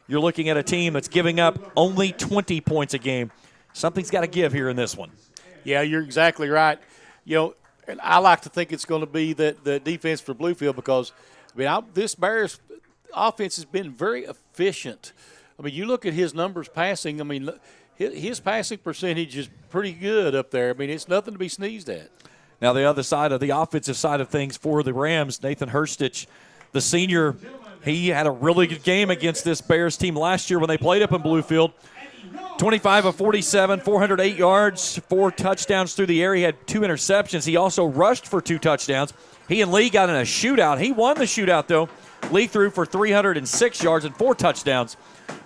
you're looking at a team that's giving up only 20 points a game. Something's got to give here in this one. Yeah, you're exactly right. And I like to think it's going to be the defense for Bluefield because, this Bears offense has been very efficient. You look at his numbers passing. His passing percentage is pretty good up there. It's nothing to be sneezed at. Now, the other side of the offensive side of things for the Rams, Nathan Hurstich, the senior, he had a really good game against this Bears team last year when they played up in Bluefield. 25 of 47, 408 yards, 4 touchdowns through the air. He had 2 interceptions. He also rushed for 2 touchdowns. He and Lee got in a shootout. He won the shootout, though. Lee threw for 306 yards and 4 touchdowns.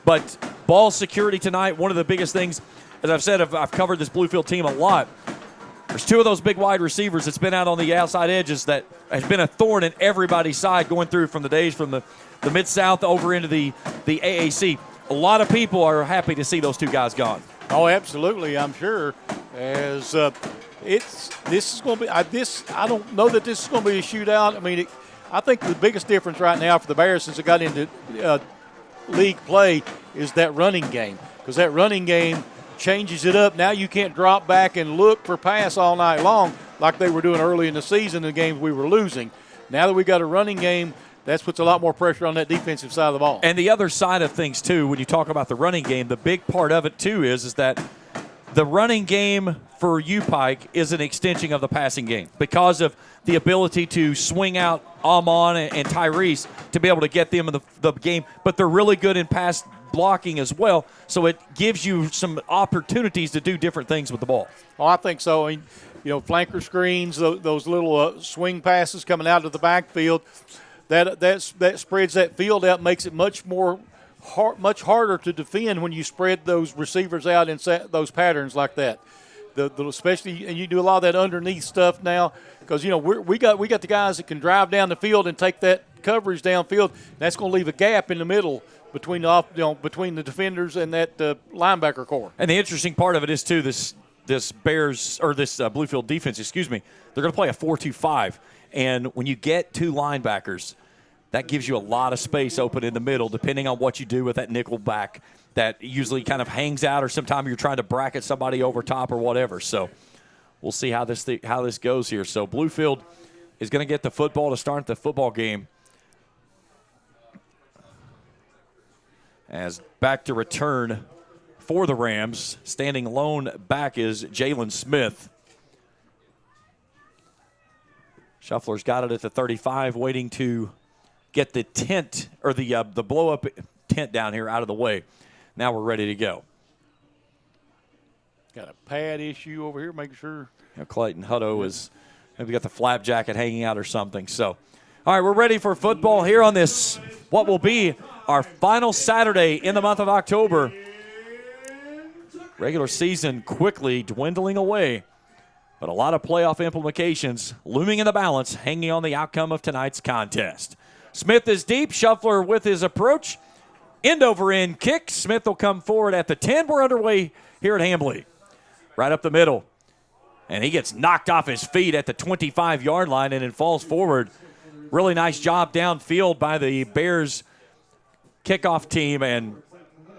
But ball security tonight, one of the biggest things, as I've said, I've covered this Bluefield team a lot. There's 2 of those big wide receivers that's been out on the outside edges that has been a thorn in everybody's side going through from the days from the Mid-South over into the AAC. A lot of people are happy to see those 2 guys gone. Oh, absolutely, I'm sure. As this is going to be I don't know that this is going to be a shootout. I think the biggest difference right now for the Bears since they got into league play is that running game, because that running game changes it up. Now you can't drop back and look for pass all night long like they were doing early in the season in the games we were losing. Now that we got a running game, that puts a lot more pressure on that defensive side of the ball. And the other side of things, too, when you talk about the running game, the big part of it, too, is that the running game for UPIKE is an extension of the passing game because of the ability to swing out Amon and Tyrese to be able to get them in the game. But they're really good in pass blocking as well, so it gives you some opportunities to do different things with the ball. Oh, I think so. Flanker screens, those little swing passes coming out of the backfield, that spreads that field out, makes it much harder to defend when you spread those receivers out in those patterns like that. Especially, and you do a lot of that underneath stuff now because we got the guys that can drive down the field and take that coverage downfield. That's going to leave a gap in the middle between the defenders and that linebacker core. And the interesting part of it is too this Bears or this Bluefield defense. They're going to play a 4-2-5, and when you get 2 linebackers, that gives you a lot of space open in the middle, depending on what you do with that nickel back that usually kind of hangs out, or sometimes you're trying to bracket somebody over top or whatever. So we'll see how this goes here. So Bluefield is going to get the football to start the football game. As back to return for the Rams, standing alone back is Jalen Smith. Shuffler's got it at the 35, waiting to get the tent or the blow-up tent down here out of the way. Now we're ready to go. Got a pad issue over here, making sure. Clayton Hutto is maybe got the flap jacket hanging out or something. So, all right, we're ready for football here on this, what will be our final Saturday in the month of October. Regular season quickly dwindling away, but a lot of playoff implications looming in the balance, hanging on the outcome of tonight's contest. Smith is deep. Shuffler with his approach. End-over-end kick. Smith will come forward at the 10. We're underway here at Hambly. Right up the middle. And he gets knocked off his feet at the 25-yard line and then falls forward. Really nice job downfield by the Bears kickoff team. And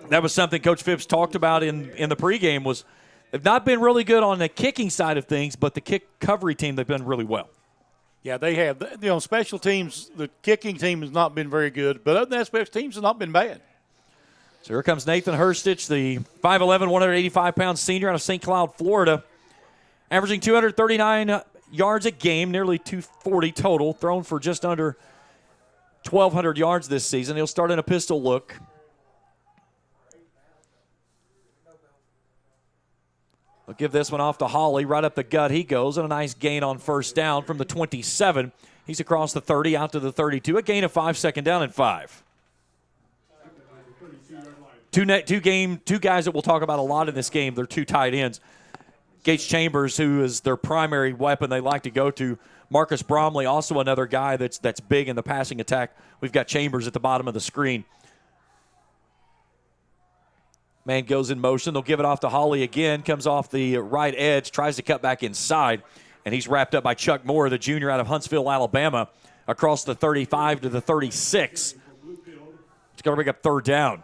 that was something Coach Phipps talked about in the pregame was they've not been really good on the kicking side of things, but the kick recovery team, they've done really well. Yeah, they have. Special teams, the kicking team has not been very good, but other than that, special teams has not been bad. So here comes Nathan Hurstich, the 5'11", 185-pound senior out of St. Cloud, Florida, averaging 239 yards a game, nearly 240 total, thrown for just under 1,200 yards this season. He'll start in a pistol look. They'll give this one off to Hawley. Right up the gut he goes, and a nice gain on first down from the 27. He's across the 30 out to the 32. A gain of 5, second down and 5. Two guys that we'll talk about a lot in this game. They're 2 tight ends. Gates Chambers, who is their primary weapon they like to go to. Marcus Bromley, also another guy that's big in the passing attack. We've got Chambers at the bottom of the screen. Man goes in motion. They'll give it off to Hawley again. Comes off the right edge. Tries to cut back inside. And he's wrapped up by Chuck Moore, the junior out of Huntsville, Alabama, across the 35 to the 36. It's going to bring up third down.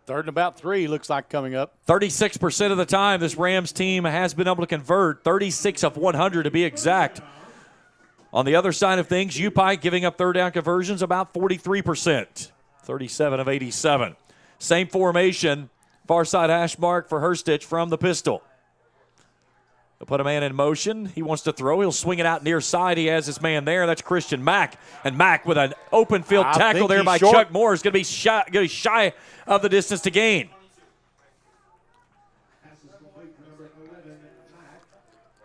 3rd and about 3 looks like coming up. 36% of the time this Rams team has been able to convert, 36 of 100 to be exact. On the other side of things, UPIKE giving up third down conversions about 43%, 37 of 87. Same formation, far side hash mark for Herstich from the pistol. They'll put a man in motion. He wants to throw. He'll swing it out near side. He has his man there. That's Christian Mack. And Mack with an open field tackle there by Chuck Moore is going to be shy of the distance to gain.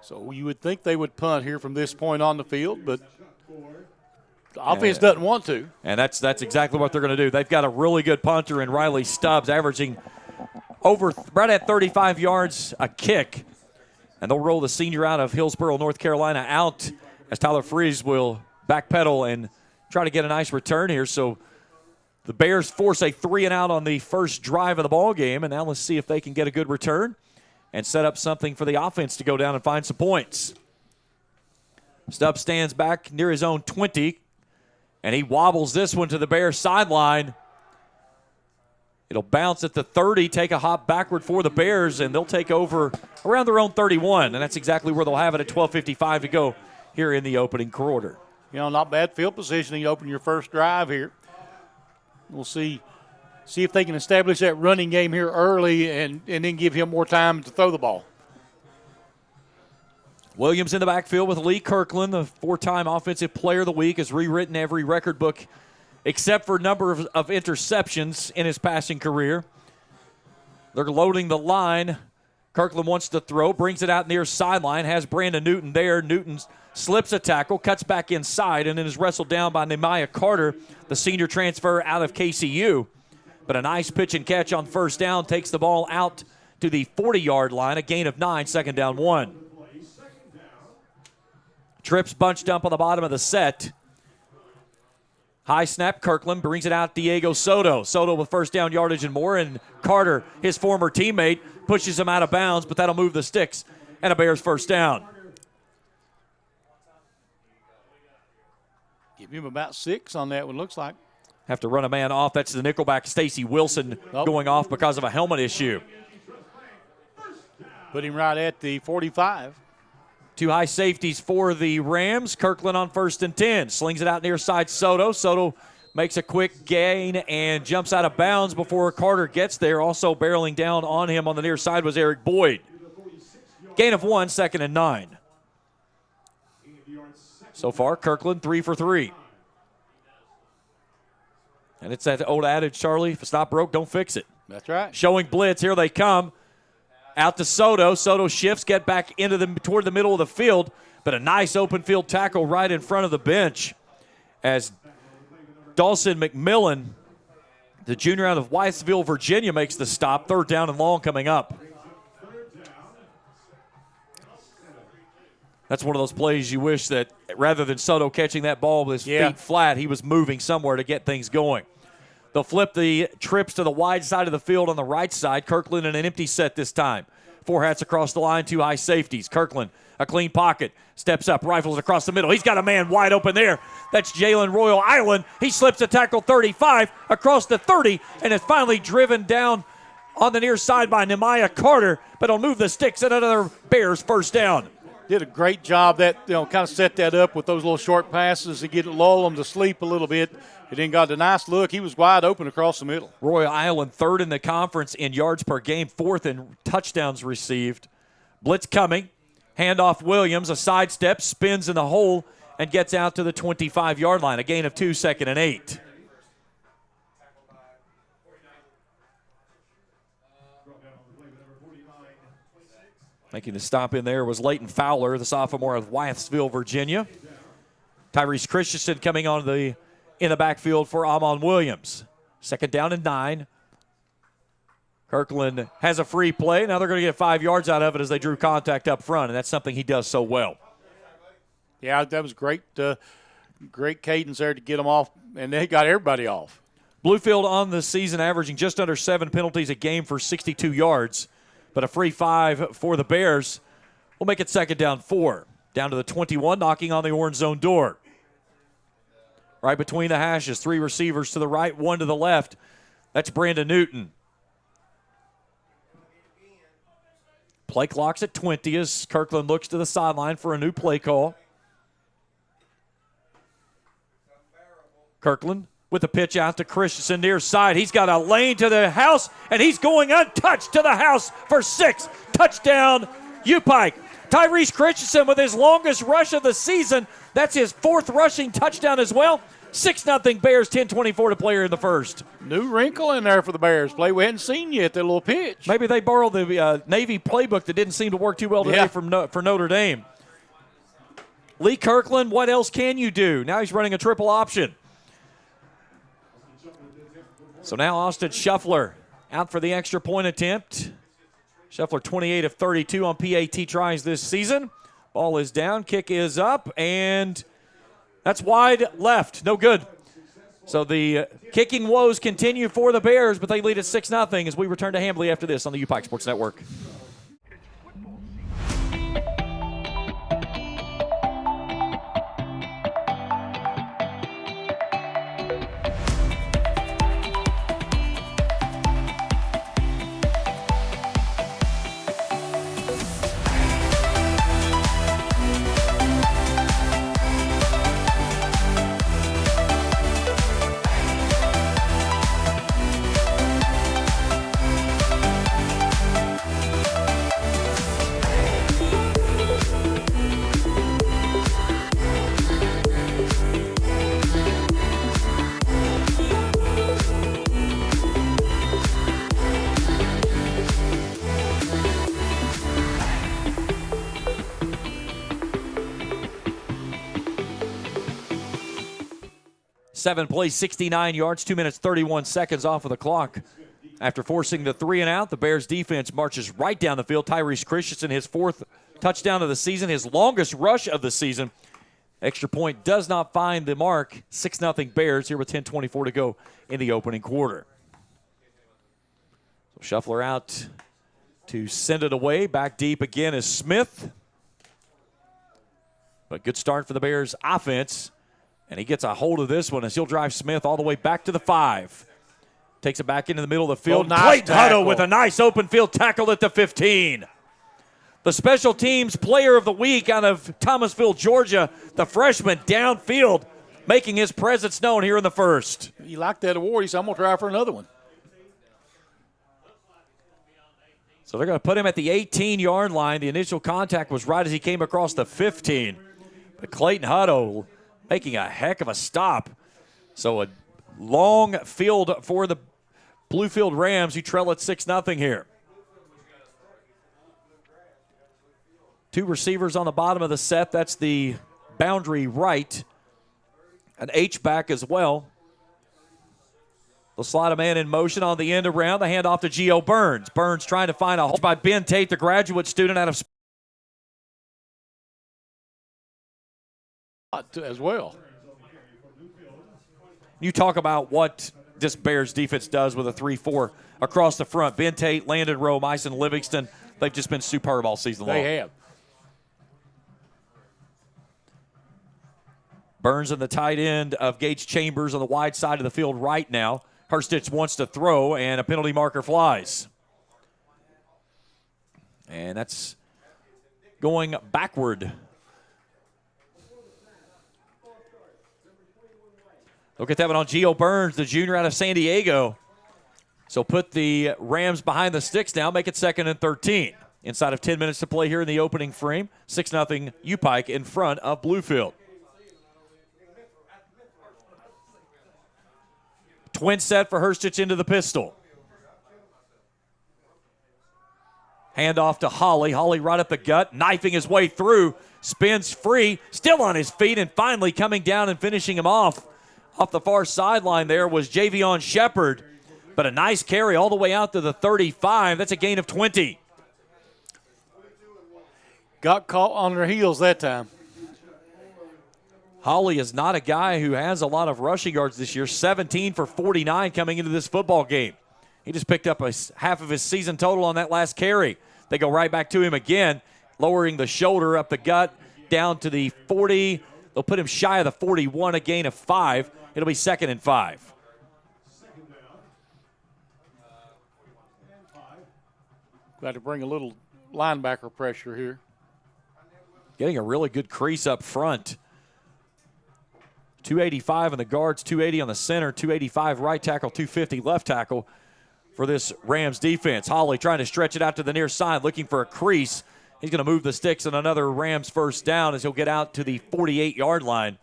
So you would think they would punt here from this point on the field, but the offense doesn't want to. And that's exactly what they're going to do. They've got a really good punter in Riley Stubbs, averaging over right at 35 yards a kick. And they'll roll the senior out of Hillsborough, North Carolina out as Tyler Freeze will backpedal and try to get a nice return here. So the Bears force a 3-and-out on the first drive of the ball game. And now let's see if they can get a good return and set up something for the offense to go down and find some points. Stubbs stands back near his own 20, and he wobbles this one to the Bears sideline. It'll bounce at the 30, take a hop backward for the Bears, and they'll take over around their own 31. And that's exactly where they'll have it at 12:55 to go here in the opening quarter. You know, not bad field positioning. You open your first drive here. We'll see if they can establish that running game here early and then give him more time to throw the ball. Williams in the backfield with Lee Kirkland, the 4-time Offensive Player of the Week, has rewritten every record book except for number of interceptions in his passing career. They're loading the line. Kirkland wants to throw, brings it out near sideline, has Brandon Newton there. Newton slips a tackle, cuts back inside, and then is wrestled down by Nehemiah Carter, the senior transfer out of KCU. But a nice pitch and catch on first down takes the ball out to the 40-yard line, a gain of 9, second down 1. Trips bunched up on the bottom of the set. High snap, Kirkland brings it out Diego Soto. Soto with first down yardage and more, and Carter, his former teammate, pushes him out of bounds, but that'll move the sticks and a Bears first down. Give him about 6 on that one, looks like. Have to run a man off. That's the nickelback, Stacy Wilson, going off because of a helmet issue. Put him right at the 45. 2 high safeties for the Rams. Kirkland on 1st and 10. Slings it out near side Soto. Soto makes a quick gain and jumps out of bounds before Carter gets there. Also barreling down on him on the near side was Eric Boyd. Gain of 1, 2nd and 9. So far, Kirkland 3 for 3. And it's that old adage, Charlie, if it's not broke, don't fix it. That's right. Showing blitz. Here they come. Out to Soto. Soto shifts, get back into toward the middle of the field, but a nice open field tackle right in front of the bench as Dawson McMillan, the junior out of Wytheville, Virginia, makes the stop. 3rd down and long coming up. That's one of those plays you wish that rather than Soto catching that ball with his feet flat, he was moving somewhere to get things going. They'll flip the trips to the wide side of the field on the right side. Kirkland in an empty set this time. 4 hats across the line, 2 high safeties. Kirkland, a clean pocket, steps up, rifles across the middle. He's got a man wide open there. That's Jalen Royal Island. He slips a tackle 35 across the 30 and is finally driven down on the near side by Nehemiah Carter, but he'll move the sticks and another Bears first down. Did a great job that, kind of set that up with those little short passes to lull them to sleep a little bit. He then got a nice look. He was wide open across the middle. Royal Island 3rd in the conference in yards per game, 4th in touchdowns received. Blitz coming. Handoff Williams, a sidestep, spins in the hole, and gets out to the 25-yard line. A gain of 2, 2nd and 8. Making the stop in there was Leighton Fowler, the sophomore of Wytheville, Virginia. Tyrese Christensen coming on in the backfield for Amon Williams. 2nd down and 9. Kirkland has a free play. Now they're going to get 5 yards out of it as they drew contact up front, and that's something he does so well. Yeah, that was great cadence there to get them off, and they got everybody off. Bluefield on the season averaging just under 7 penalties a game for 62 yards. But a free 5 for the Bears will make it 2nd down 4. Down to the 21, knocking on the orange zone door. Right between the hashes, 3 receivers to the right, 1 to the left. That's Brandon Newton. Play clock's at 20 as Kirkland looks to the sideline for a new play call. Kirkland with the pitch out to Christensen near side. He's got a lane to the house, and he's going untouched to the house for 6. Touchdown, UPIKE. Tyrese Christensen with his longest rush of the season. That's his 4th rushing touchdown as well. 6-0 Bears, 10:24 to play here in the first. New wrinkle in there for the Bears. Play we hadn't seen yet, that little pitch. Maybe they borrowed the Navy playbook that didn't seem to work too well today for Notre Dame. Lee Kirkland, what else can you do? Now he's running a triple option. So now Austin Shuffler out for the extra point attempt. Shuffler 28 of 32 on PAT tries this season. Ball is down, kick is up, and that's wide left. No good. So the kicking woes continue for the Bears, but they lead at 6-0 as we return to Hambly after this on the UPIKE Sports Network. 7 plays, 69 yards, 2 minutes, 31 seconds off of the clock. After forcing the 3 and out, the Bears defense marches right down the field. Tyrese Christensen, his 4th touchdown of the season, his longest rush of the season. Extra point does not find the mark. 6-0 Bears here with 10:24 to go in the opening quarter. So Shuffler out to send it away. Back deep again is Smith. But good start for the Bears offense. And he gets a hold of this one as he'll drive Smith all the way back to the 5. Takes it back into the middle of the field. Nice Clayton Hutto with a nice open field tackle at the 15. The special teams player of the week out of Thomasville, Georgia, the freshman downfield, making his presence known here in the first. You like that award. He said, I'm going to try for another one. So they're going to put him at the 18-yard line. The initial contact was right as he came across the 15. But Clayton Hutto making a heck of a stop. So a long field for the Bluefield Rams, who trail at 6-0 here. 2 receivers on the bottom of the set. That's the boundary right. An H-back as well. They'll slide a man in motion on the end around. The handoff to Gio Burns. Burns trying to find a hole by Ben Tate, the graduate student out of as well. You talk about what this Bears defense does with a 3-4 across the front. Ben Tate, Landon Rowe, Myson Livingston, they've just been superb all season long. They have. Burns in the tight end of Gage Chambers on the wide side of the field right now. Hurstich wants to throw, and a penalty marker flies. And that's going backward. Look at that one on Gio Burns, the junior out of San Diego. So put the Rams behind the sticks now, make it 2nd and 13. Inside of 10 minutes to play here in the opening frame. 6-0 UPIKE in front of Bluefield. Twin set for Hurstich into the pistol. Hand off to Holly. Holly right up the gut, knifing his way through. Spins free, still on his feet, and finally coming down and finishing him off. Off the far sideline there was Javion Shepard. But a nice carry all the way out to the 35. That's a gain of 20. Got caught on their heels that time. Holly is not a guy who has a lot of rushing yards this year. 17 for 49 coming into this football game. He just picked up half of his season total on that last carry. They go right back to him again, lowering the shoulder up the gut down to the 40. They'll put him shy of the 41, a gain of 5. It'll be 2nd and 5. Got to bring a little linebacker pressure here. Getting a really good crease up front. 285 on the guards, 280 on the center, 285 right tackle, 250 left tackle for this Rams defense. Holly trying to stretch it out to the near side, looking for a crease. He's going to move the sticks on another Rams first down as he'll get out to the 48-yard line.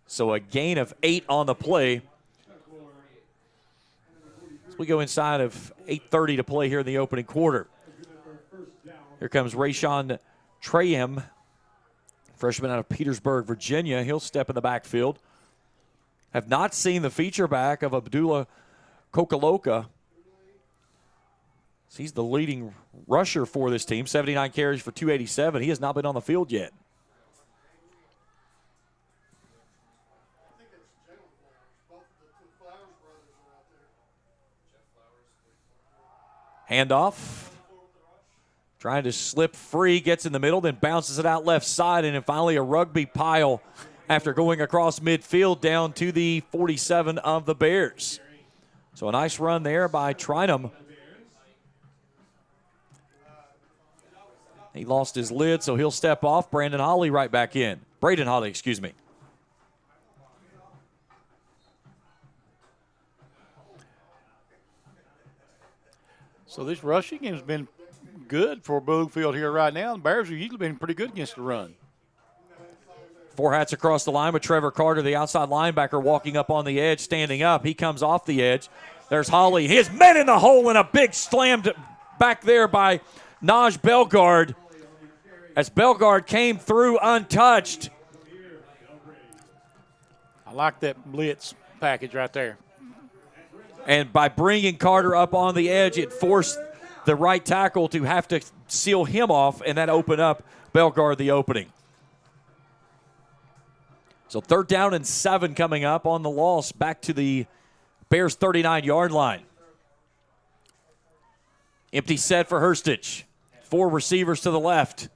So a gain of 8 on the play. As we go inside of 8:30 to play here in the opening quarter. Here comes Rayshawn Traham, freshman out of Petersburg, Virginia. He'll step in the backfield. Have not seen the feature back of Abdullah Kokoloka. He's the leading rusher for this team, 79 carries for 287. He has not been on the field yet. Handoff. Trying to slip free, gets in the middle, then bounces it out left side, and then finally a rugby pile after going across midfield down to the 47 of the Bears. So a nice run there by Trinum. He lost his lid, so he'll step off. Braden Holly right back in. Excuse me. So this rushing has been good for Bluefield here right now. The Bears have usually been pretty good against the run. 4 hats across the line with Trevor Carter, the outside linebacker, walking up on the edge, standing up. He comes off the edge. There's Holly. He is met in the hole, and a big slammed back there by Naj Bellegarde as Bellegarde came through untouched. I like that blitz package right there. And by bringing Carter up on the edge, it forced the right tackle to have to seal him off, and that opened up Bellegarde the opening. So 3rd down and 7 coming up on the loss back to the Bears 39-yard line. Empty set for Herstich. 4 receivers to the left.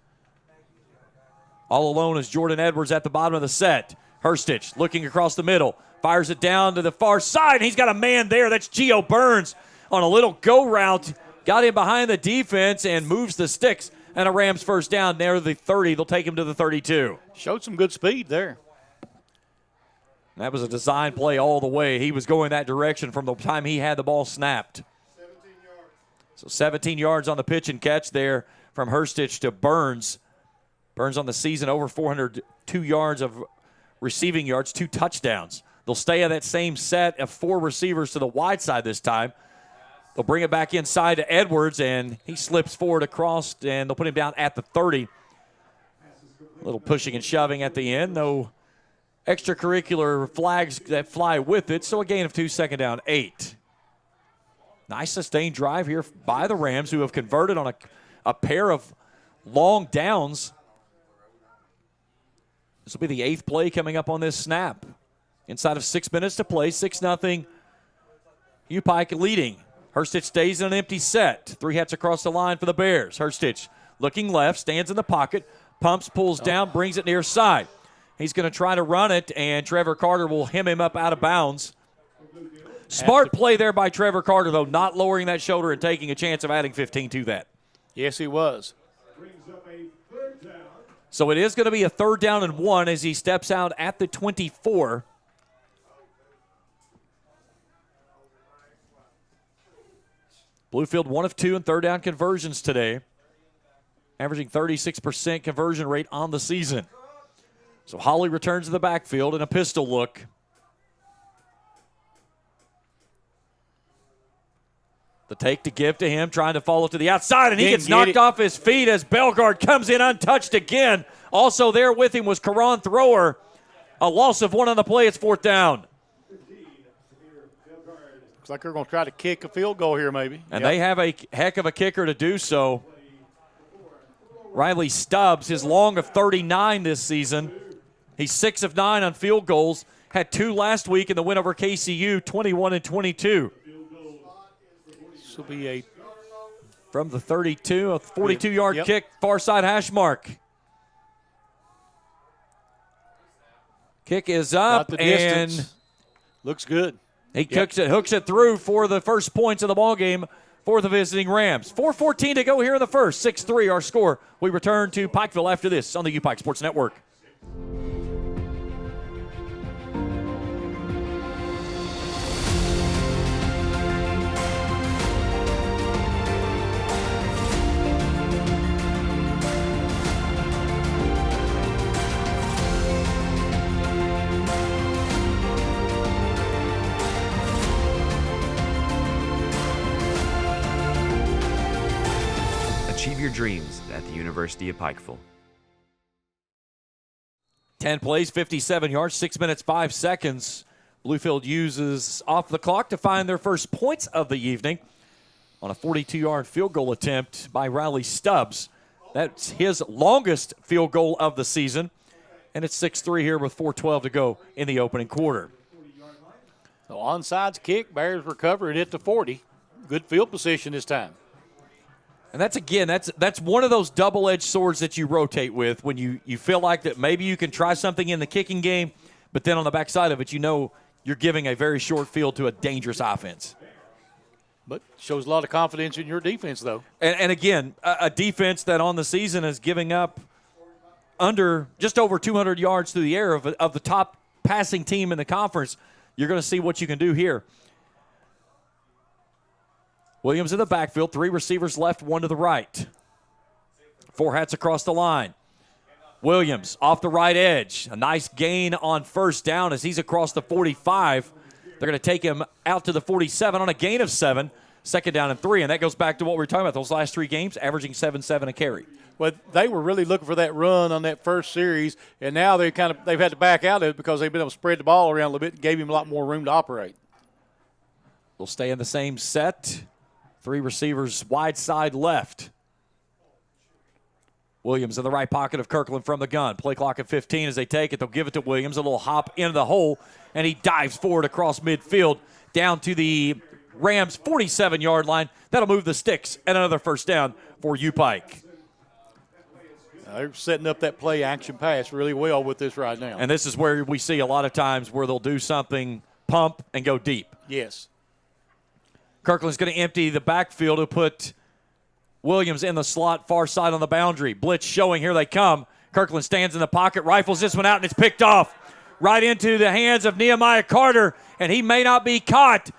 All alone is Jordan Edwards at the bottom of the set. Herstich looking across the middle. Fires it down to the far side. He's got a man there. That's Gio Burns on a little go route. Got him behind the defense and moves the sticks. And a Rams first down near the 30. They'll take him to the 32. Showed some good speed there. That was a design play all the way. He was going that direction from the time he had the ball snapped. 17 yards. So 17 yards on the pitch and catch there from Herstich to Burns. Burns on the season over 402 yards of receiving yards, 2 touchdowns. They'll stay on that same set of 4 receivers to the wide side this time. They'll bring it back inside to Edwards, and he slips forward across, and they'll put him down at the 30. A little pushing and shoving at the end. No extracurricular flags that fly with it, so a gain of 2, 2nd down, 8. Nice sustained drive here by the Rams, who have converted on a pair of long downs. This will be the 8th play coming up on this snap. Inside of 6 minutes to play, 6-0, UPIKE leading. Herstich stays in an empty set. 3 hats across the line for the Bears. Herstich looking left, stands in the pocket, pumps, pulls down, brings it near side. He's going to try to run it, and Trevor Carter will hem him up out of bounds. Smart play there by Trevor Carter, though, not lowering that shoulder and taking a chance of adding 15 to that. Yes, he was. So it is going to be a 3rd down and 1 as he steps out at the 24. Bluefield 1 of 2 in 3rd down conversions today, averaging 36% conversion rate on the season. So Holly returns to the backfield in a pistol look. The take to give to him, trying to follow to the outside, and he gets knocked off his feet as Bellegarde comes in untouched again. Also there with him was Karan Thrower. A loss of 1 on the play. It's 4th down. Looks like they're going to try to kick a field goal here maybe. And they have a heck of a kicker to do so. Riley Stubbs, his long of 39 this season. He's 6 of 9 on field goals. Had 2 last week in the win over KCU, 21 and 22. This will be a from the 32, a 42-yard kick, far side hash mark. Kick is up, and looks good. He hooks it through for the first points of the ball game for the visiting Rams. 4:14 to go here in the first. 6-3 our score. We return to Pikeville after this on the UPIKE Sports Network. Achieve your dreams at the University of Pikeville. 10 plays, 57 yards, 6 minutes, 5 seconds. Bluefield uses off the clock to find their first points of the evening on a 42-yard field goal attempt by Riley Stubbs. That's his longest field goal of the season, and it's 6-3 here with 4:12 to go in the opening quarter. So onside kick, Bears recover it at the 40. Good field position this time. And that's one of those double-edged swords that you rotate with when you feel like that maybe you can try something in the kicking game, but then on the backside of it, you know you're giving a very short field to a dangerous offense. But shows a lot of confidence in your defense, though. And again, a defense that on the season is giving up just over 200 yards through the air of the top passing team in the conference. You're going to see what you can do here. Williams in the backfield, 3 receivers left, 1 to the right. 4 hats across the line. Williams off the right edge. A nice gain on first down as he's across the 45. They're going to take him out to the 47 on a gain of 7. Second down and 3, and that goes back to what we were talking about, those last 3 games, averaging 7-7 a carry. Well, they were really looking for that run on that first series, and now they've had to back out of it because they've been able to spread the ball around a little bit and gave him a lot more room to operate. They'll stay in the same set. 3 receivers wide side left. Williams in the right pocket of Kirkland from the gun. Play clock at 15 as they take it. They'll give it to Williams. A little hop into the hole, and he dives forward across midfield down to the Rams' 47-yard line. That'll move the sticks and another first down for UPIKE. They're setting up that play action pass really well with this right now. And this is where we see a lot of times where they'll do something, pump, and go deep. Yes. Kirkland's going to empty the backfield to put Williams in the slot, far side on the boundary. Blitz showing, here they come. Kirkland stands in the pocket, rifles this one out, and it's picked off right into the hands of Nehemiah Carter, and he may not be caught.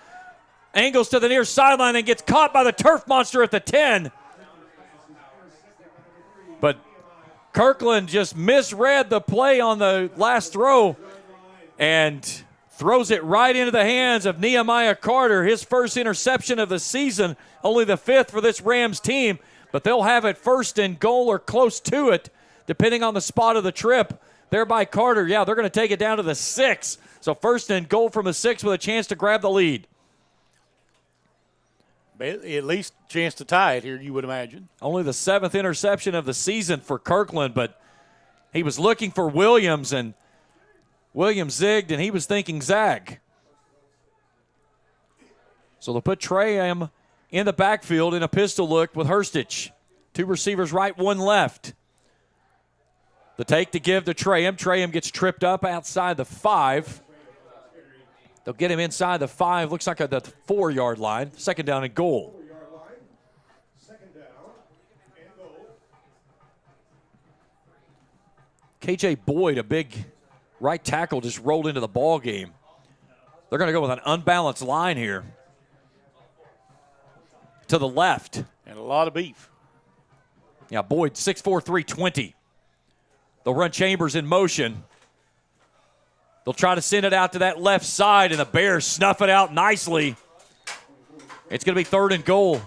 Angles to the near sideline and gets caught by the turf monster at the 10. But Kirkland just misread the play on the last throw and throws it right into the hands of Nehemiah Carter, his first interception of the season, only the 5th for this Rams team, but they'll have it first and goal or close to it, depending on the spot of the trip. There by Carter, they're going to take it down to the 6. So first and goal from the 6 with a chance to grab the lead. At least a chance to tie it here, you would imagine. Only the 7th interception of the season for Kirkland, but he was looking for Williams, and Williams zigged, and he was thinking zag. So they'll put Traham in the backfield in a pistol look with Hurstich. 2 receivers right, 1 left. The take to give to Traham. Traham gets tripped up outside the 5. They'll get him inside the 5. Looks like at the 4-yard line. Second down and goal. KJ Boyd, a big right tackle, just rolled into the ball game. They're going to go with an unbalanced line here. To the left. And a lot of beef. Yeah, Boyd, 6'4", 320. They'll run Chambers in motion. They'll try to send it out to that left side, and the Bears snuff it out nicely. It's going to be 3rd and goal.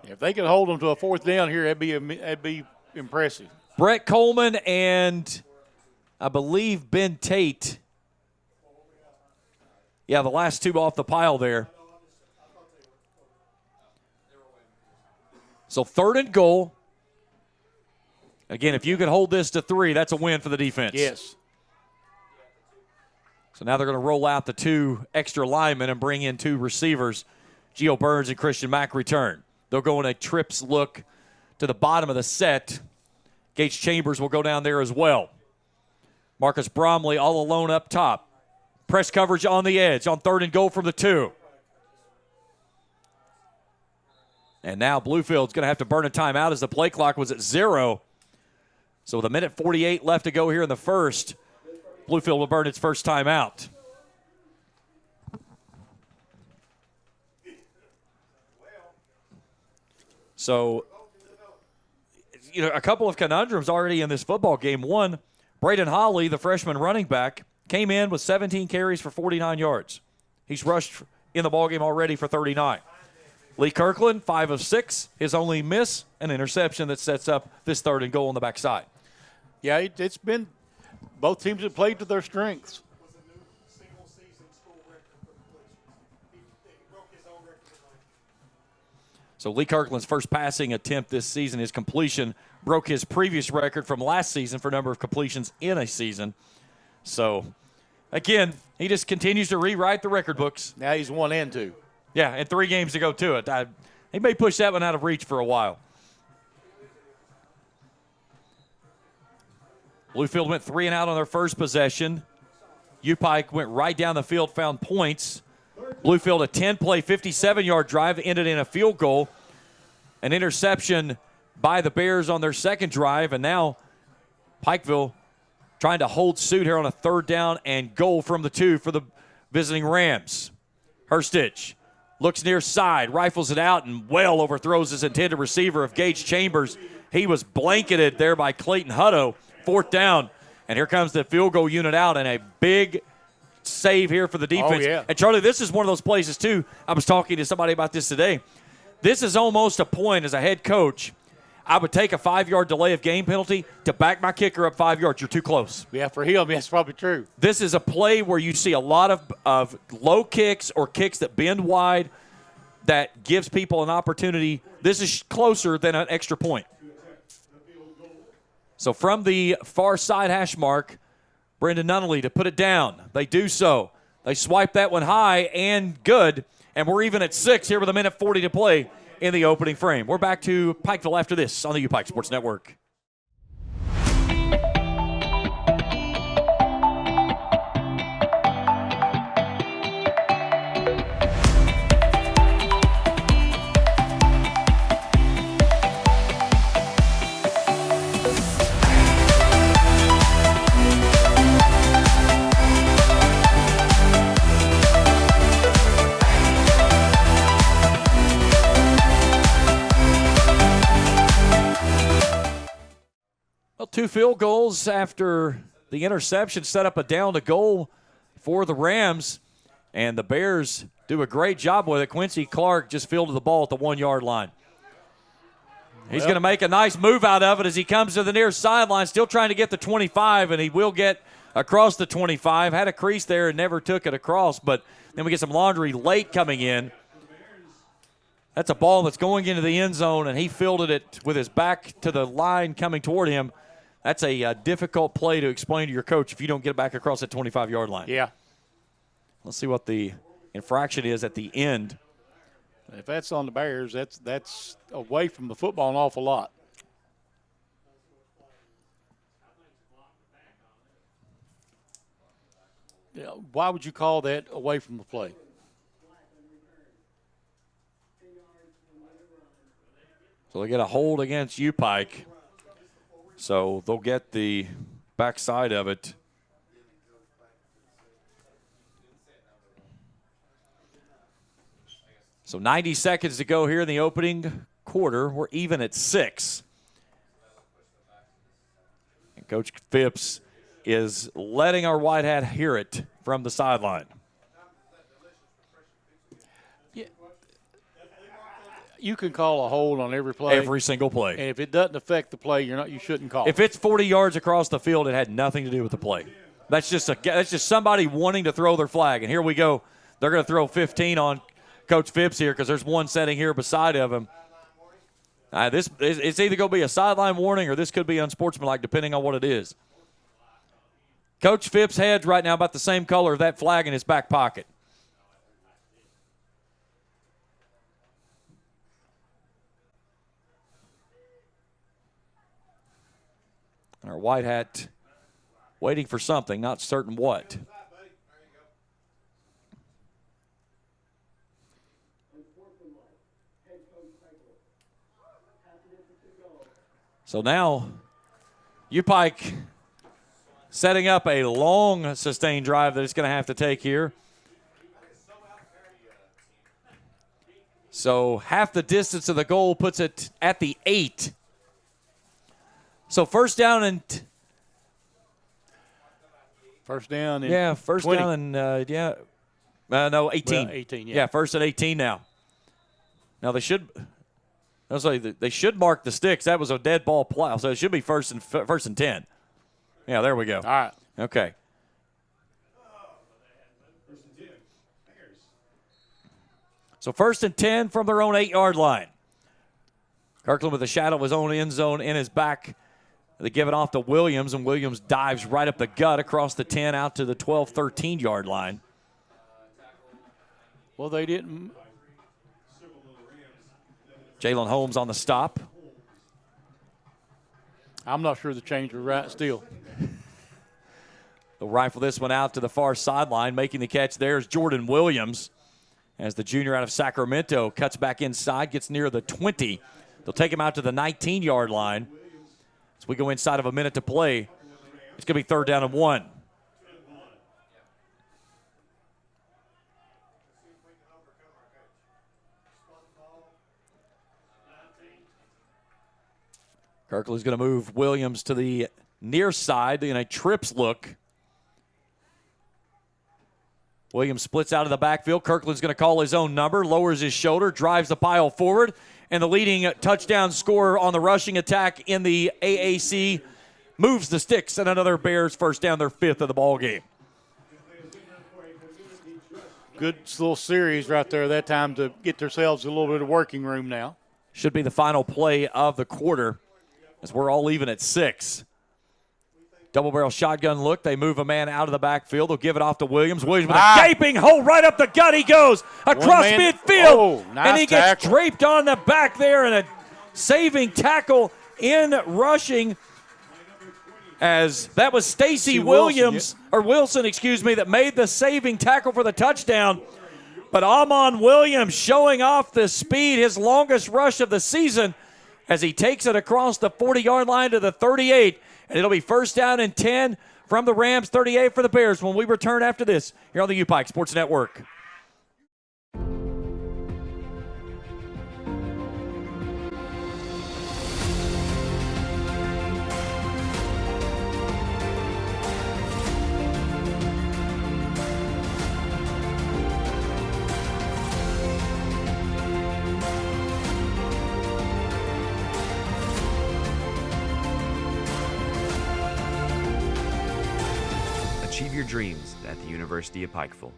If they could hold them to a 4th down here, that'd be impressive. Brett Coleman and I believe Ben Tate. Yeah, the last 2 off the pile there. So 3rd and goal. Again, if you could hold this to 3, that's a win for the defense. Yes. So now they're going to roll out the 2 extra linemen and bring in 2 receivers. Gio Burns and Christian Mack return. They'll go in a trips look to the bottom of the set. Gage Chambers will go down there as well. Marcus Bromley all alone up top. Press coverage on the edge on 3rd and goal from the 2. And now Bluefield's going to have to burn a timeout as the play clock was at 0. So with 1:48 left to go here in the first, Bluefield will burn its first timeout. So, a couple of conundrums already in this football game. One, Braden Holly, the freshman running back, came in with 17 carries for 49 yards. He's rushed in the ballgame already for 39. Lee Kirkland, 5 of 6. His only miss, an interception that sets up this 3rd and goal on the backside. Yeah, it's been both teams have played to their strengths. So Lee Kirkland's first passing attempt this season, his completion, broke his previous record from last season for number of completions in a season. So, again, he just continues to rewrite the record books. Now he's 1 and 2. Yeah, and 3 games to go to it. He may push that one out of reach for a while. Bluefield went 3 and out on their first possession. UPIKE went right down the field, found points. Bluefield, a 10-play, 57-yard drive, ended in a field goal. An interception by the Bears on their second drive, and now Pikeville trying to hold suit here on a 3rd down and goal from the 2 for the visiting Rams. Herstich looks near side, rifles it out, and well overthrows his intended receiver of Gage Chambers. He was blanketed there by Clayton Hutto. 4th down, and here comes the field goal unit out, and a big save here for the defense. Oh, yeah. And, Charlie, this is one of those places, too. I was talking to somebody about this today. This is almost a point as a head coach. I would take a 5-yard delay of game penalty to back my kicker up 5 yards. You're too close. Yeah, for him, that's probably true. This is a play where you see a lot of low kicks or kicks that bend wide that gives people an opportunity. This is closer than an extra point. So from the far side hash mark, Brendan Nunnally to put it down. They do so. They swipe that one high and good. And we're even at 6 here with 1:40 to play in the opening frame. We're back to Pikeville after this on the UPIKE Sports Network. Well, 2 field goals after the interception set up a down to goal for the Rams, and the Bears do a great job with it. Quincy Clark just fielded the ball at the 1-yard line. He's going to make a nice move out of it as he comes to the near sideline, still trying to get the 25, and he will get across the 25. Had a crease there and never took it across, but then we get some laundry late coming in. That's a ball that's going into the end zone, and he fielded it with his back to the line coming toward him. That's a difficult play to explain to your coach if you don't get it back across that 25-yard line. Yeah. Let's see what the infraction is at the end. If that's on the Bears, that's away from the football an awful lot. Yeah, why would you call that away from the play? So they get a hold against UPIKE. So they'll get the backside of it. So 90 seconds to go here in the opening quarter. We're even at 6. And Coach Phipps is letting our white hat hear it from the sideline. You can call a hold on every play. Every single play. And if it doesn't affect the play, you shouldn't call. If it's 40 yards across the field, it had nothing to do with the play. That's just somebody wanting to throw their flag. And here we go. They're going to throw 15 on Coach Phipps here because there's one sitting here beside of him. It's either going to be a sideline warning or this could be unsportsmanlike depending on what it is. Coach Phipps' head's right now about the same color of that flag in his back pocket. And our white hat waiting for something, not certain what. So now UPIKE setting up a long sustained drive that it's going to have to take here. So half the distance of the goal puts it at the 8. So first down and First down and yeah, first 20. down and no, 18. Well, 18, Yeah, first and 18 now. Now they should mark the sticks. That was a dead ball plow, so it should be first and 10. Yeah, there we go. All right. Okay. So first and 10 from their own 8-yard line. Kirkland with a shadow of his own end zone in his back. They give it off to Williams, and Williams dives right up the gut across the 10 out to the 12, 13-yard line. Well, they didn't. Jalen Holmes on the stop. I'm not sure the change was right still. They'll rifle this one out to the far sideline. Making the catch there is Jordan Williams as the junior out of Sacramento cuts back inside, gets near the 20. They'll take him out to the 19-yard line. As we go inside of a minute to play, it's going to be third down and 1. Kirkland's going to move Williams to the near side in a trips look. Williams splits out of the backfield. Kirkland's going to call his own number, lowers his shoulder, drives the pile forward, and the leading touchdown scorer on the rushing attack in the AAC moves the sticks, and another Bears first down, their 5th of the ball game. Good little series right there that time to get themselves a little bit of working room now. Should be the final play of the quarter as we're all even at 6. Double barrel shotgun look. They move a man out of the backfield. They'll give it off to Williams. Williams with a gaping hole right up the gut. He goes across midfield. Nice and he gets tackle. draped on the back there, and a saving tackle in rushing as that was Stacy Wilson, that made the saving tackle for the touchdown. But Amon Williams showing off the speed, his longest rush of the season, as he takes it across the 40-yard line to the 38. And it'll be first down and 10 from the Rams, 38 for the Bears when we return after this here on the UPIKE Sports Network. Achieve your dreams at the University of Pikeville.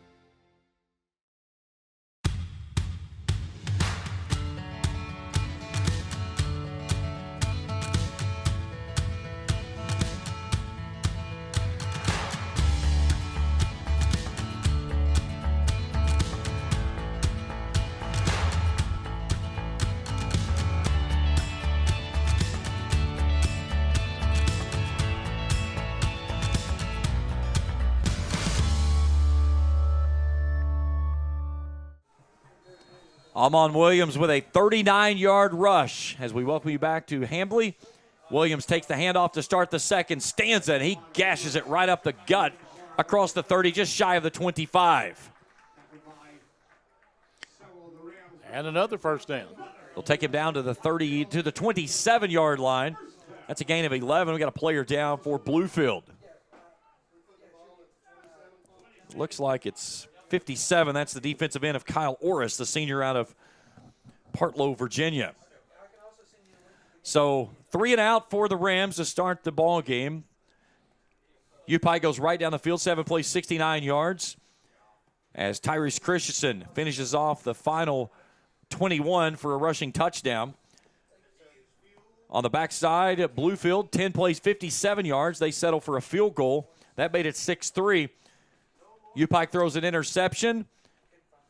Amon Williams with a 39-yard rush as we welcome you back to Hambly. Williams takes the handoff to start the second, stands it, and he gashes it right up the gut across the 30, just shy of the 25. And another first down. They'll take him down to the 30, to the 27-yard line. That's a gain of 11. We got a player down for Bluefield. Looks like it's 57. That's the defensive end of Kyle Orris, the senior out of Partlow, Virginia. So 3 and out for the Rams to start the ball game. UPIKE goes right down the field, 7 plays, 69 yards. As Tyrese Christensen finishes off the final 21 for a rushing touchdown. On the backside, Bluefield, 10 plays, 57 yards. They settle for a field goal. That made it 6-3. UPIKE throws an interception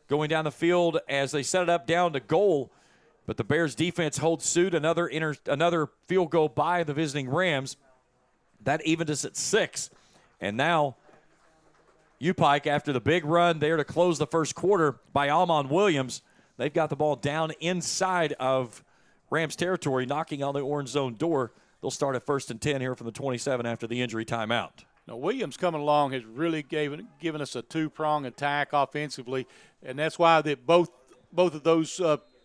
going down the field as they set it up down to goal. But the Bears defense holds suit. Another field goal by the visiting Rams. That evened us at 6. And now UPIKE, after the big run there to close the first quarter by Amon Williams, they've got the ball down inside of Rams territory, knocking on the orange zone door. they'll start at 1st and 10 here from the 27 after the injury timeout. Now, Williams coming along has really given us a two-prong attack offensively, and that's why that both of those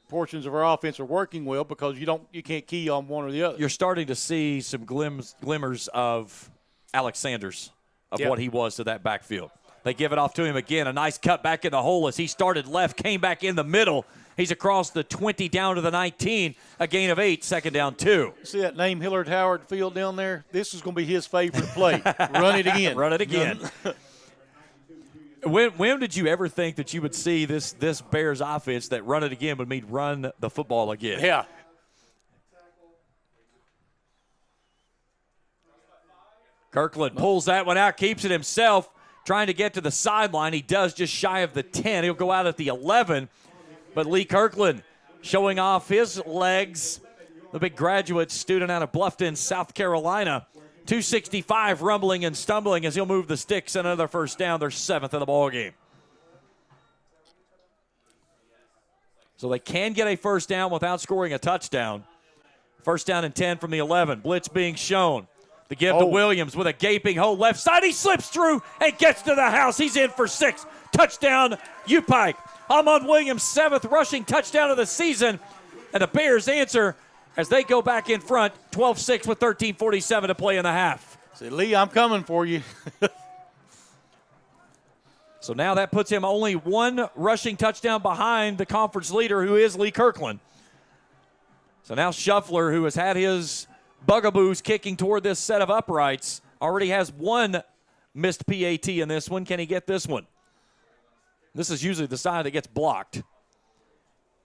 portions of our offense are working well, because you can't key on one or the other. You're starting to see some glimmers of Alex Sanders, of what he was to that backfield. They give it off to him again. A nice cut back in the hole as he started left, came back in the middle. He's across the 20 down to the 19, a gain of 8, second down 2. See that name, Hillard Howard Field down there? This is going to be his favorite play. Run it again. Run it again. When did you ever think that you would see this Bears offense that run it again would mean run the football again? Yeah. Kirkland pulls that one out, keeps it himself, trying to get to the sideline. He does, just shy of the 10. He'll go out at the 11. But Lee Kirkland showing off his legs, the big graduate student out of Bluffton, South Carolina. 265 rumbling and stumbling as he'll move the sticks, and another first down, their 7th of the ball game. So they can get a first down without scoring a touchdown. First down and 10 from the 11. Blitz being shown. The give to Williams with a gaping hole left side. He slips through and gets to the house. He's in for 6. Touchdown, UPIKE. Amon Williams' 7th rushing touchdown of the season. And the Bears answer as they go back in front, 12-6 with 13:47 to play in the half. Say, Lee, I'm coming for you. So now that puts him only 1 rushing touchdown behind the conference leader, who is Lee Kirkland. So now Shuffler, who has had his bugaboos kicking toward this set of uprights, already has 1 missed PAT in this one. Can he get this one? This is usually the side that gets blocked.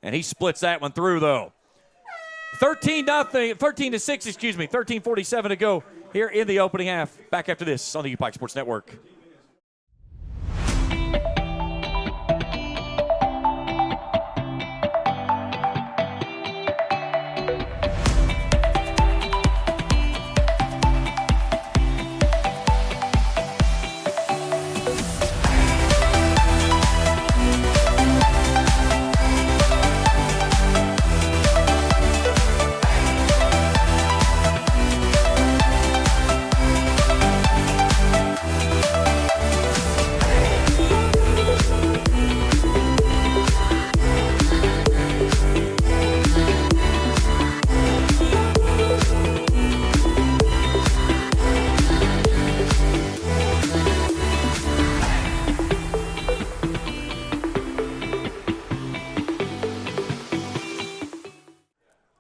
And he splits that one through, though. 13-6, 13:47 to go here in the opening half. Back after this on the UPIKE Sports Network.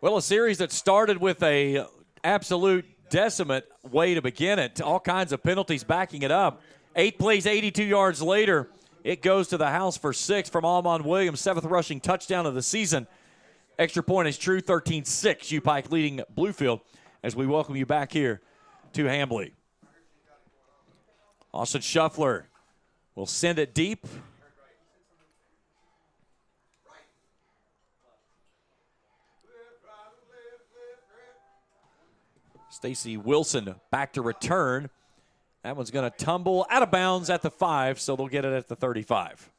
Well, a series that started with a absolute decimate way to begin it. All kinds of penalties backing it up. 8 plays, 82 yards later, it goes to the house for 6 from Amon Williams, 7th rushing touchdown of the season. Extra point is true, 13-6. UPIKE leading Bluefield as we welcome you back here to Hambly. Austin Shuffler will send it deep. Stacy Wilson back to return. That one's going to tumble out of bounds at the 5, so they'll get it at the 35.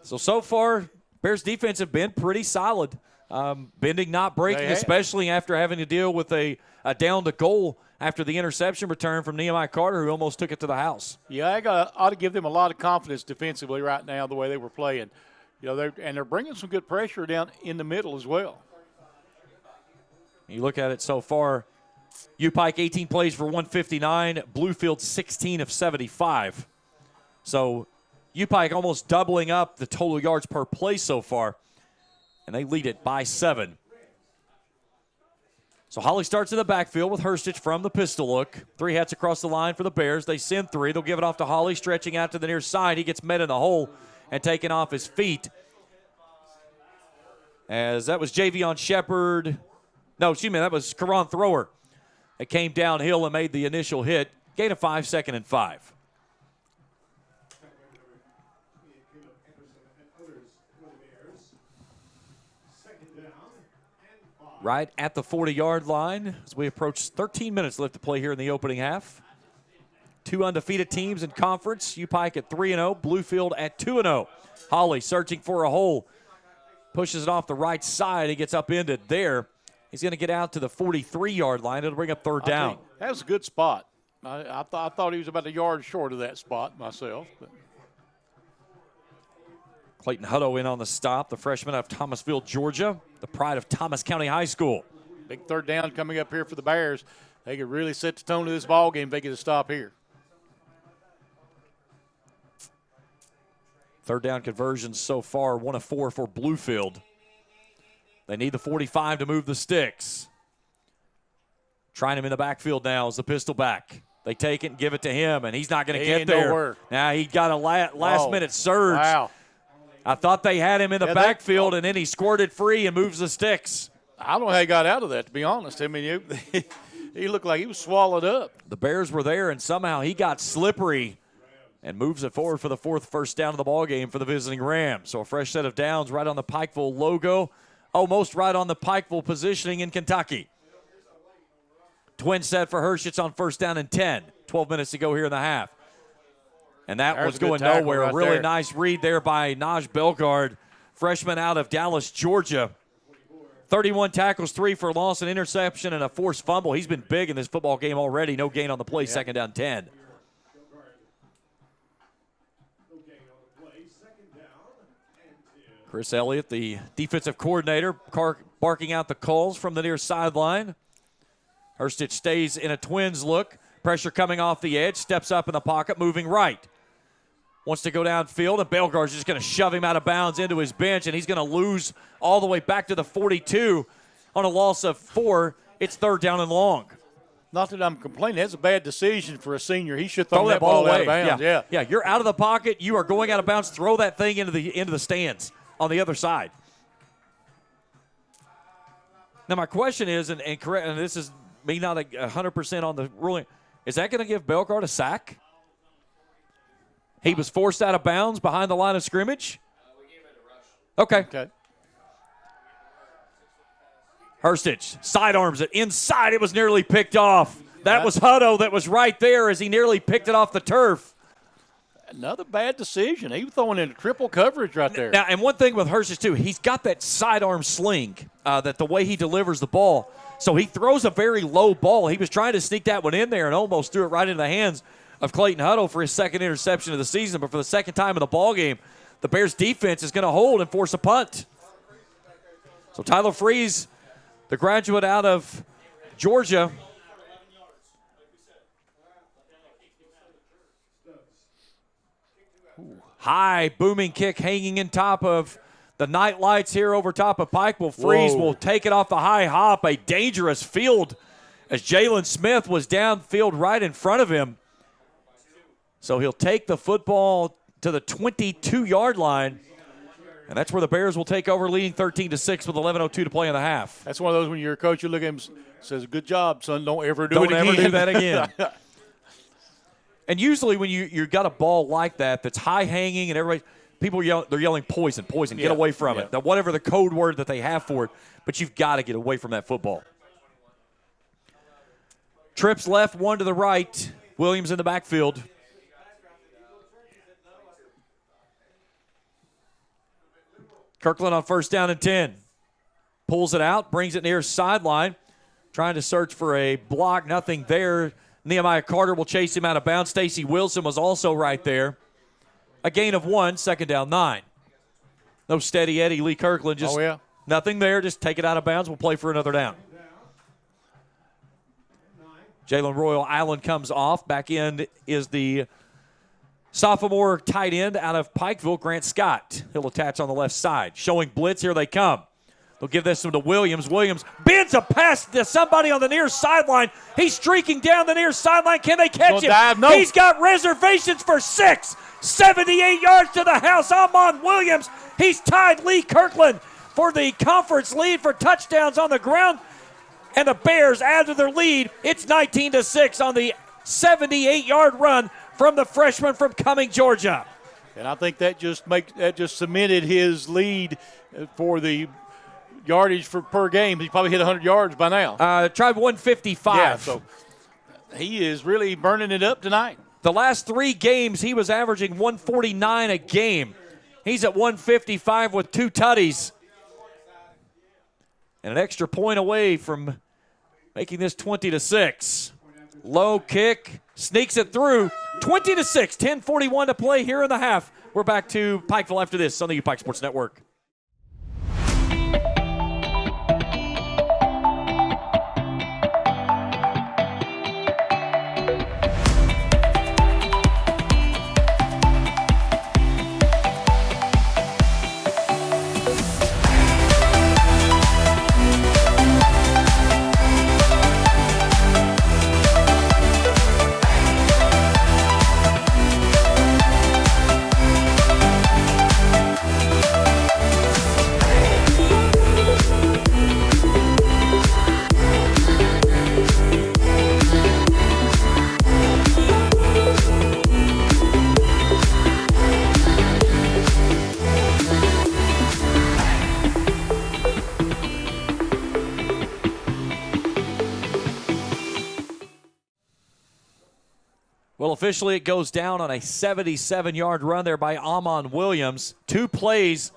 So far, Bears defense have been pretty solid. Bending, not breaking, especially after having to deal with a down to goal after the interception return from Nehemiah Carter, who almost took it to the house. Yeah, I ought to give them a lot of confidence defensively right now, the way they were playing. You know, they're bringing some good pressure down in the middle as well. You look at it so far, UPIKE 18 plays for 159, Bluefield 16 of 75. So UPIKE almost doubling up the total yards per play so far, and they lead it by 7. So Holly starts in the backfield with Hurstich from the pistol look. 3 hats across the line for the Bears. They send 3. They'll give it off to Holly, stretching out to the near side. He gets met in the hole and taken off his feet. As that was Javion Shepard. No, excuse me, that was Karan Thrower. It came downhill and made the initial hit. Gain of 5, 2nd and 5. Right at the 40-yard line as we approach 13 minutes left to play here in the opening half. 2 undefeated teams in conference. UPIKE at 3-0, Bluefield at 2-0. Holly searching for a hole pushes it off the right side. He gets upended there. He's going to get out to the 43-yard line. It'll bring up third down. That was a good spot. I thought he was about a yard short of that spot myself. But. Clayton Hutto in on the stop, the freshman out of Thomasville, Georgia, the pride of Thomas County High School. Big third down coming up here for the Bears. They could really set the tone of this ball game if they get a stop here. Third down conversions so far, 1 of 4 for Bluefield. They need the 45 to move the sticks. Trying him in the backfield now as the pistol back. They take it and give it to him, and he's not going to get there. Nowhere. Now he got a last-minute surge. Wow. I thought they had him in the backfield, and then he squirted free and moves the sticks. I don't know how he got out of that, to be honest. I mean, he looked like he was swallowed up. The Bears were there, and somehow he got slippery and moves it forward for the 4th first down of the ballgame for the visiting Rams. So a fresh set of downs right on the Pikeville logo, almost right on the Pikeville positioning in Kentucky. Twin set for Hershitz on first down and 10. 12 minutes to go here in the half. And that was going nowhere. A really nice read there by Naj Belgard, freshman out of Dallas, Georgia. 31 tackles, 3 for loss, an interception, and a forced fumble. He's been big in this football game already. No gain on the play, second down 10. Chris Elliott, the defensive coordinator, barking out the calls from the near sideline. Herstich stays in a Twins look. Pressure coming off the edge, steps up in the pocket, moving right. Wants to go downfield, and Belgard's just going to shove him out of bounds into his bench, and he's going to lose all the way back to the 42 on a loss of 4. It's third down and long. Not that I'm complaining. That's a bad decision for a senior. He should throw that ball out of bounds. Yeah, you're out of the pocket. You are going out of bounds. Throw that thing into the stands on the other side. Now, my question is, and this is me not 100% on the ruling, is that going to give Belgard a sack? He was forced out of bounds behind the line of scrimmage? Okay. Herstich sidearms it inside. It was nearly picked off. That was Hutto that was right there as he nearly picked it off the turf. Another bad decision. He was throwing into triple coverage right there. Now, and one thing with Hershitz, too, he's got that sidearm sling, that the way he delivers the ball. So he throws a very low ball. He was trying to sneak that one in there and almost threw it right into the hands of Clayton Hutto for his second interception of the season. But for the second time in the ballgame, the Bears defense is going to hold and force a punt. So Tyler Freeze, the graduate out of Georgia, high booming kick hanging in top of the night lights here over top of Pikeville. Freeze will take it off the high hop. A dangerous field as Jalen Smith was downfield right in front of him. So he'll take the football to the 22-yard line, and that's where the Bears will take over, leading 13-6 with 11:02 to play in the half. That's one of those when you're a coach, you look at him and says, good job, son, don't ever do it again. Don't ever do that again. And usually when you got a ball like that that's high hanging and everybody, they're yelling poison, get away from it. Now, whatever the code word that they have for it, but you've got to get away from that football. Trips left, one to the right. Williams in the backfield. Kirkland on first down and 10. Pulls it out, brings it near sideline. Trying to search for a block, nothing there. Nehemiah Carter will chase him out of bounds. Stacy Wilson was also right there. A gain of 1, second down 9. No steady Eddie. Lee Kirkland just nothing there. Just take it out of bounds. We'll play for another down. Jalen Royal Allen comes off. Back in is the sophomore tight end out of Pikeville, Grant Scott. He'll attach on the left side. Showing blitz. Here they come. They'll give this one to Williams. Williams bends a pass to somebody on the near sideline. He's streaking down the near sideline. Can they catch him? No. He's got reservations for 6. 78 yards to the house. Amon Williams. He's tied Lee Kirkland for the conference lead for touchdowns on the ground. And the Bears add to their lead. It's 19-6 on the 78-yard run from the freshman from Cumming, Georgia. And I think that just cemented his lead for the yardage per game. He probably hit 100 yards by now. Tried 155. Yeah, so he is really burning it up tonight. The last 3 games, he was averaging 149 a game. He's at 155 with 2 tutties. and an extra point away from making this 20-6. Low kick, sneaks it through. 20-6, 10:41 to play here in the half. We're back to Pikeville after this on the UPIKE Sports Network. Well, officially it goes down on a 77-yard run there by Amon Williams. 2 plays.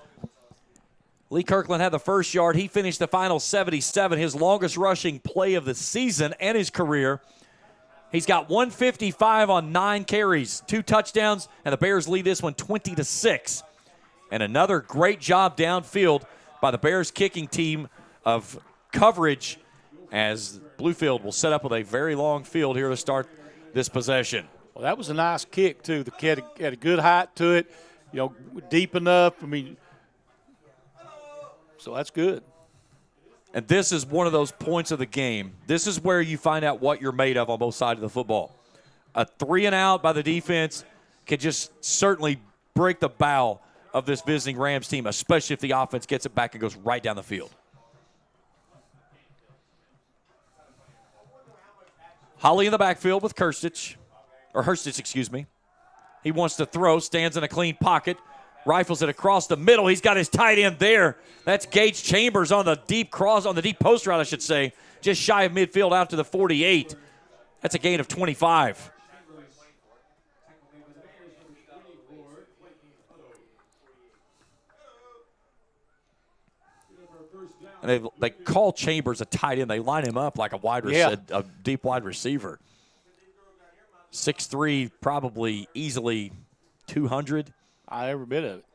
Lee Kirkland had the first yard. He finished the final 77, his longest rushing play of the season and his career. He's got 155 on 9 carries, 2 touchdowns, and the Bears lead this one 20-6. And another great job downfield by the Bears kicking team of coverage, as Bluefield will set up with a very long field here to start this possession. Well, that was a nice kick, too. The kid had a good height to it, deep enough. So that's good. And this is one of those points of the game. This is where you find out what you're made of on both sides of the football. A 3-and-out by the defense can just certainly break the bow of this visiting Rams team, especially if the offense gets it back and goes right down the field. Holly in the backfield with Hurstich. He wants to throw, stands in a clean pocket, rifles it across the middle. He's got his tight end there. That's Gage Chambers on the deep post route, I should say, just shy of midfield out to the 48. That's a gain of 25. And they call Chambers a tight end. They line him up like a deep wide receiver. 6'3", probably easily 200. Every bit of it.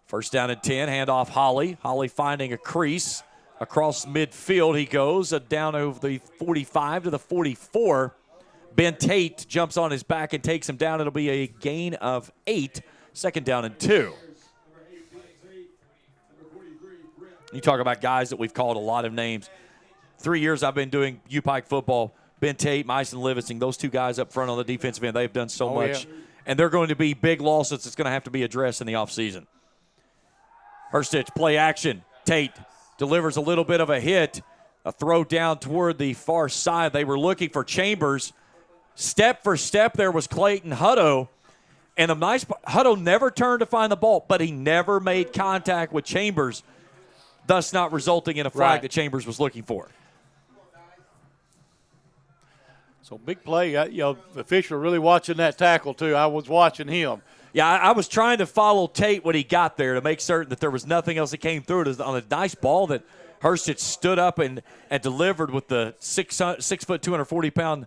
First down and 10, handoff Holly. Holly finding a crease across midfield. He goes down over the 45 to the 44. Ben Tate jumps on his back and takes him down. It'll be a gain of 8. Second down and 2. You talk about guys that we've called a lot of names. 3 years I've been doing UPIKE football. Ben Tate, Myson Livingston, those 2 guys up front on the defensive end, they've done so much. Yeah. And they're going to be big losses that's going to have to be addressed in the offseason. Hurstich, play action. Tate delivers a little bit of a hit. A throw down toward the far side. They were looking for Chambers. Step for step there was Clayton Hutto. And Hutto never turned to find the ball, but he never made contact with Chambers, thus not resulting in a flag that Chambers was looking for. So big play. The official really watching that tackle, too. I was watching him. Yeah, I was trying to follow Tate when he got there to make certain that there was nothing else that came through. It was on a nice ball that Hurstich stood up and delivered with the 6 foot, 240-pound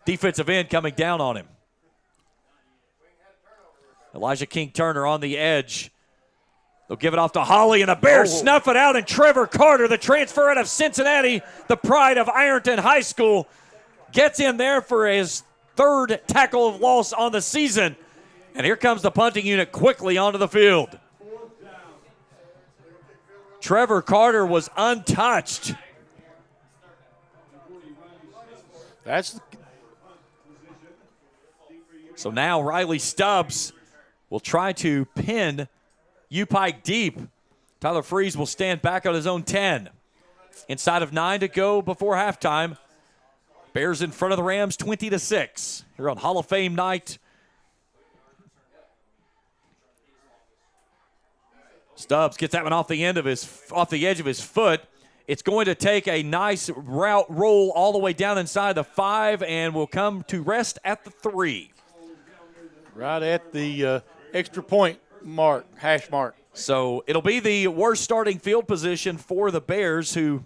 defensive end coming down on him. Elijah King-Turner on the edge. They'll give it off to Holly, and the Bears snuff it out, and Trevor Carter, the transfer out of Cincinnati, the pride of Ironton High School, gets in there for his 3rd tackle of loss on the season. And here comes the punting unit quickly onto the field. Trevor Carter was untouched. So now Riley Stubbs will try to pin UPIKE deep. Tyler Freeze will stand back on his own 10. Inside of 9 to go before halftime. Bears in front of the Rams 20-6. Here on Hall of Fame night. Stubbs gets that one off the edge of his foot. It's going to take a nice route roll all the way down inside the 5 and will come to rest at the 3. Right at the extra point mark, hash mark. So it'll be the worst starting field position for the Bears, who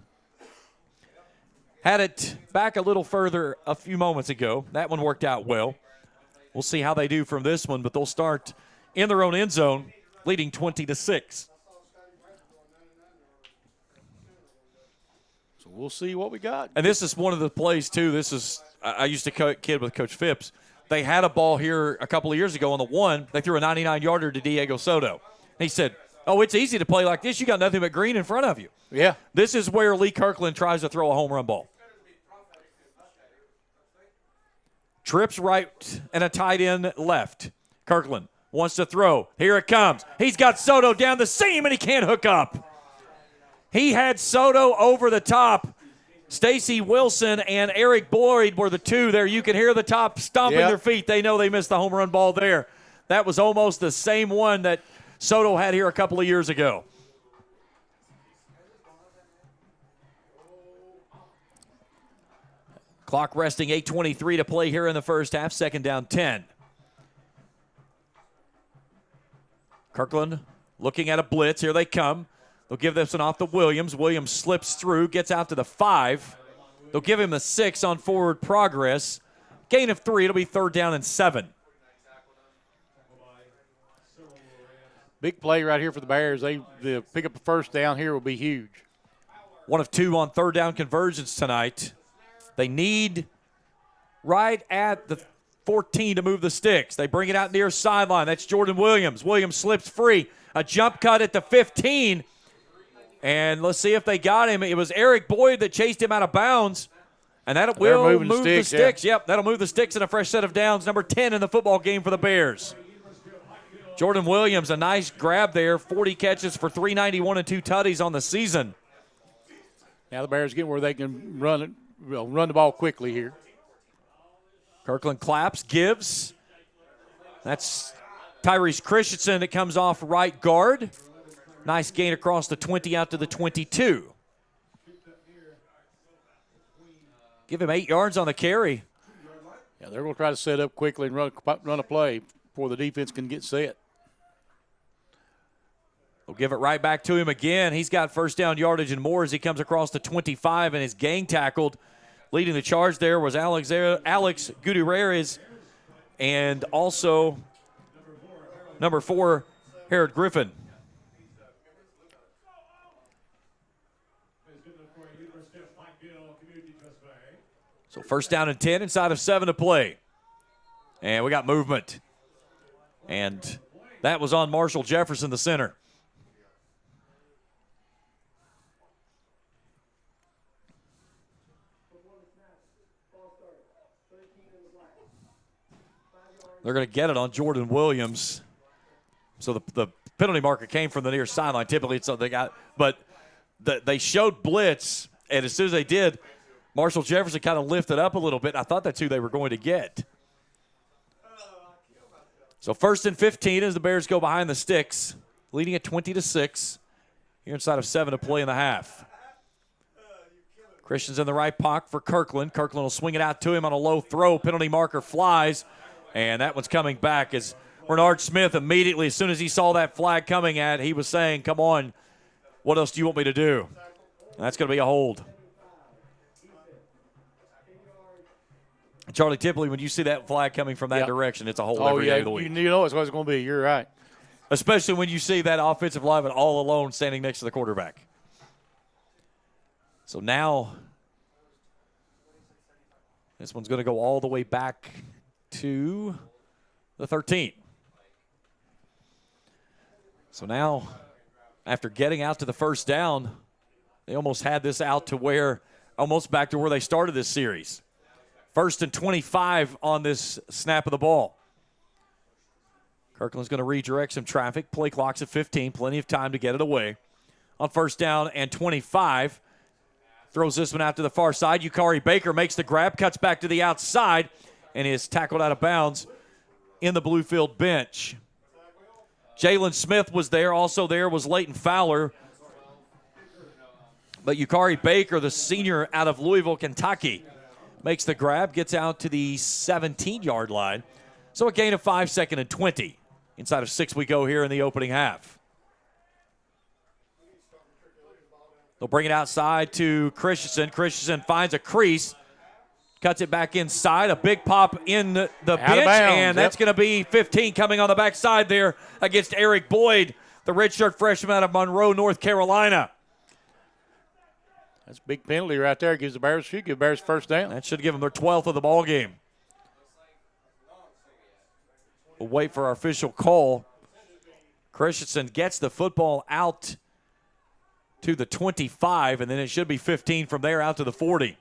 had it back a little further a few moments ago. That one worked out well. We'll see how they do from this one, but they'll start in their own end zone, leading 20-6. So we'll see what we got. And this is one of the plays, too. I used to kid with Coach Phipps. They had a ball here a couple of years ago on the one. They threw a 99-yarder to Diego Soto. And he said, it's easy to play like this. You got nothing but green in front of you. Yeah. This is where Lee Kirkland tries to throw a home run ball. Trips right and a tight end left. Kirkland wants to throw. Here it comes. He's got Soto down the seam, and he can't hook up. He had Soto over the top. Stacy Wilson and Eric Boyd were the two there. You can hear the top stomping their feet. They know they missed the home run ball there. That was almost the same one that Soto had here a couple of years ago. Clock resting, 8:23 to play here in the first half. Second down, 10. Kirkland looking at a blitz. Here they come. They'll give this one off to Williams. Williams slips through, gets out to the 5. They'll give him a 6 on forward progress. Gain of 3. It'll be third down and 7. Big play right here for the Bears. They pick up the first down here will be huge. 1 of 2 on third down conversions tonight. They need right at the 14 to move the sticks. They bring it out near sideline. That's Jordan Williams. Williams slips free. A jump cut at the 15. And let's see if they got him. It was Eric Boyd that chased him out of bounds. And that will move the sticks. Yep, that'll move the sticks in a fresh set of downs. Number 10 in the football game for the Bears. Jordan Williams, a nice grab there. 40 catches for 391 and 2 tutties on the season. Now the Bears get where they can run the ball quickly here. Kirkland claps, gives. That's Tyrese Christensen that comes off right guard. Nice gain across the 20 out to the 22. Give him 8 yards on the carry. Yeah, they're going to try to set up quickly and run a play before the defense can get set. We'll give it right back to him again. He's got first down yardage and more as he comes across the 25 and is gang tackled. Leading the charge there was Alex Gutierrez and also number 4, Harold Griffin. So first down and 10 inside of 7 to play. And we got movement. And that was on Marshall Jefferson, the center. They're going to get it on Jordan Williams. So the penalty marker came from the near sideline. Typically it's something they got. But they showed blitz, and as soon as they did, Marshall Jefferson kind of lifted up a little bit. I thought that's who they were going to get. So first and 15 as the Bears go behind the sticks, leading at 20-6. Here inside of 7 to play in the half. Christian's in the right pocket for Kirkland. Kirkland will swing it out to him on a low throw. Penalty marker flies, and that one's coming back as Renard Smith immediately, as soon as he saw that flag coming at, he was saying, come on, what else do you want me to do? And that's going to be a hold. Charlie Tipley, when you see that flag coming from that direction, it's a hold every day of the week. You know it's what it's going to be. You're right. Especially when you see that offensive lineman all alone standing next to the quarterback. So now this one's going to go all the way back to the 13. So now, after getting out to the first down, they almost had this out to where, almost back to where they started this series. First and 25 on this snap of the ball. Kirkland's going to redirect some traffic. Play clock's at 15. Plenty of time to get it away. On first down and 25. Throws this one out to the far side. Yukari Baker makes the grab, cuts back to the outside, and is tackled out of bounds in the Bluefield bench. Jalen Smith was there. Also there was Leighton Fowler. But Yukari Baker, the senior out of Louisville, Kentucky, makes the grab, gets out to the 17-yard line. So a gain of 5, second and 20. Inside of 6 we go here in the opening half. They'll bring it outside to Christensen. Christensen finds a crease, cuts it back inside. A big pop in the bench, and that's going to be 15 coming on the backside there against Eric Boyd, the redshirt freshman out of Monroe, North Carolina. That's a big penalty right there. Gives the Bears first down. That should give them their 12th of the ball game. We'll wait for our official call. Christensen gets the football out to the 25, and then it should be 15 from there out to the 40.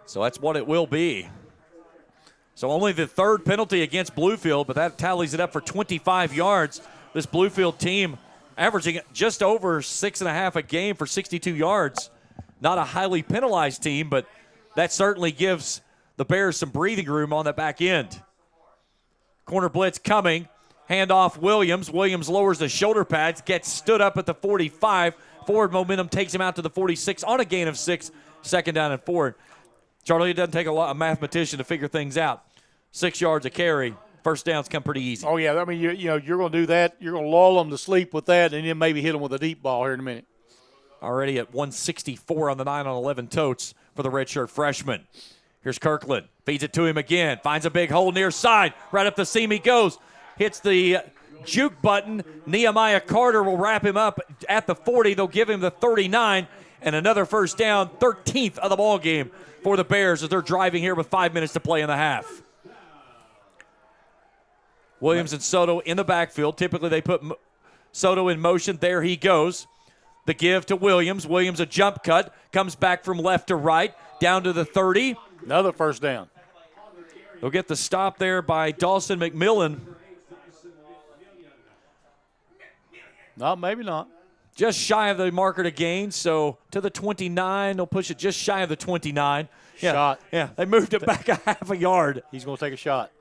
So that's what it will be. So only the third penalty against Bluefield, but that tallies it up for 25 yards. This Bluefield team averaging just over 6.5 a game for 62 yards. Not a highly penalized team, but that certainly gives the Bears some breathing room on the back end. Corner blitz coming. Handoff Williams. Williams lowers the shoulder pads, gets stood up at the 45. Forward momentum takes him out to the 46 on a gain of 6. Second down and 4. Charlie, it doesn't take a mathematician to figure things out. 6 yards a carry. First downs come pretty easy. Oh, yeah. I mean, you're going to do that. You're going to lull them to sleep with that, and then maybe hit them with a deep ball here in a minute. Already at 164 on the 9-on-11 totes for the redshirt freshman. Here's Kirkland. Feeds it to him again. Finds a big hole near side. Right up the seam he goes. Hits the juke button. Nehemiah Carter will wrap him up at the 40. They'll give him the 39. And another first down, 13th of the ball game for the Bears as they're driving here with 5 minutes to play in the half. Williams and Soto in the backfield. Typically they put Soto in motion. There he goes. The give to Williams. Williams a jump cut. Comes back from left to right. Down to the 30. Another first down. They'll get the stop there by Dawson McMillan. No, maybe not. Just shy of the marker to gain, so to the 29. They'll push it just shy of the 29. Yeah, shot. Yeah, they moved it back a half a yard. He's going to take a shot.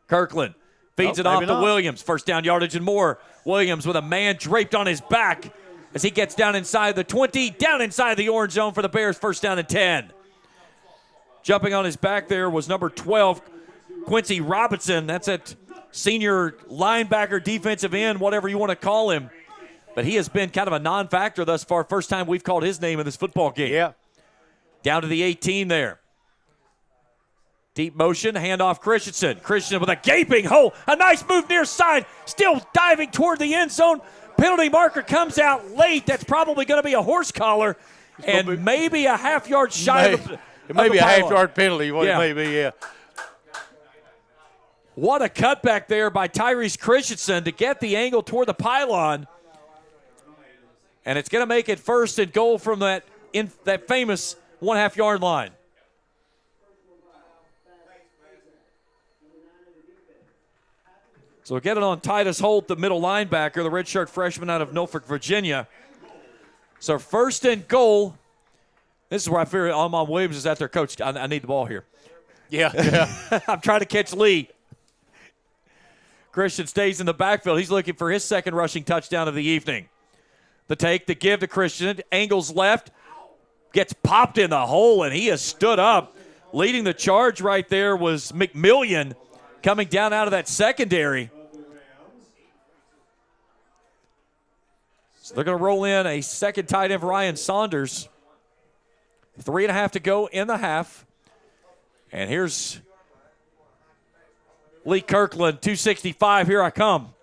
Kirkland feeds it off to Williams. First down yardage and more. Williams with a man draped on his back as he gets down inside the 20, down inside the orange zone for the Bears. First down and 10. Jumping on his back there was number 12, Quincy Robinson. That's a senior linebacker, defensive end, whatever you want to call him. But he has been kind of a non-factor thus far. First time we've called his name in this football game. Yeah. Down to the 18 there. Deep motion, handoff Christensen. Christensen with a gaping hole. A nice move near side. Still diving toward the end zone. Penalty marker comes out late. That's probably going to be a horse collar. And maybe a half yard shy of the it may be a half-yard penalty. What it may be, yeah. What a cutback there by Tyrese Christensen to get the angle toward the pylon. And it's going to make it first and goal from that famous 1/2 yard line. So we'll get it on Titus Holt, the middle linebacker, the redshirt freshman out of Norfolk, Virginia. So first and goal. This is where I fear Almon Williams is out there. Coach, I need the ball here. Yeah. I'm trying to catch Lee. Christian stays in the backfield. He's looking for his second rushing touchdown of the evening. The take, the give to Christian. Angles left. Gets popped in the hole, and he has stood up. Leading the charge right there was McMillian coming down out of that secondary. So they're going to roll in a second tight end for Ryan Saunders. 3.5 to go in the half. And here's Lee Kirkland, 265. Here I come.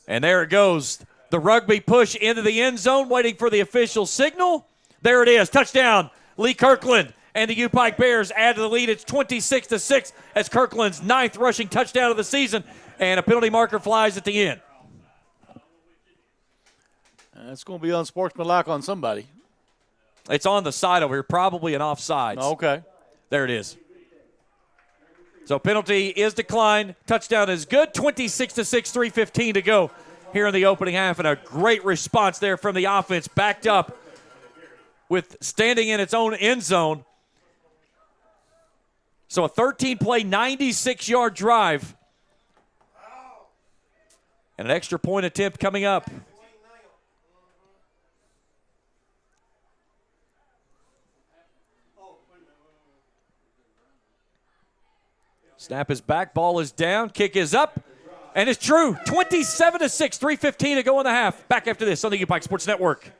And there it goes. The rugby push into the end zone, waiting for the official signal. There it is. Touchdown. Lee Kirkland and the UPIKE Bears add to the lead. It's 26-6 as Kirkland's 9th rushing touchdown of the season. And a penalty marker flies at the end. It's going to be unsportsmanlike on somebody. It's on the side over here, probably an offside. Okay. There it is. So penalty is declined. Touchdown is good. 26-6, 3:15 to go here in the opening half. And a great response there from the offense, backed up with standing in its own end zone. So a 13-play, 96-yard drive. And an extra point attempt coming up. Snap is back, ball is down, kick is up, and it's true. 27-6, 3:15 to go in the half. Back after this on the UPIKE Sports Network.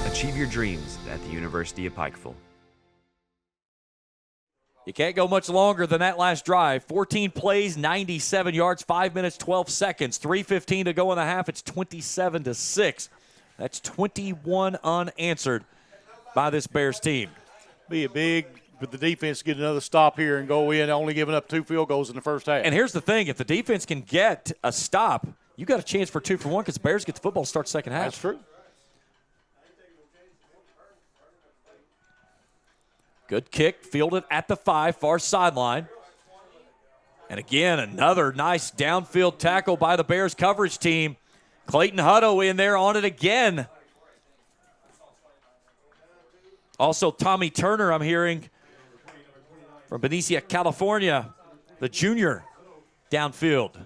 Achieve your dreams at the University of Pikeville. You can't go much longer than that last drive. 14 plays, 97 yards, 5 minutes, 12 seconds. 3:15 to go in the half. It's 27-6. That's 21 unanswered by this Bears team. Be a big for the defense to get another stop here and go in, only giving up 2 field goals in the first half. And here's the thing. If the defense can get a stop, you got a chance for 2 for 1 because the Bears get the football, start second half. That's true. Good kick, fielded at the 5, far sideline. And again, another nice downfield tackle by the Bears coverage team. Clayton Hutto in there on it again. Also, Tommy Turner, I'm hearing, from Benicia, California, the junior, downfield.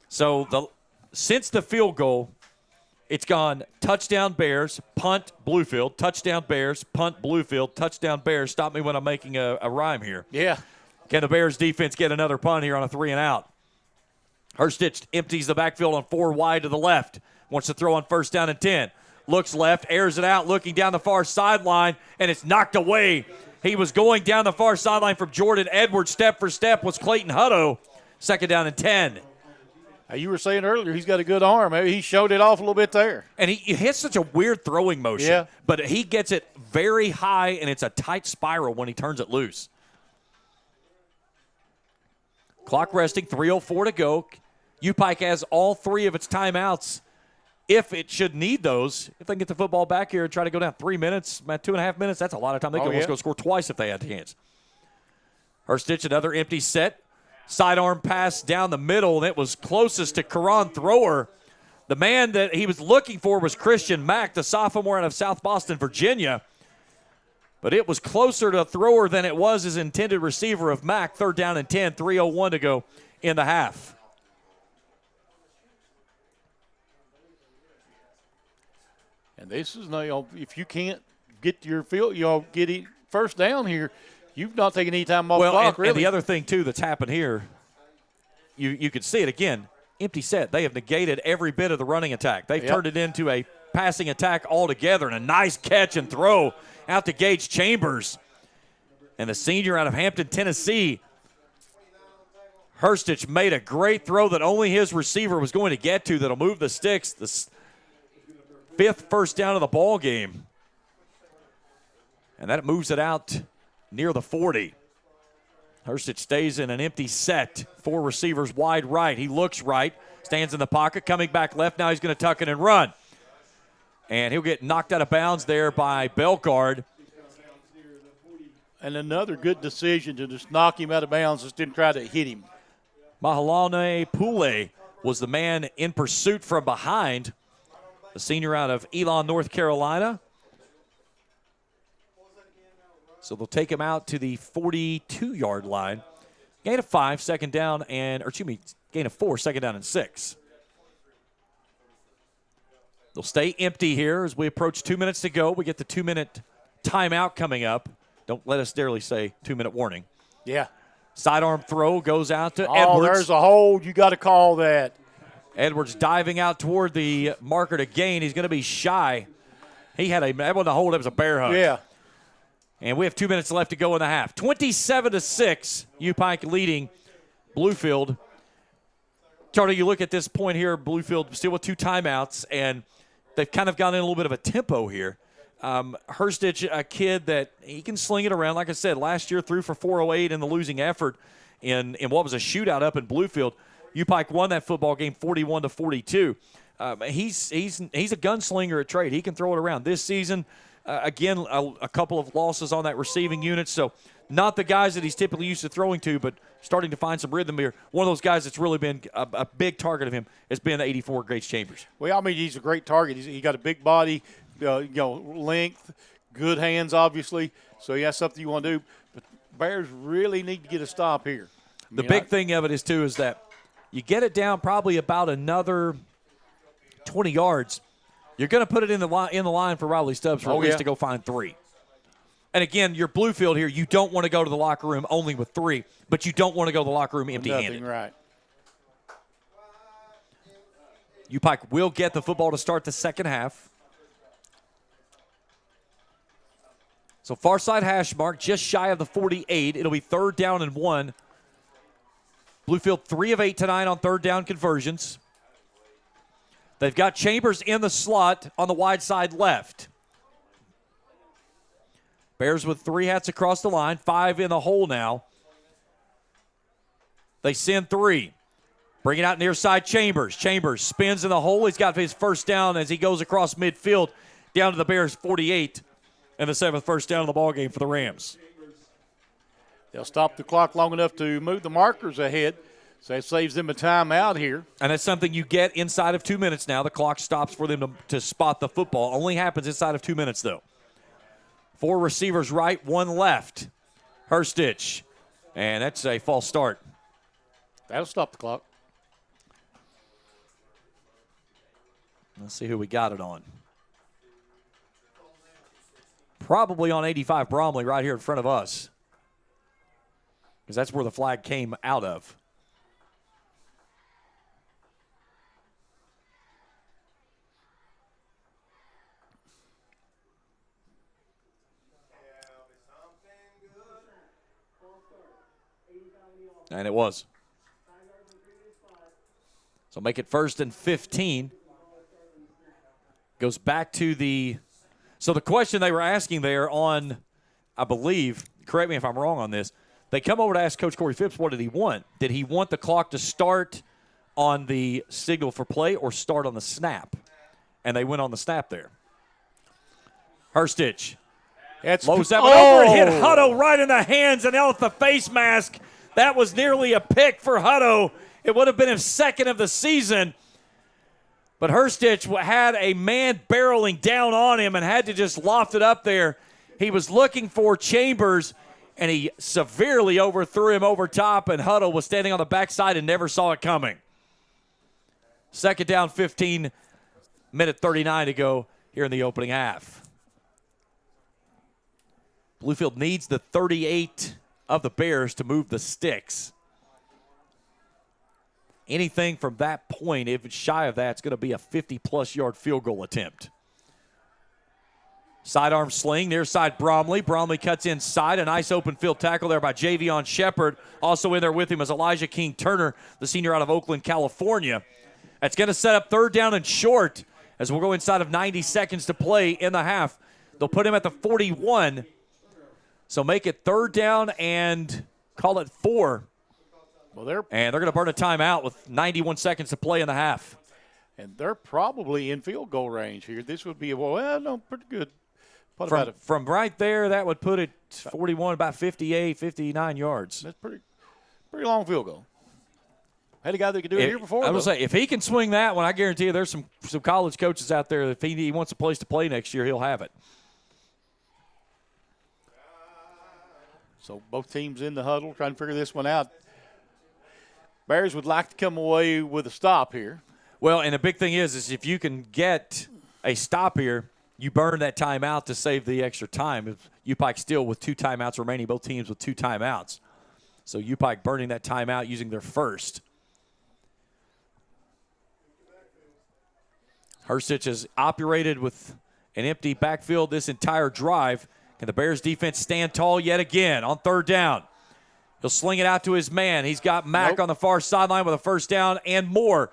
So since the field goal, it's gone touchdown Bears, punt Bluefield, touchdown Bears, punt Bluefield, touchdown Bears. Stop me when I'm making a rhyme here. Yeah. Can the Bears defense get another punt here on a 3-and-out? Hurstich empties the backfield on 4 wide to the left. Wants to throw on 1st down and 10. Looks left, airs it out, looking down the far sideline, and it's knocked away. He was going down the far sideline from Jordan Edwards. Step for step was Clayton Hutto. 2nd down and 10. You were saying earlier he's got a good arm. Maybe he showed it off a little bit there. And he hits such a weird throwing motion. Yeah. But he gets it very high, and it's a tight spiral when he turns it loose. Clock resting, 3:04 to go. UPIKE has all 3 of its timeouts if it should need those. If they can get the football back here and try to go down 3 minutes, about 2.5 minutes, that's a lot of time. They can almost go score twice if they had the chance. Hurstich, another empty set. Sidearm pass down the middle, and it was closest to Karan Thrower. The man that he was looking for was Christian Mack, the sophomore out of South Boston, Virginia. But it was closer to Thrower than it was his intended receiver of Mack. 3rd down and 10, 3:01 to go in the half. And this is, if you can't get your field, get it first down here, you've not taken any time off the clock, really. And the other thing, too, that's happened here, you could see it again, empty set. They have negated every bit of the running attack. They've turned it into a passing attack altogether, and a nice catch and throw out to Gage Chambers. And the senior out of Hampton, Tennessee, Hurstich, made a great throw that only his receiver was going to get to that'll move the sticks. The 5th first down of the ball game. And that moves it out near the 40. Hurstich stays in an empty set. 4 receivers wide right. He looks right, stands in the pocket, coming back left. Now he's going to tuck it and run. And he'll get knocked out of bounds there by Bellegarde. And another good decision to just knock him out of bounds, just didn't try to hit him. Mahalane Pule was the man in pursuit from behind. The senior out of Elon, North Carolina. So they'll take him out to the 42-yard line. Gain of 5, 2nd down, gain of 4, 2nd down and 6. They'll stay empty here as we approach 2 minutes to go. We get the 2-minute timeout coming up. Don't let us darely say 2-minute warning. Yeah. Sidearm throw goes out to Edwards. There's a hold. You got to call that. Edwards diving out toward the marker to gain. He's going to be shy. That wasn't a hold, it was a bear hug. Yeah. And we have 2 minutes left to go in the half. 27-6, UPIKE leading Bluefield. Charlie, you look at this point here, Bluefield still with 2 timeouts, and they've kind of gotten in a little bit of a tempo here. Hurstich, a kid that he can sling it around. Like I said, last year threw for 408 in the losing effort in what was a shootout up in Bluefield. UPIKE won that football game 41-42. He's a gunslinger at trade. He can throw it around. This season, Again, a couple of losses on that receiving unit, so not the guys that he's typically used to throwing to, but starting to find some rhythm here. One of those guys that's really been a big target of him has been 84, Grace Chambers. Well, I mean, he's a great target. He got a big body, length, good hands, obviously. So, yeah, something you want to do. But Bears really need to get a stop here. The big thing of it is, too, is that you get it down probably about another 20 yards. You're going to put it in the line for Riley Stubbs for at least to go find 3. And, again, your Bluefield here, you don't want to go to the locker room only with 3, but you don't want to go to the locker room empty-handed. Nothing, right. UPIKE will get the football to start the second half. So far side hash mark, just shy of the 48. It'll be 3rd down and 1. Bluefield 3 of 8 tonight on 3rd down conversions. They've got Chambers in the slot on the wide side left. Bears with 3 hats across the line, 5 in the hole now. They send 3. Bring it out near side Chambers. Chambers spins in the hole. He's got his first down as he goes across midfield down to the Bears 48. And the 7th first down of the ballgame for the Rams. They'll stop the clock long enough to move the markers ahead. So that saves them a timeout here. And that's something you get inside of 2 minutes now. The clock stops for them to spot the football. Only happens inside of 2 minutes, though. 4 receivers right, 1 left. Herstich. And that's a false start. That'll stop the clock. Let's see who we got it on. Probably on 85 Bromley right here in front of us. Because that's where the flag came out of. And it was. So make it 1st and 15. Goes back to the – so the question they were asking there on, I believe, correct me if I'm wrong on this, they come over to ask Coach Corey Phipps what did he want. Did he want the clock to start on the signal for play or start on the snap? And they went on the snap there. Herstich. Lows that one over and hit Hutto right in the hands and out with the face mask. That was nearly a pick for Hutto. It would have been his 2nd of the season. But Herstich had a man barreling down on him and had to just loft it up there. He was looking for Chambers, and he severely overthrew him over top, and Hutto was standing on the backside and never saw it coming. 2nd down, 15, minute 39 to go here in the opening half. Bluefield needs the 38 of the Bears to move the sticks. Anything from that point, if it's shy of that, it's going to be a 50-plus yard field goal attempt. Sidearm sling, near side Bromley. Bromley cuts inside. A nice open field tackle there by Javion Shepard. Also in there with him is Elijah King-Turner, the senior out of Oakland, California. That's going to set up 3rd down and short as we'll go inside of 90 seconds to play in the half. They'll put him at the 41. So make it 3rd down and call it 4. Well, they're going to burn a timeout with 91 seconds to play in the half. And they're probably in field goal range here. This would be pretty good. From right there, that would put it 41, about 58, 59 yards. That's pretty long field goal. Had a guy that could do it here before. I would say, if he can swing that one, I guarantee you there's some college coaches out there, if he wants a place to play next year, he'll have it. So both teams in the huddle trying to figure this one out. Bears would like to come away with a stop here. Well, and the big thing is if you can get a stop here, you burn that timeout to save the extra time. UPIKE still with 2 timeouts remaining, both teams with 2 timeouts. So UPIKE burning that timeout using their first. Herstich has operated with an empty backfield this entire drive. Can the Bears defense stand tall yet again on 3rd down? He'll sling it out to his man. He's got Mack on the far sideline with a 1st down and more.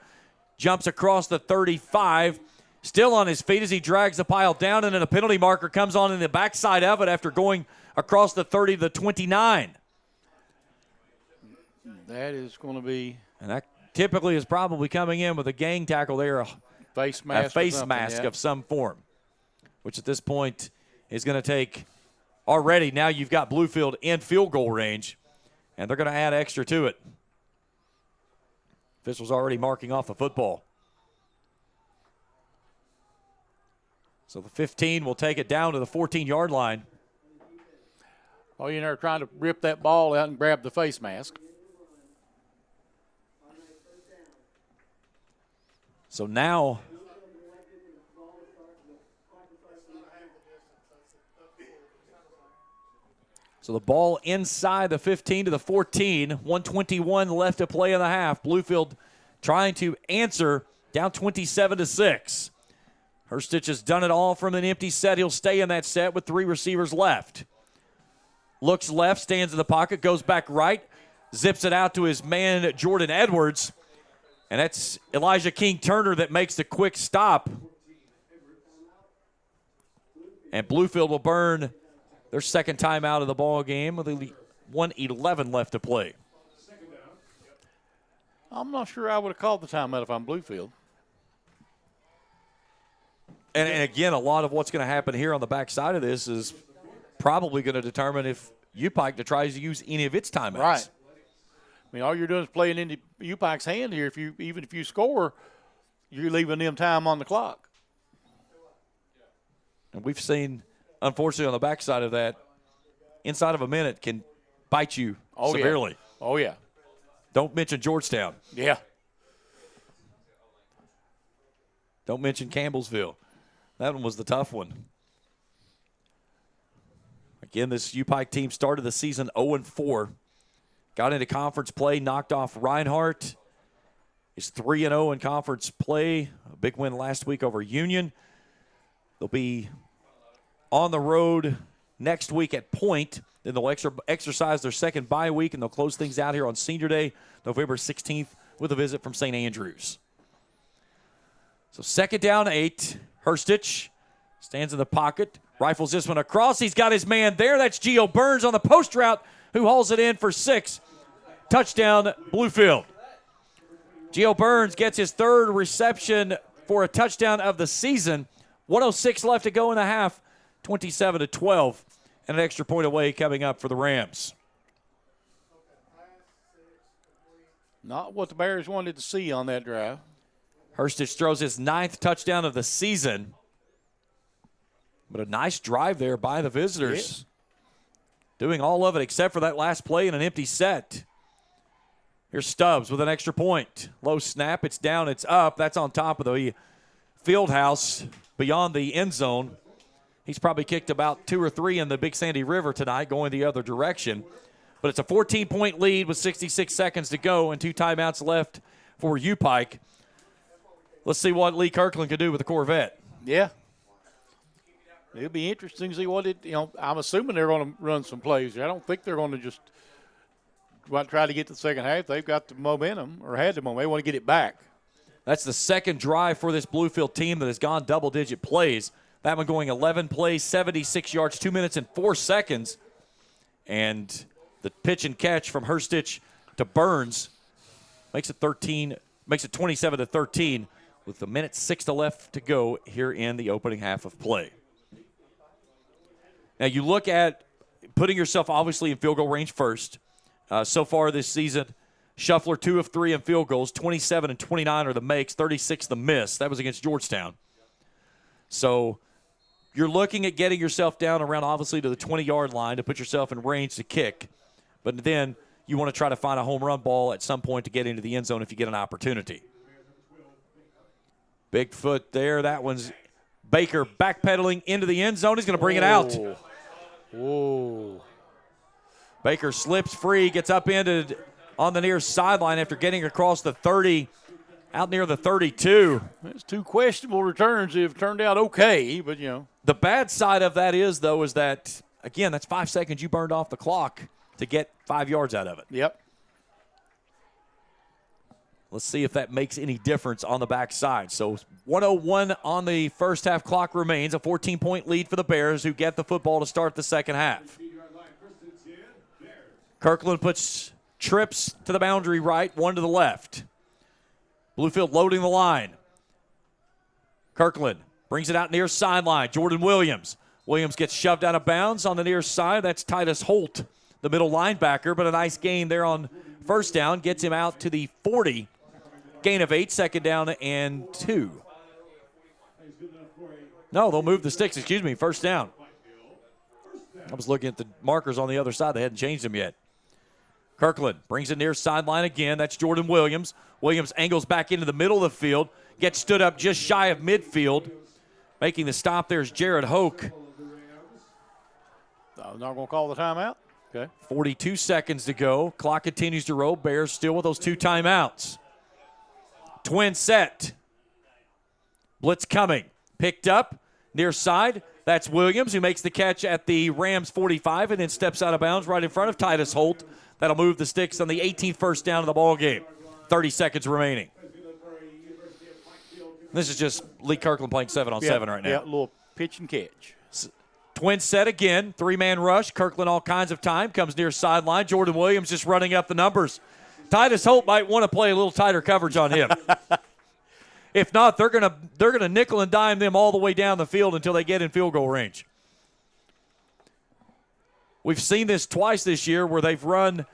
Jumps across the 35. Still on his feet as he drags the pile down, and then a penalty marker comes on in the backside of it after going across the 30 to the 29. That is going to be. And that typically is probably coming in with a gang tackle there. Face mask of some form, which at this point is going to take already. Now you've got Bluefield in field goal range, and they're going to add extra to it. Officials already marking off the football. So the 15 will take it down to the 14-yard line. Oh, you're there trying to rip that ball out and grab the face mask. So now the ball inside the 15 to the 14. 1:21 left to play in the half. Bluefield trying to answer, down 27-6. Herstich has done it all from an empty set. He'll stay in that set with 3 receivers left. Looks left, stands in the pocket, goes back right, zips it out to his man Jordan Edwards. And that's Elijah King-Turner that makes the quick stop. And Bluefield will burn their second time out of the ball game with 1:11 left to play. I'm not sure I would have called the timeout if I'm Bluefield. And again, a lot of what's going to happen here on the backside of this is probably going to determine if UPIKE tries to use any of its timeouts. Right. I mean, all you're doing is playing into UPIKE's hand here. Even if you score, you're leaving them time on the clock. And we've seen, unfortunately, on the backside of that, inside of a minute can bite you severely. Yeah. Oh, yeah. Don't mention Georgetown. Yeah. Don't mention Campbellsville. That one was the tough one. Again, this UPIKE team started the season 0-4. Got into conference play, knocked off Reinhardt. Is 3-0 in conference play. A big win last week over Union. They'll be on the road next week at Point. Then they'll exercise their second bye week, and they'll close things out here on Senior Day, November 16th, with a visit from St. Andrews. So 2nd down, 8. Herstich stands in the pocket, rifles this one across. He's got his man there. That's Gio Burns on the post route, who hauls it in for 6. Touchdown, Bluefield. Gio Burns gets his 3rd reception for a touchdown of the season. 1:06 left to go in the half, 27-12. And an extra point away coming up for the Rams. Not what the Bears wanted to see on that drive. Herstich throws his 9th touchdown of the season. But a nice drive there by the visitors. Doing all of it except for that last play in an empty set. Here's Stubbs with an extra point. Low snap, it's down, it's up. That's on top of the field house beyond the end zone. He's probably kicked about 2 or 3 in the Big Sandy River tonight going the other direction. But it's a 14-point lead with 66 seconds to go and 2 timeouts left for UPIKE. Let's see what Lee Kirkland can do with the Corvette. Yeah. It'll be interesting to see what I'm assuming they're going to run some plays. I don't think they're going to just try to get to the second half. They've got the momentum, or had the momentum. They want to get it back. That's the second drive for this Bluefield team that has gone double-digit plays. That one going 11 plays, 76 yards, 2 minutes and 4 seconds. And the pitch and catch from Herstich to Burns makes it 27-13 with a minute 6 left to go here in the opening half of play. Now you look at putting yourself obviously in field goal range first. So far this season, Shuffler 2 of 3 in field goals, 27 and 29 are the makes, 36 the miss. That was against Georgetown. So you're looking at getting yourself down around obviously to the 20-yard line to put yourself in range to kick. But then you want to try to find a home run ball at some point to get into the end zone if you get an opportunity. Big foot there. That one's Baker backpedaling into the end zone. He's going to bring it out. Whoa. Baker slips free, gets upended on the near sideline after getting across the 30, out near the 32. That's 2 questionable returns. They've turned out okay, but, The bad side of that is that, again, that's 5 seconds you burned off the clock to get 5 yards out of it. Yep. Let's see if that makes any difference on the backside. So 1:01 on the first half clock remains, a 14-point lead for the Bears who get the football to start the second half. Kirkland puts trips to the boundary right, 1 to the left. Bluefield loading the line. Kirkland brings it out near sideline. Jordan Williams Williams gets shoved out of bounds on the near side. That's Titus Holt, the middle linebacker, but a nice gain there on first down. Gets him out to the 40. Gain of 8, second down and 2. No, they'll move the sticks. Excuse me, first down. I was looking at the markers on the other side. They hadn't changed them yet. Kirkland brings it near sideline again. That's Jordan Williams. Williams angles back into the middle of the field. Gets stood up just shy of midfield. Making the stop there is Jared Hoke. I'm not going to call the timeout. Okay. 42 seconds to go. Clock continues to roll. Bears still with those 2 timeouts. Twin set. Blitz coming. Picked up. Near side. That's Williams, who makes the catch at the Rams 45 and then steps out of bounds right in front of Titus Holt. That'll move the sticks on the 18th first down of the ball game. 30 seconds remaining. This is just Lee Kirkland playing 7-on-7 right now. Yeah, a little pitch and catch. Twin set again. 3-man rush. Kirkland all kinds of time. Comes near sideline. Jordan Williams just running up the numbers. Titus Holt might want to play a little tighter coverage on him. If not, they're gonna nickel and dime them all the way down the field until they get in field goal range. We've seen this twice this year where they've run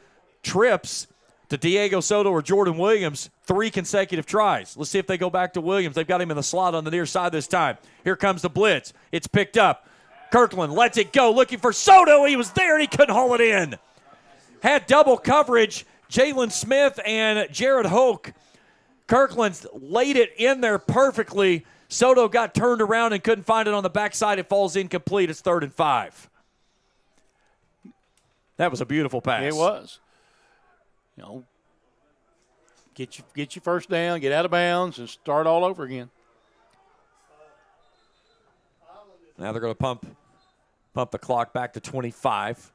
trips to Diego Soto or Jordan Williams 3 consecutive tries. Let's see if they go back to Williams. They've got him in the slot on the near side this time. Here comes the blitz. It's picked up. Kirkland lets it go, looking for Soto. He was there and he couldn't haul it in. Had double coverage. Jalen Smith and Jared Hoke. Kirkland laid it in there perfectly. Soto got turned around and couldn't find it on the backside. It falls incomplete. It's 3rd and 5. That was a beautiful pass. It was. Get your first down, get out of bounds, and start all over again. Now they're going to pump the clock back to 25.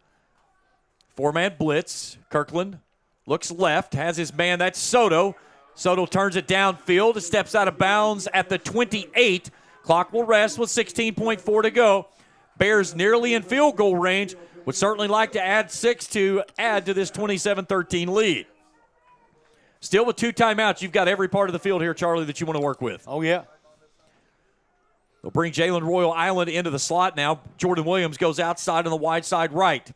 4-man blitz. Kirkland looks left, has his man. That's Soto. Soto turns it downfield. It steps out of bounds at the 28. Clock will rest with 16.4 to go. Bears nearly in field goal range. Would certainly like to add 6 to add to this 27-13 lead. Still with 2 timeouts, you've got every part of the field here, Charlie, that you want to work with. Oh, yeah. They'll bring Jalen Royal Island into the slot now. Jordan Williams goes outside on the wide side right.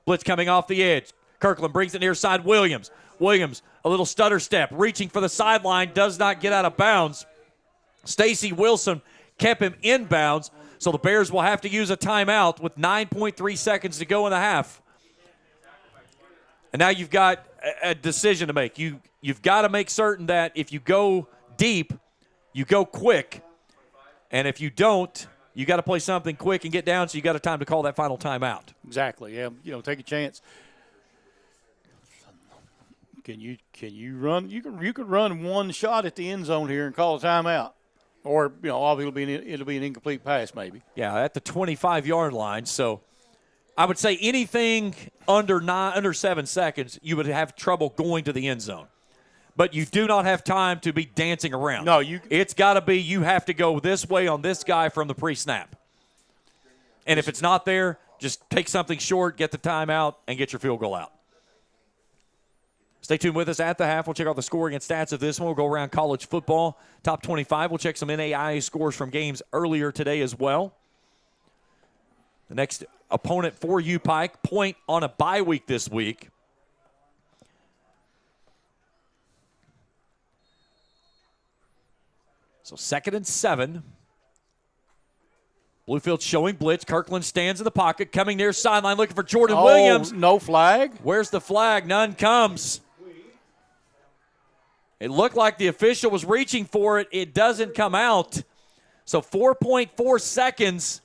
Blitz coming off the edge. Kirkland brings it near side Williams. Williams, a little stutter step, reaching for the sideline, does not get out of bounds. Stacy Wilson kept him inbounds, so the Bears will have to use a timeout with 9.3 seconds to go in the half. And now you've got a decision to make. You've got to make certain that if you go deep, you go quick. And if you don't, you got to play something quick and get down, so you got a time to call that final timeout. Exactly. Yeah, take a chance. Can you run? You could run one shot at the end zone here and call a timeout, or obviously it'll be an incomplete pass maybe. Yeah, at the 25-yard line. So I would say anything under 7 seconds, you would have trouble going to the end zone. But you do not have time to be dancing around. No, it's got to be you have to go this way on this guy from the pre-snap. And if it's not there, just take something short, get the timeout, and get your field goal out. Stay tuned with us at the half. We'll check out the scoring and stats of this one. We'll go around college football. Top 25. We'll check some NAIA scores from games earlier today as well. The next opponent for UPIKE, Point on a bye week this week. So 2nd and 7. Bluefield showing blitz. Kirkland stands in the pocket, coming near sideline, looking for Jordan Williams. No flag. Where's the flag? None comes. It looked like the official was reaching for it. It doesn't come out. So 4.4 seconds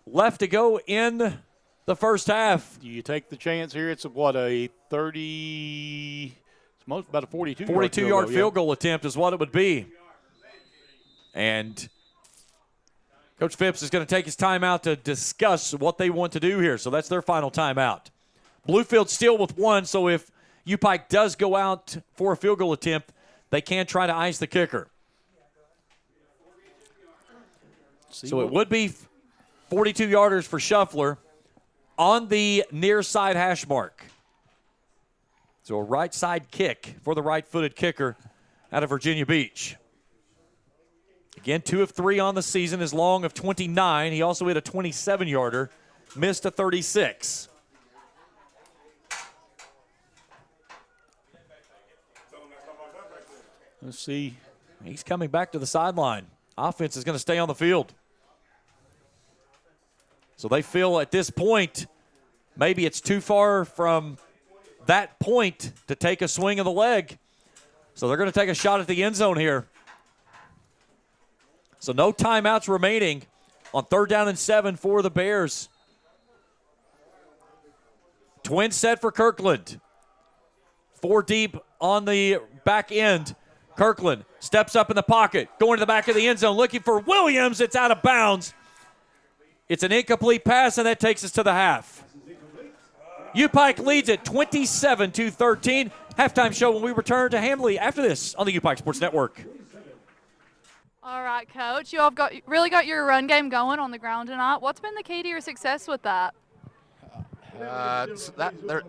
left to go in the first half. You take the chance here. It's about a 42-yard field goal attempt is what it would be. And Coach Phipps is going to take his timeout to discuss what they want to do here. So that's their final timeout. Bluefield still with 1, so if UPIKE does go out for a field goal attempt, they can try to ice the kicker. So it would be 42-yarders for Shuffler on the near side hash mark. So a right side kick for the right-footed kicker out of Virginia Beach. Again, 2 of 3 on the season, his long of 29. He also hit a 27-yarder, missed a 36. Let's see. He's coming back to the sideline. Offense is going to stay on the field. So they feel at this point maybe it's too far from that point to take a swing of the leg. So they're going to take a shot at the end zone here. So no timeouts remaining on 3rd down and 7 for the Bears. Twin set for Kirkland. 4 deep on the back end. Kirkland steps up in the pocket, going to the back of the end zone, looking for Williams. It's out of bounds. It's an incomplete pass, and that takes us to the half. UPIKE leads it 27-13. Halftime show when we return to Hamley after this on the UPIKE Sports Network. All right, Coach. You all really got your run game going on the ground tonight. What's been the key to your success with that?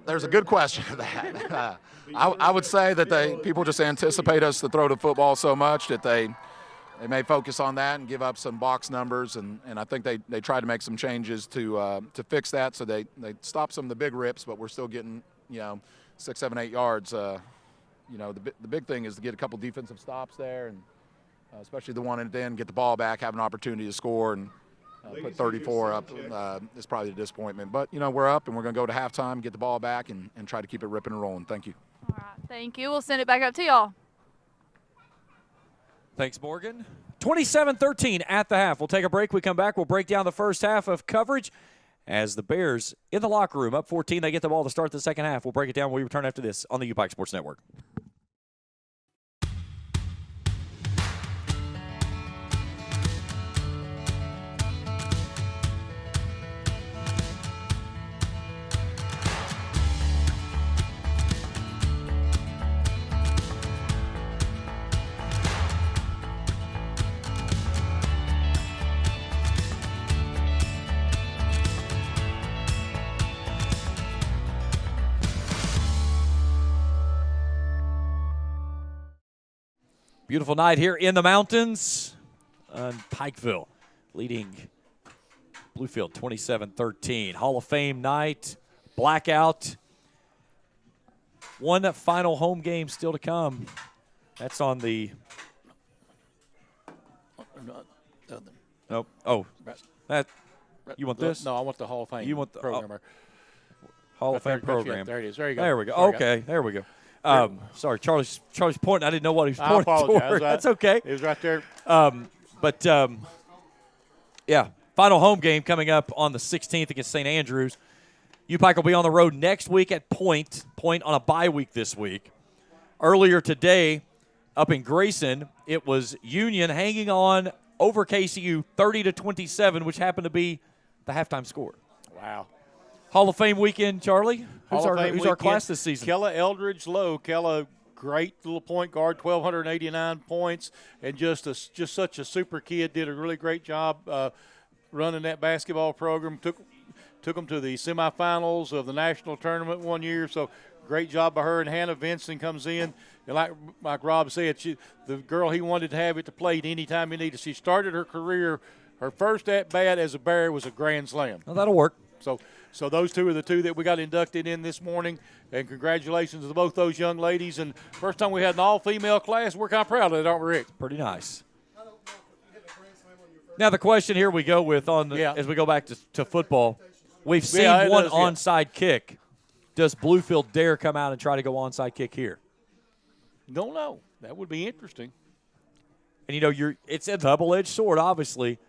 There's a good question for that. I would say that people just anticipate us to throw the football so much that they may focus on that and give up some box numbers, and I think they tried to make some changes to fix that, so they stop some of the big rips, but we're still getting 6, 7, 8 yards. The big thing is to get a couple defensive stops there, and especially the one at the end, get the ball back, have an opportunity to score, and put 34 up is probably a disappointment. But, we're up, and we're going to go to halftime, get the ball back, and try to keep it ripping and rolling. Thank you. All right, thank you. We'll send it back up to y'all. Thanks, Morgan. 27-13 at the half. We'll take a break. We come back. We'll break down the first half of coverage as the Bears in the locker room. Up 14, they get the ball to start the second half. We'll break it down when we return after this on the UPIKE Sports Network. Beautiful night here in the mountains on Pikeville, leading Bluefield 27-13. Hall of Fame night, blackout. One final home game still to come. That's on the nope. Oh, that you want this? No, I want the Hall of Fame. You want the programmer. Hall of Fame program. There it is. There you go. There we go. Okay, there we go. Sorry, Charlie's pointing. I didn't know what he was pointing toward. That's okay. It was right there. Yeah, final home game coming up on the 16th against St. Andrews. UPIKE will be on the road next week at Point on a bye week this week. Earlier today, up in Grayson, it was Union hanging on over KCU 30-27, which happened to be the halftime score. Wow. Hall of Fame weekend, Charlie. Who's our weekend. class this season? Kella Eldridge Lowe. Kella, great little point guard, 1,289 points, and just such a super kid. Did a really great job running that basketball program. Took them to the semifinals of the national tournament one year. So great job by her. And Hannah Vincent comes in, and like Rob said, the girl he wanted to have at the plate anytime he needed. She started her career. Her first at bat as a Bear was a grand slam. Well, that'll work. So those two are the two that we got inducted in this morning, and congratulations to both those young ladies. And first time we had an all-female class, we're kind of proud of it, aren't we, Rick? Pretty nice. Now the question here we go with as we go back to football. We've seen one onside kick. Does Bluefield dare come out and try to go onside kick here? Don't know. That would be interesting. And it's a double-edged sword, obviously.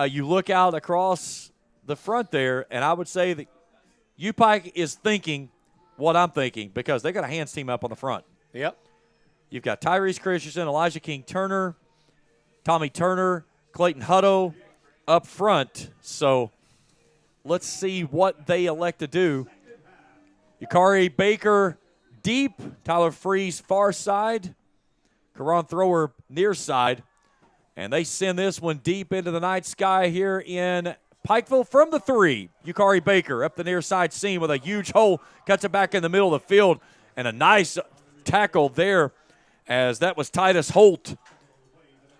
You look out across the front there, and I would say that UPIKE is thinking what I'm thinking because they got a hands team up on the front. Yep. You've got Tyrese Christensen, Elijah King-Turner, Tommy Turner, Clayton Hutto up front. So let's see what they elect to do. Yukari Baker deep, Tyler Freeze far side, Karan Thrower near side, and they send this one deep into the night sky here in Pikeville from the 3. Yukari Baker up the near side seam with a huge hole, cuts it back in the middle of the field, and a nice tackle there as that was Titus Holt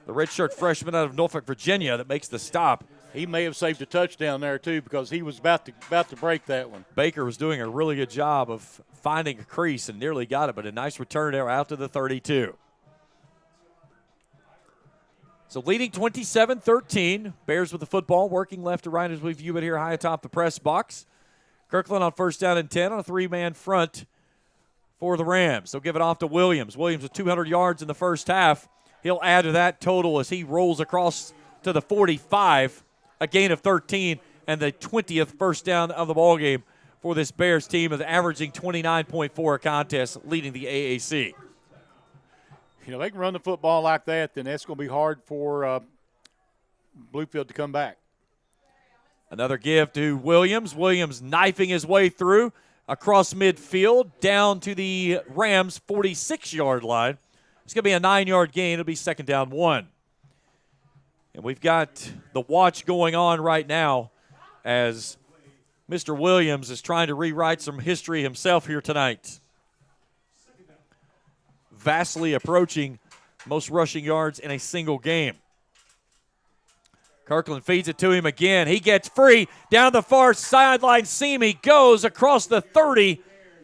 the redshirt freshman out of Norfolk, Virginia, that makes the stop. He may have saved a touchdown there, too, because he was about to break that one. Baker was doing a really good job of finding a crease and nearly got it, but a nice return there out to the 32. So leading 27-13. Bears with the football, working left to right as we view it here high atop the press box. Kirkland on first down and 10 on a three-man front for the Rams. They'll give it off to Williams. Williams with 200 yards in the first half. He'll add to that total as he rolls across to the 45, a gain of 13, and the 20th first down of the ballgame for this Bears team, is averaging 29.4 a contest, leading the AAC. You know, they can run the football like that, then that's going to be hard for Bluefield to come back. Another give to Williams. Williams knifing his way through across midfield down to the Rams' 46-yard line. It's going to be a 9-yard gain. It'll be second down 1. And we've got the watch going on right now as Mr. Williams is trying to rewrite some history himself here tonight. Vastly approaching most rushing yards in a single game. Kirkland feeds it to him again. He gets free. Down the far sideline seam he goes across the 30.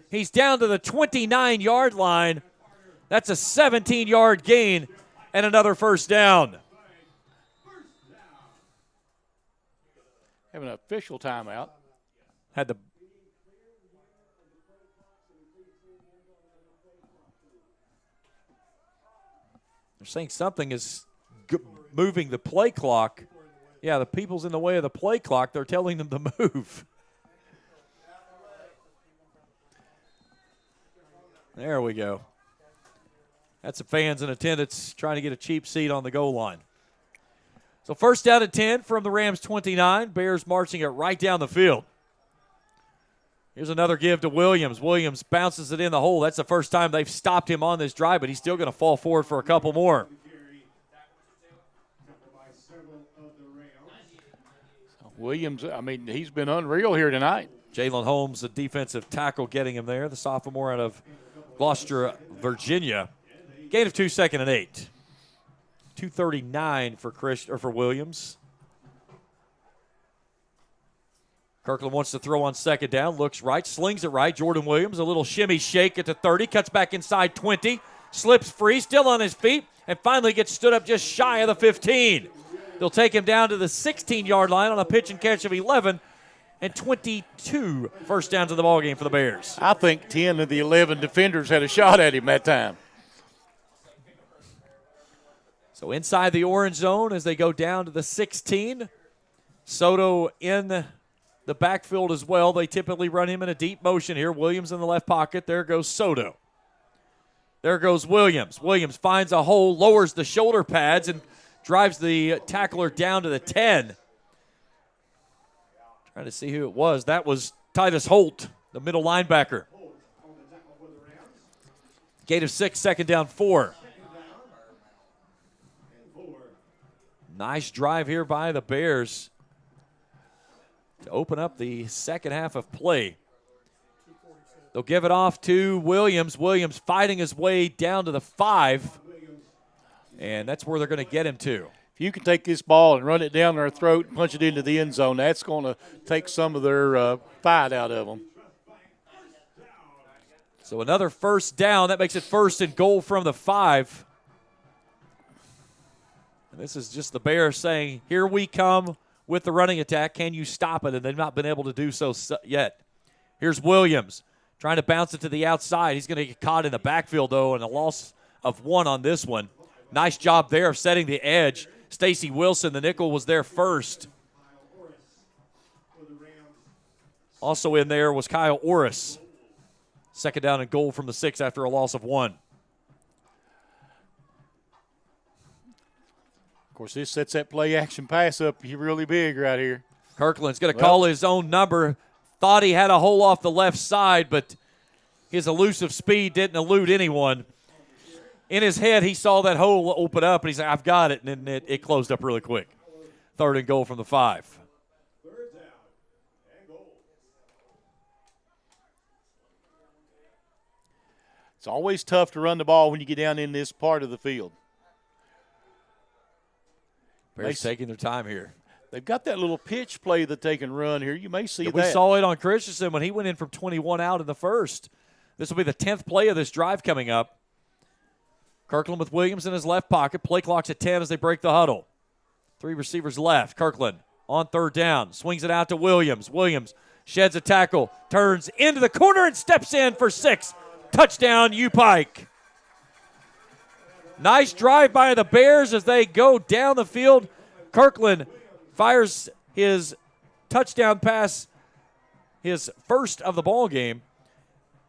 He's down to the 29-yard line. That's a 17-yard gain and another first down. Have an official timeout. Had the They're saying something is moving the play clock. Yeah, the people's in the way of the play clock. They're telling them to move. There we go. That's the fans in attendance trying to get a cheap seat on the goal line. So first down and 10 from the Rams 29. Bears marching it right down the field. Here's another give to Williams. Williams bounces it in the hole. That's the first time they've stopped him on this drive, but he's still going to fall forward for a couple more. Williams, I mean, he's been unreal here tonight. Jalen Holmes, the defensive tackle, getting him there. The sophomore out of Gloucester, Virginia. Gain of 2, second and 8. 2:39 for Williams. Kirkland wants to throw on second down. Looks right, slings it right. Jordan Williams, a little shimmy shake at the 30. Cuts back inside 20. Slips free, still on his feet, and finally gets stood up just shy of the 15. They'll take him down to the 16-yard line on a pitch and catch of 11, and 22 first downs in the ballgame for the Bears. I think 10 of the 11 defenders had a shot at him that time. So inside the orange zone as they go down to the 16. Soto in the backfield as well. They typically run him in a deep motion here. Williams in the left pocket. There goes Soto. There goes Williams. Williams finds a hole, lowers the shoulder pads, and drives the tackler down to the 10. Trying to see who it was. That was Titus Holt, the middle linebacker. Gain of 6, second down 4. Nice drive here by the Bears to open up the second half of play. They'll give it off to Williams. Williams fighting his way down to the 5. And that's where they're going to get him to. If you can take this ball and run it down their throat and punch it into the end zone, that's going to take some of their fight out of them. So another first down. That makes it first and goal from the 5. And this is just the Bears saying, here we come with the running attack. Can you stop it? And they've not been able to do so yet. Here's Williams trying to bounce it to the outside. He's going to get caught in the backfield, though, and a loss of 1 on this one. Nice job there of setting the edge. Stacy Wilson, the nickel, was there first. Also in there was Kyle Orris. Second down and goal from the 6 after a loss of 1. Of course, this sets that play action pass up really big right here. Kirkland's going to call his own number. Thought he had a hole off the left side, but his elusive speed didn't elude anyone. In his head, he saw that hole open up, and he's like, I've got it, and then it closed up really quick. Third and goal from the 5. It's always tough to run the ball when you get down in this part of the field. Bears taking their time here. They've got that little pitch play that they can run here. You may see that. We saw it on Christensen when he went in from 21 out in the first. This will be the 10th play of this drive coming up. Kirkland with Williams in his left pocket. Play clock's at 10 as they break the huddle. 3 receivers left. Kirkland on third down. Swings it out to Williams. Williams sheds a tackle. Turns into the corner and steps in for 6. Touchdown, UPIKE. Nice drive by the Bears as they go down the field. Kirkland fires his touchdown pass, his first of the ball game,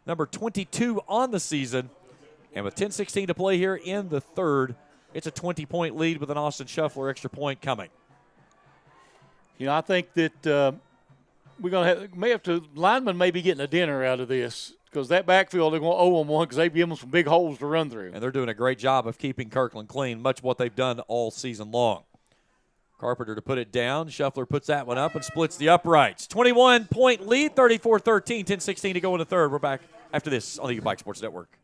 number 22 on the season. And with 10:16 to play here in the third, it's a 20-point lead with an Austin Shuffler extra point coming. You know, I think that linemen may be getting a dinner out of this because that backfield, they're going to owe them one because they've given them some big holes to run through. And they're doing a great job of keeping Kirkland clean, much of what they've done all season long. Carpenter to put it down. Shuffler puts that one up and splits the uprights. 21-point lead, 34-13, 10:16 to go in the third. We're back after this on the UPIKE Sports Network.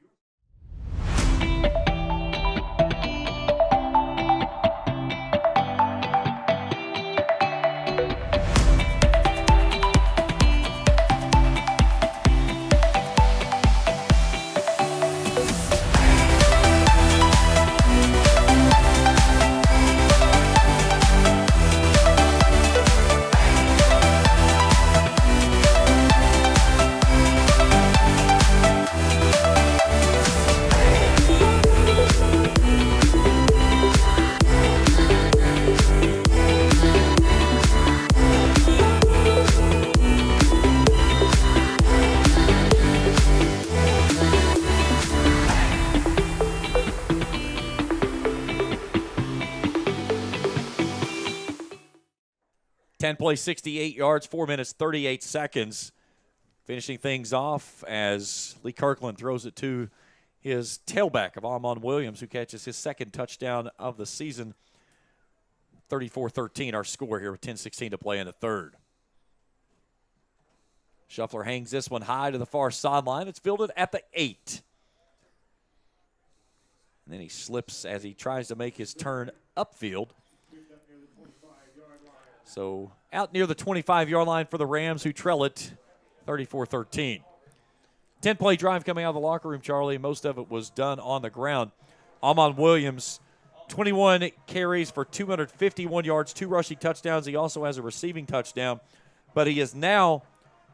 Play 68 yards, 4 minutes, 38 seconds. Finishing things off as Lee Kirkland throws it to his tailback of Amon Williams, who catches his second touchdown of the season. 34-13 our score here with 10:16 to play in the third. Shuffler hangs this one high to the far sideline. It's fielded at the 8. And then he slips as he tries to make his turn upfield. So out near the 25-yard line for the Rams, who trail it 34-13. 10-play drive coming out of the locker room, Charlie. Most of it was done on the ground. Amon Williams, 21 carries for 251 yards, 2 rushing touchdowns. He also has a receiving touchdown. But he is now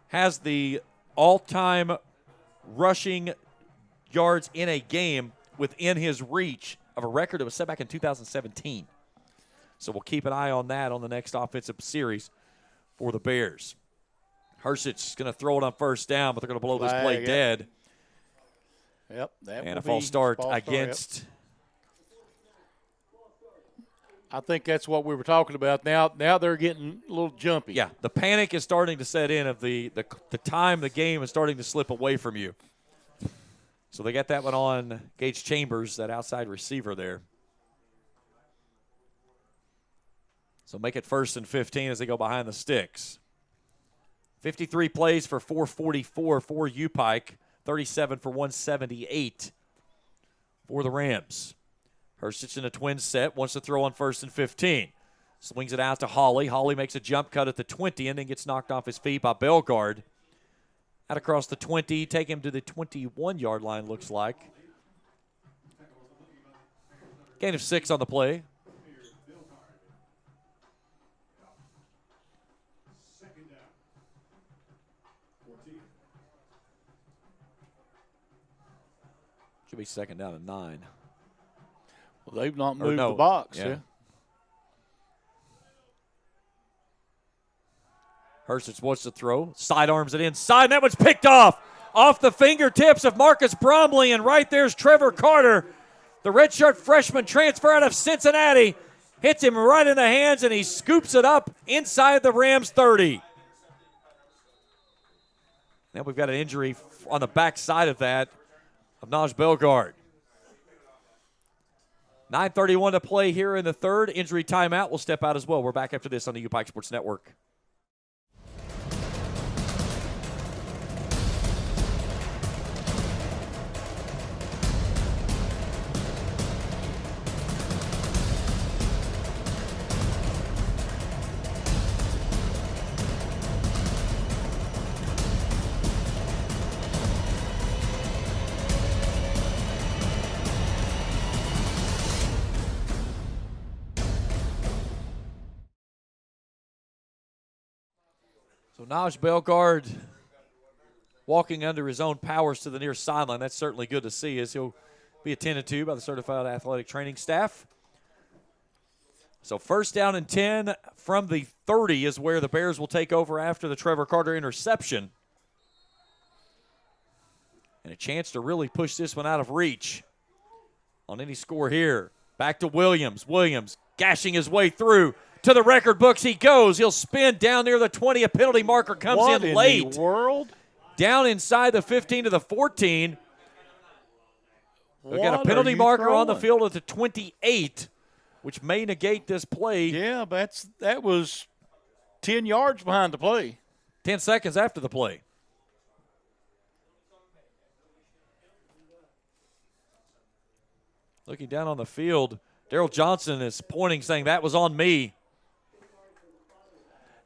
has the all-time rushing yards in a game within his reach of a record that was set back in 2017. So we'll keep an eye on that on the next offensive series for the Bears. Hershich is going to throw it on first down, but they're going to blow this play dead. Yep. And a false start against. Yep. I think that's what we were talking about. Now they're getting a little jumpy. Yeah, the panic is starting to set in of the time the game is starting to slip away from you. So they got that one on Gage Chambers, that outside receiver there. So make it 1st and 15 as they go behind the sticks. 53 plays for 444 for UPIKE, 37 for 178 for the Rams. Hershich in a twin set, wants to throw on 1st and 15. Swings it out to Hawley. Hawley makes a jump cut at the 20 and then gets knocked off his feet by Bellegarde. Out across the 20, take him to the 21-yard line, looks like. Gain of 6 on the play. Should be 2nd down and 9. Well, they've not moved the box. Yeah. Hershich wants to throw. Sidearms it inside, and that one's picked off the fingertips of Marcus Bromley, and right there's Trevor Carter, the redshirt freshman transfer out of Cincinnati. Hits him right in the hands, and he scoops it up inside the Rams 30. Now we've got an injury on the backside of that of Naj Bellegarde. 9:31 to play here in the third. Injury timeout will step out as well. We're back after this on the UPIKE Sports Network. So Naj Bellegarde walking under his own powers to the near sideline. That's certainly good to see, as he'll be attended to by the certified athletic training staff. So first down and 10 from the 30 is where the Bears will take over after the Trevor Carter interception. And a chance to really push this one out of reach on any score here. Back to Williams. Williams gashing his way through. To the record books he goes. He'll spin down near the 20. A penalty marker comes in late. What in the world? Down inside the 15 to the 14. We've got a penalty marker on the field at the 28, which may negate this play. Yeah, that was 10 yards behind the play. 10 seconds after the play. Looking down on the field, Daryl Johnson is pointing, saying that was on me.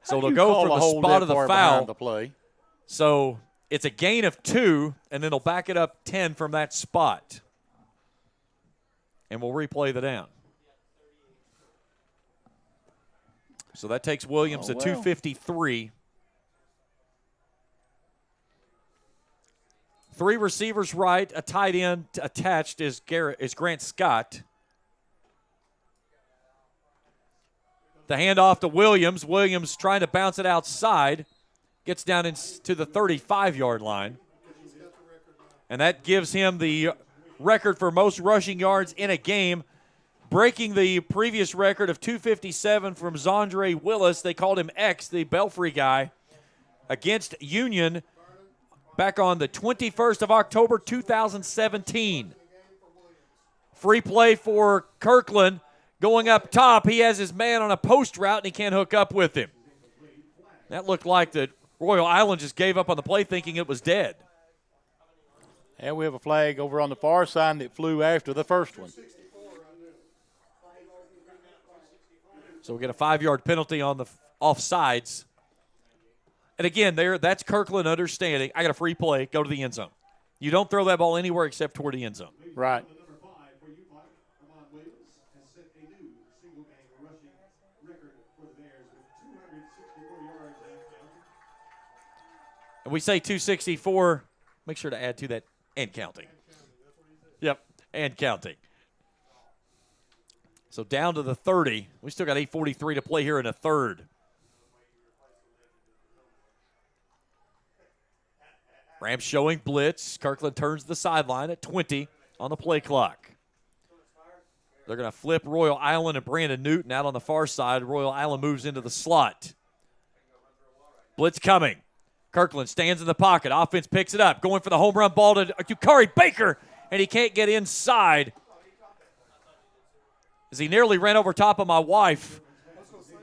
So they'll go from the spot of the foul. The play. So it's a gain of 2, and then they'll back it up 10 from that spot. And we'll replay the down. So that takes Williams to 253. 3 receivers right, a tight end attached is Grant Scott. The handoff to Williams. Williams trying to bounce it outside. Gets down into the 35-yard line. And that gives him the record for most rushing yards in a game, breaking the previous record of 257 from Zondre Willis. They called him X, the Belfry guy, against Union back on the 21st of October, 2017. Free play for Kirkland. Going up top, he has his man on a post route, and he can't hook up with him. That looked like that Royal Island just gave up on the play thinking it was dead. And we have a flag over on the far side that flew after the first one. So we get a 5-yard penalty on the offsides. And again, that's Kirkland understanding, I got a free play, go to the end zone. You don't throw that ball anywhere except toward the end zone. Right. And we say 264, make sure to add to that, and counting. Yep, and counting. So down to the 30. We still got 8:43 to play here in a third. Rams showing blitz. Kirkland turns the sideline at 20 on the play clock. They're going to flip Royal Island and Brandon Newton out on the far side. Royal Island moves into the slot. Blitz coming. Kirkland stands in the pocket. Offense picks it up. Going for the home run ball to Kari Baker, and he can't get inside. As he nearly ran over top of my wife.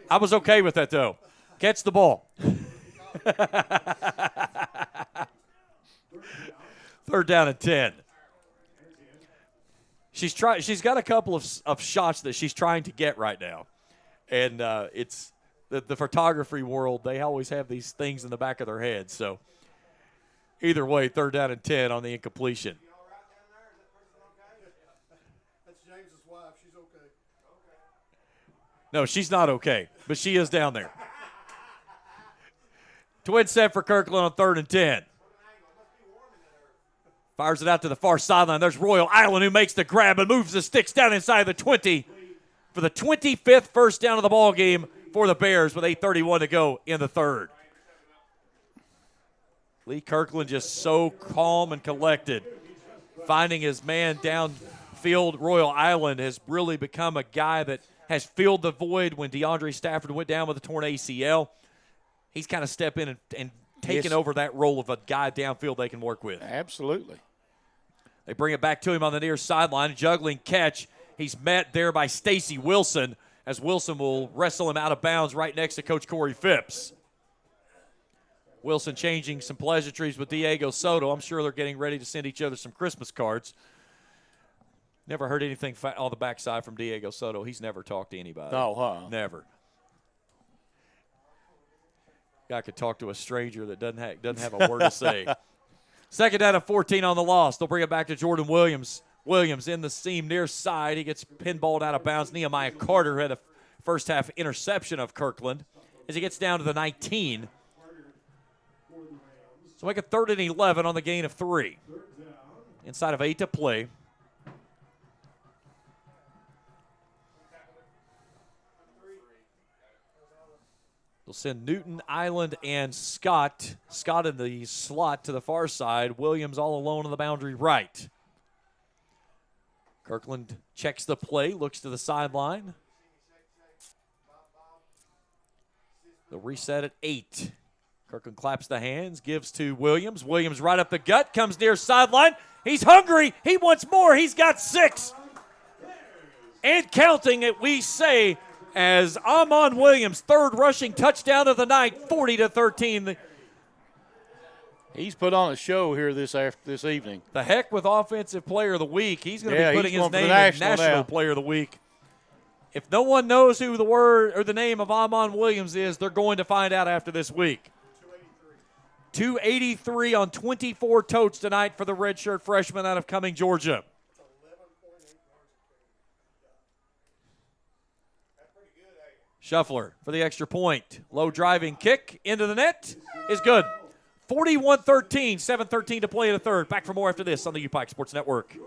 I was okay with that, though. Catch the ball. Third down and 10. She's got a couple of shots that she's trying to get right now. And it's the photography world, they always have these things in the back of their head. So either way, third down and 10 on the incompletion. That's James's wife. She's okay. No, she's not okay, but she is down there. Twin set for Kirkland on third and 10. Fires it out to the far sideline. There's Royal Island who makes the grab and moves the sticks down inside the 20 for the 25th first down of the ball game for the Bears with 8:31 to go in the third. Lee Kirkland just so calm and collected. Finding his man downfield. Royal Island has really become a guy that has filled the void when DeAndre Stafford went down with a torn ACL. He's kind of stepped in and taken over that role of a guy downfield they can work with. Absolutely. They bring it back to him on the near sideline. Juggling catch. He's met there by Stacy Wilson, as Wilson will wrestle him out of bounds right next to Coach Corey Phipps. Wilson changing some pleasantries with Diego Soto. I'm sure they're getting ready to send each other some Christmas cards. Never heard anything on the backside from Diego Soto. He's never talked to anybody. No, huh? Never. Guy could talk to a stranger that doesn't have a word to say. Second down and 14 on the loss. They'll bring it back to Jordan Williams. Williams in the seam near side. He gets pinballed out of bounds. Nehemiah Carter had a first half interception of Kirkland as he gets down to the 19. So make it 3rd and 11 on the gain of 3. Inside of 8 to play. They'll send Newton, Island, and Scott. Scott in the slot to the far side. Williams all alone on the boundary right. Kirkland checks the play, looks to the sideline. They'll reset at 8. Kirkland claps the hands, gives to Williams. Williams right up the gut, comes near sideline. He's hungry. He wants more. He's got 6. And counting it, we say, as Amon Williams, 3rd rushing touchdown of the night, 40-13. He's put on a show here this evening. The heck with Offensive Player of the Week. He's going to be putting his name in National Player of the Week. If no one knows who the word or the name of Amon Williams is, they're going to find out after this week. 283 on 24 totes tonight for the redshirt freshman out of Cumming, Georgia. Shuffler for the extra point. Low driving kick into the net is good. 41-13, 7:13 to play in the 3rd. Back for more after this on the UPIKE Sports Network.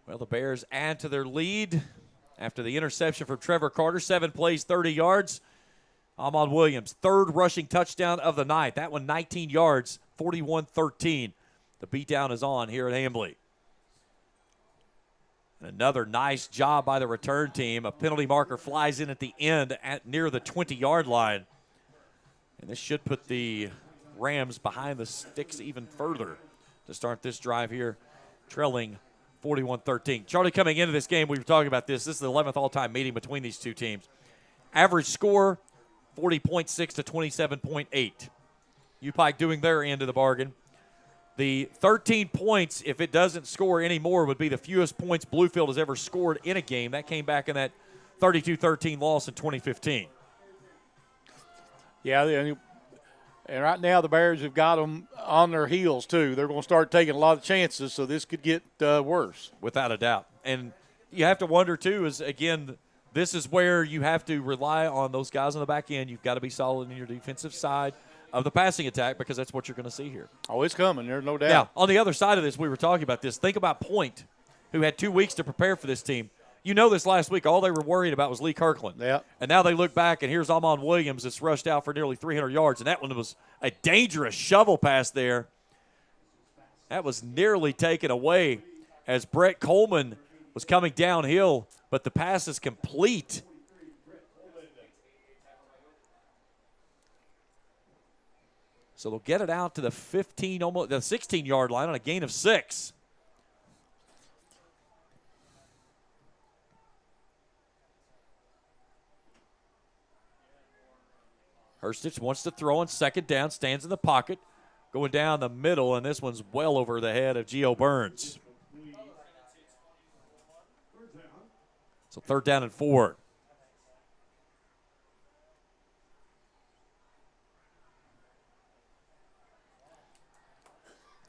Well, the Bears add to their lead after the interception from Trevor Carter. 7 plays, 30 yards. Amon Williams, 3rd rushing touchdown of the night. That one 19 yards, 41-13. The beatdown is on here at Hambly. And another nice job by the return team. A penalty marker flies in at the end at near the 20-yard line. And this should put the Rams behind the sticks even further to start this drive here, trailing 41-13. Charlie, coming into this game, we were talking about this. This is the 11th all-time meeting between these two teams. Average score, 40.6 to 27.8. UPIKE doing their end of the bargain. The 13 points, if it doesn't score any more, would be the fewest points Bluefield has ever scored in a game. That came back in that 32-13 loss in 2015. Yeah, and right now the Bears have got them on their heels, too. They're going to start taking a lot of chances, so this could get worse. Without a doubt. And you have to wonder, too, is, again, this is where you have to rely on those guys on the back end. You've got to be solid in your defensive side of the passing attack because that's what you're going to see here. Oh, it's coming. There's no doubt. Now, on the other side of this, we were talking about this. Think about Point, who had 2 weeks to prepare for this team. You know this last week, all they were worried about was Lee Kirkland. Yeah. And now they look back, and here's Amon Williams that's rushed out for nearly 300 yards, and that one was a dangerous shovel pass there. That was nearly taken away as Brett Coleman was coming downhill, but the pass is complete. So they'll get it out to the 15, almost the 16-yard line on a gain of 6. Hurstich wants to throw on 2nd down, stands in the pocket, going down the middle, and this one's well over the head of Gio Burns. So 3rd down and 4.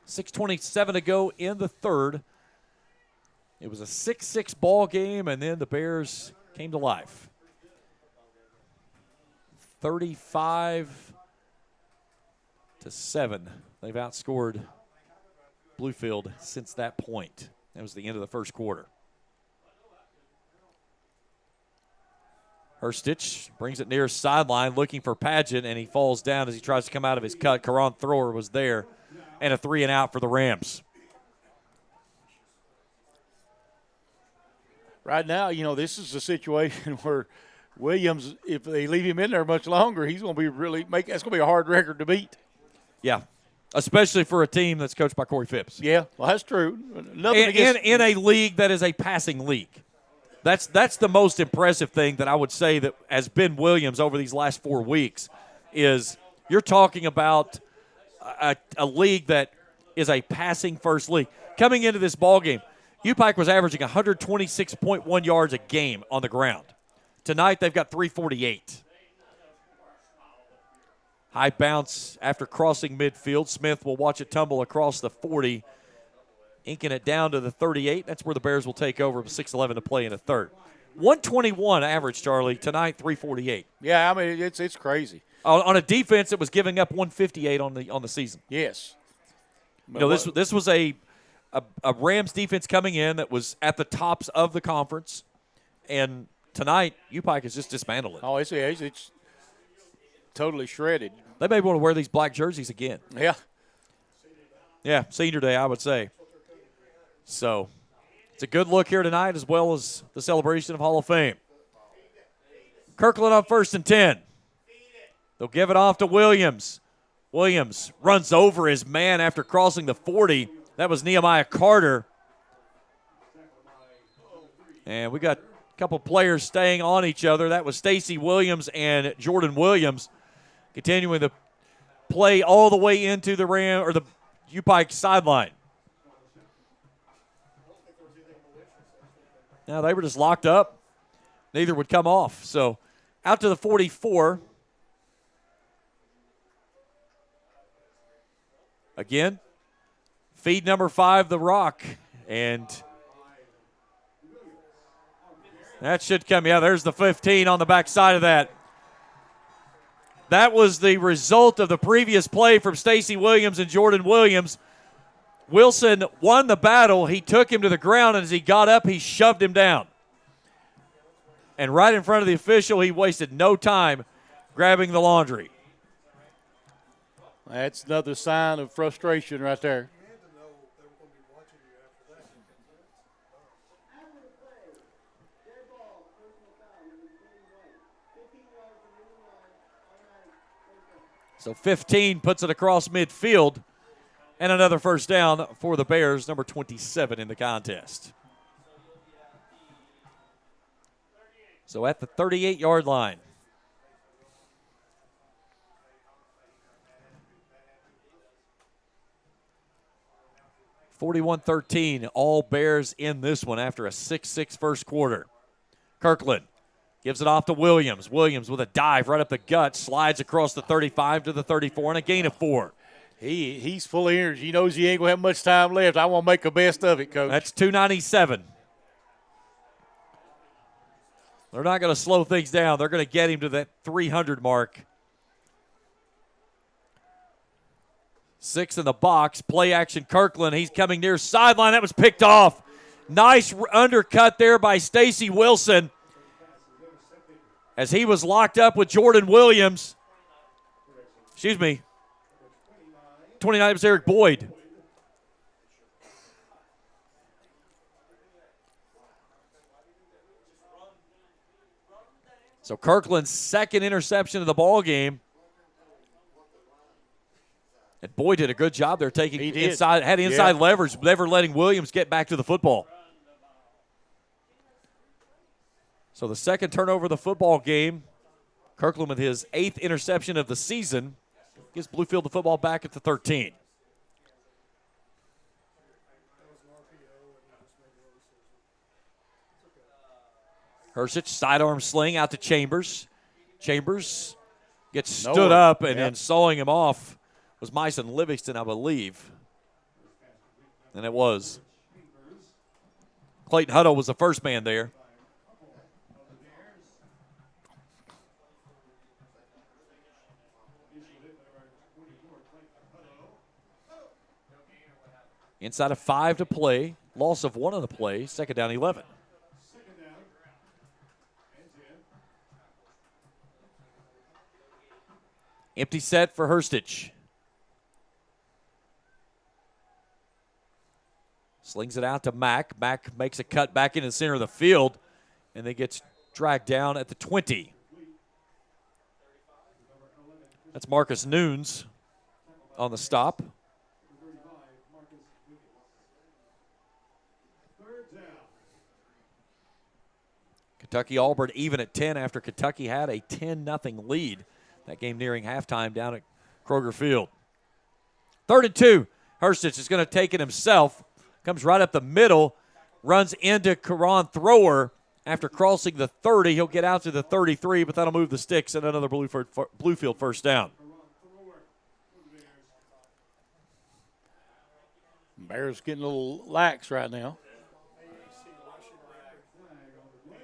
.627 to go in the 3rd. It was a 6-6 ball game, and then the Bears came to life. 35-7. They've outscored Bluefield since that point. That was the end of the first quarter. Herstich brings it near sideline looking for Pageant, and he falls down as he tries to come out of his cut. Karan Thrower was there, and a 3-and-out for the Rams. Right now, this is a situation where Williams, if they leave him in there much longer, he's going to be that's going to be a hard record to beat. Yeah, especially for a team that's coached by Corey Phipps. Yeah, well, that's true. In a league that is a passing league. That's the most impressive thing that I would say that has been Williams over these last 4 weeks is you're talking about a league that is a passing first league. Coming into this ball game, UPIKE was averaging 126.1 yards a game on the ground. Tonight they've got 348. High bounce after crossing midfield. Smith will watch it tumble across the 40, inking it down to the 38. That's where the Bears will take over with 6:11 to play in the third. 121 average, Charlie. Tonight, 348. Yeah, I mean, it's crazy. On a defense that was giving up 158 on the season. Yes. This was a Rams defense coming in that was at the tops of the conference, and tonight UPIKE is just dismantling it. Oh, it's totally shredded. They may want to wear these black jerseys again. Yeah. Yeah, senior day, I would say. So it's a good look here tonight as well as the celebration of Hall of Fame. Kirkland on 1st and 10. They'll give it off to Williams. Williams runs over his man after crossing the 40. That was Nehemiah Carter. And we got a couple players staying on each other. That was Stacy Williams and Jordan Williams continuing to play all the way into the UPIKE sideline. Now they were just locked up. Neither would come off. So out to the 44. Again, feed number 5, The Rock. And that should come. Yeah, there's the 15 on the backside of that. That was the result of the previous play from Stacy Williams and Jordan Williams. Wilson won the battle. He took him to the ground, and as he got up, he shoved him down. And right in front of the official, he wasted no time grabbing the laundry. That's another sign of frustration right there. So 15 puts it across midfield, and another first down for the Bears, number 27 in the contest. So at the 38-yard line. (41-13), all Bears in this one after a 6-6 first quarter. Kirkland gives it off to Williams. Williams with a dive right up the gut, slides across the 35 to the 34, and a gain of 4. He's full of energy. He knows he ain't going to have much time left. I want to make the best of it, Coach. That's 297. They're not going to slow things down. They're going to get him to that 300 mark. 6 in the box. Play action Kirkland. He's coming near sideline. That was picked off. Nice undercut there by Stacy Wilson as he was locked up with Jordan Williams. Excuse me. 29 was Eric Boyd. So Kirkland's second interception of the ball game. And Boyd did a good job there taking inside, had inside leverage, never letting Williams get back to the football. So the second turnover of the football game, Kirkland with his 8th interception of the season, gives Bluefield the football back at the 13. Hershich sidearm sling out to Chambers. Chambers gets stood up and then sawing him off was Myson Livingston, I believe. And it was. Clayton Hutto was the first man there. Inside of 5 to play. Loss of 1 on the play. Second down, 11. Empty set for Herstich. Slings it out to Mack. Mack makes a cut back into the center of the field, and then gets dragged down at the 20. That's Marcus Nunes on the stop. Kentucky-Auburn even at 10 after Kentucky had a 10-0 lead. That game nearing halftime down at Kroger Field. 3rd and 2. Herstich is going to take it himself. Comes right up the middle. Runs into Karan Thrower. After crossing the 30, he'll get out to the 33, but that'll move the sticks and another Bluefield first down. Bears getting a little lax right now. He's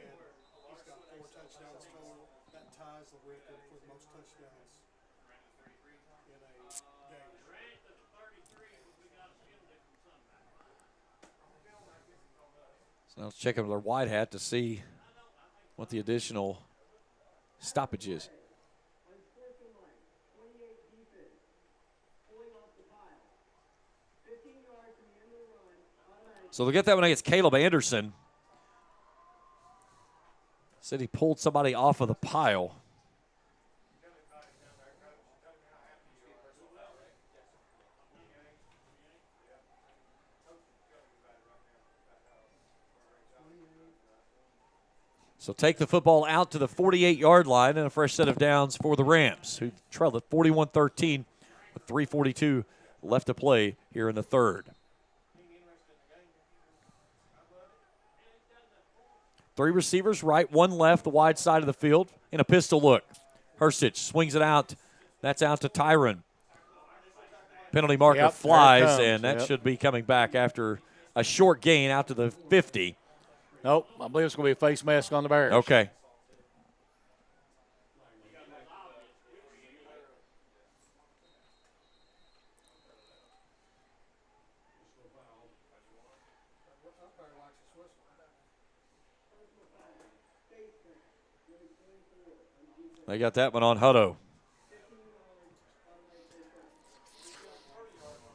got 4 touchdowns total. That ties the record for the most touchdowns in a game. So now let's check out their wide hat to see what the additional stoppage is. So they'll get that one against Caleb Anderson. Said he pulled somebody off of the pile. So take the football out to the 48-yard line and a fresh set of downs for the Rams, who trailed at 41-13 with 3:42 left to play here in the third. 3 receivers right, 1 left, the wide side of the field in a pistol look. Herstich swings it out. That's out to Tyron. Penalty marker flies, and that should be coming back after a short gain out to the 50. Nope, I believe it's going to be a face mask on the Bears. Okay. They got that one on Hutto.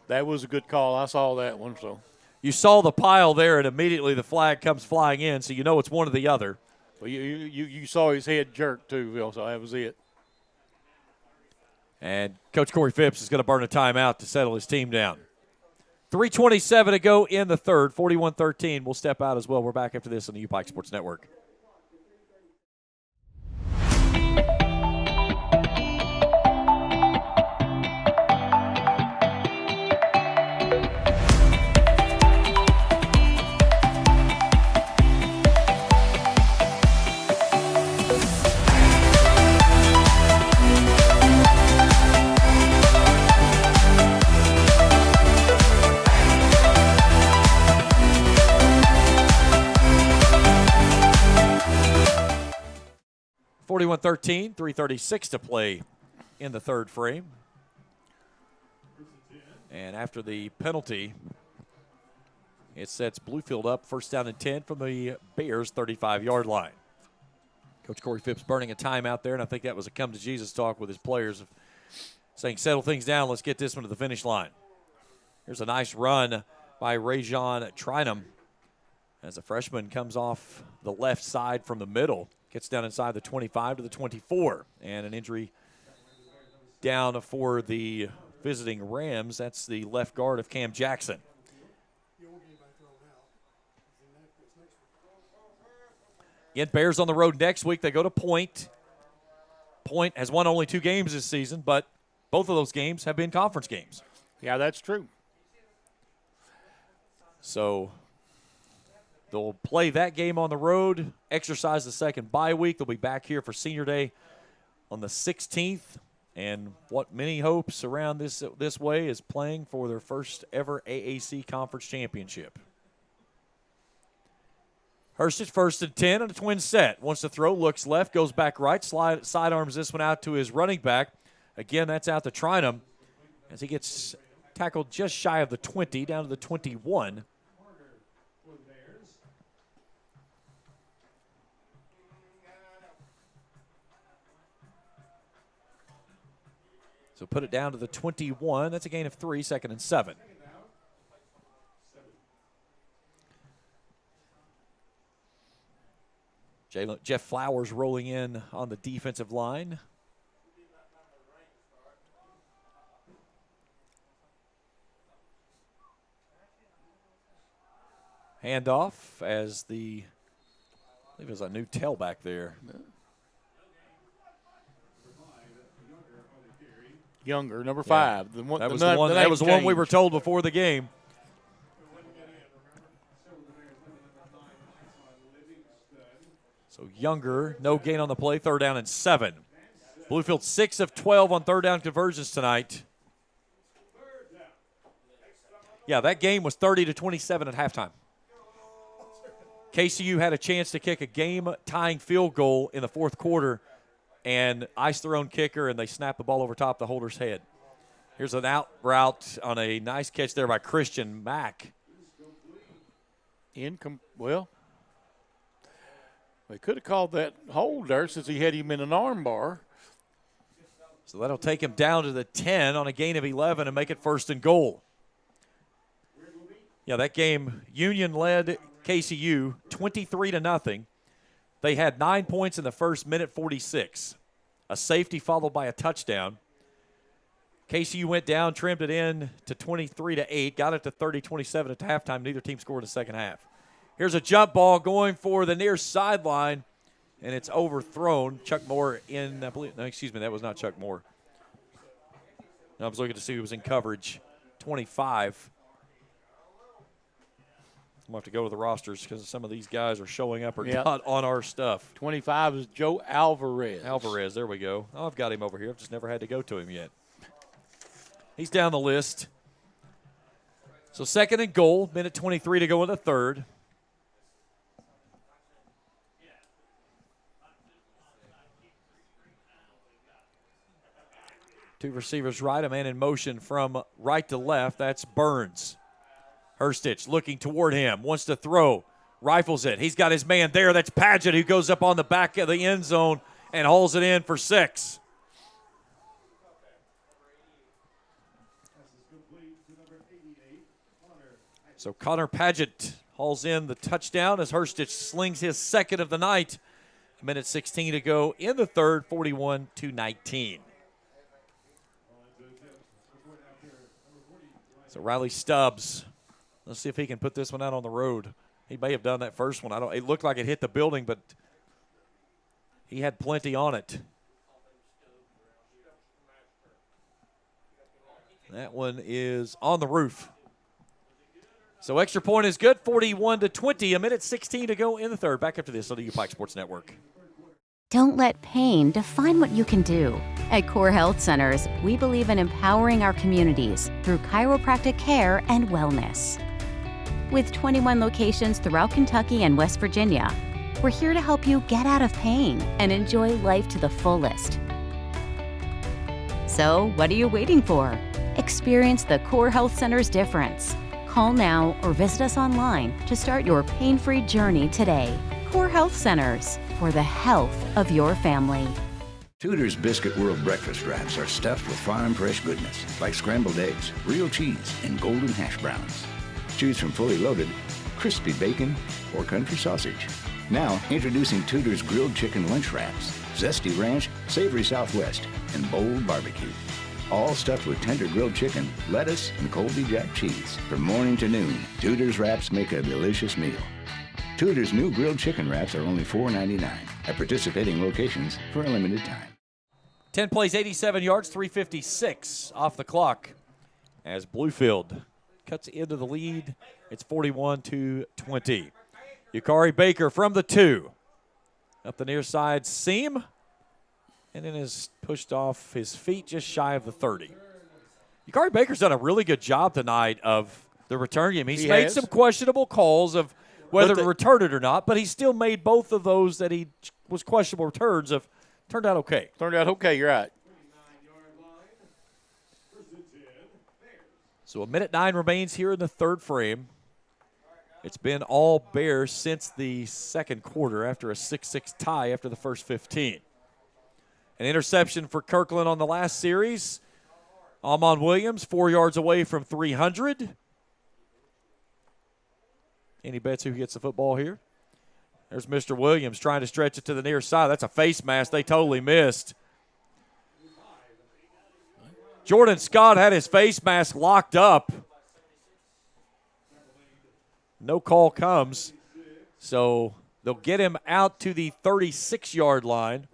That was a good call. I saw that one. So you saw the pile there, and immediately the flag comes flying in, so you know it's one or the other. Well, you saw his head jerk too, Bill. So that was it. And Coach Corey Phipps is going to burn a timeout to settle his team down. 3:27 to go in the third. 41-13. We'll step out as well. We're back after this on the UPIKE Sports Network. 41-13, 3:36 to play in the third frame. And after the penalty, it sets Bluefield up first down and 10 from the Bears' 35-yard line. Coach Corey Phipps burning a timeout there, and I think that was a come-to-Jesus talk with his players, saying, settle things down, let's get this one to the finish line. Here's a nice run by Rajon Trinum as a freshman comes off the left side from the middle. Gets down inside the 25 to the 24. And an injury down for the visiting Rams. That's the left guard of Cam Jackson. Again, Bears on the road next week. They go to Point. Point has won only 2 games this season, but both of those games have been conference games. Yeah, that's true. So they'll play that game on the road, exercise the second bye week. They'll be back here for Senior Day on the 16th. And what many hopes around this way is playing for their first ever AAC Conference Championship. Herstich first and 10 on a twin set. Wants to throw, looks left, goes back right, sidearms this one out to his running back. Again, that's out to Trinum as he gets tackled just shy of the 20, down to the 21. So put it down to the 21. That's a gain of 3, 2nd and 7. Jeff Flowers rolling in on the defensive line. Handoff as I believe it was a new tailback there. Younger, number 5. Yeah. That was the one we were told before the game. So Younger, no gain on the play, 3rd down and 7. Bluefield 6 of 12 on 3rd down conversions tonight. Yeah, that game was 30-27 at halftime. KCU had a chance to kick a game-tying field goal in the 4th quarter and ice their own kicker, and they snap the ball over top the holder's head. Here's an out route on a nice catch there by Christian Mack. Well, they could have called that hold there since he had him in an arm bar. So that'll take him down to the 10 on a gain of 11 and make it 1st and goal. Yeah, that game, Union led KCU 23-0. They had 9 points in the first minute 46. A safety followed by a touchdown. KCU went down, trimmed it in to 23-8, got it to 30-27 at halftime. Neither team scored in the second half. Here's a jump ball going for the near sideline, and it's overthrown. Chuck Moore in, I believe, no, excuse me, that was not Chuck Moore. I was looking to see who was in coverage. 25. We'll have to go to the rosters because some of these guys are showing up or not on our stuff. 25 is Joe Alvarez. Alvarez, there we go. Oh, I've got him over here. I've just never had to go to him yet. He's down the list. So 2nd and goal, minute 23 to go in the 3rd. Two receivers right, a man in motion from right to left. That's Burns. Hurstich looking toward him, wants to throw, rifles it. He's got his man there. That's Paget who goes up on the back of the end zone and hauls it in for 6. So Connor Paget hauls in the touchdown as Hurstich slings his 2nd of the night. A minute 16 to go in the 3rd, 41-19. So Riley Stubbs, let's see if he can put this one out on the road. He may have done that first one. It looked like it hit the building, but he had plenty on it. That one is on the roof. So extra point is good, 41-20, a minute 16 to go in the 3rd. Back after this on the UPIKE Sports Network. Don't let pain define what you can do. At Core Health Centers, we believe in empowering our communities through chiropractic care and wellness. With 21 locations throughout Kentucky and West Virginia, we're here to help you get out of pain and enjoy life to the fullest. So, what are you waiting for? Experience the Core Health Center's difference. Call now or visit us online to start your pain-free journey today. Core Health Centers, for the health of your family. Tudor's Biscuit World breakfast wraps are stuffed with farm fresh goodness like scrambled eggs, real cheese, and golden hash browns. Choose from fully loaded, crispy bacon or country sausage. Now, introducing Tudor's grilled chicken lunch wraps, zesty ranch, savory southwest, and bold barbecue. All stuffed with tender grilled chicken, lettuce, and Colby Jack cheese. From morning to noon, Tudor's wraps make a delicious meal. Tudor's new grilled chicken wraps are only $4.99 at participating locations for a limited time. 10 plays, 87 yards, 3:56 off the clock as Bluefield cuts into the lead. It's 41-20. Yukari Baker from the 2. Up the near side seam. And then is pushed off his feet just shy of the 30. Yukari Baker's done a really good job tonight of the return game. He's made some questionable calls of whether to return it or not, but he still made both of those that he was questionable returns of turned out okay. Turned out okay, you're right. So a minute 9 remains here in the 3rd frame. It's been all Bears since the 2nd quarter after a 6-6 tie after the first 15. An interception for Kirkland on the last series. Amon Williams, 4 yards away from 300. Any bets who gets the football here? There's Mr. Williams trying to stretch it to the near side. That's a face mask they totally missed. Jordan Scott had his face mask locked up. No call comes. So they'll get him out to the 36-yard line.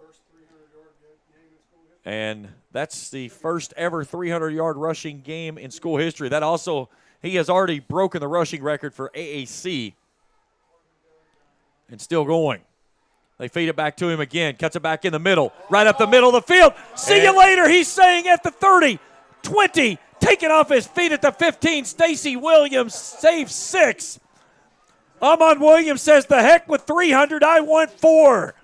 And that's the first ever 300-yard rushing game in school history. That also, he has already broken the rushing record for AAC. And still going. They feed it back to him again. Cuts it back in the middle. Right up the middle of the field. See you later, he's saying at the 30, 20. Taken off his feet at the 15. Stacy Williams saves 6. Amon Williams says, the heck with 300, I want 4.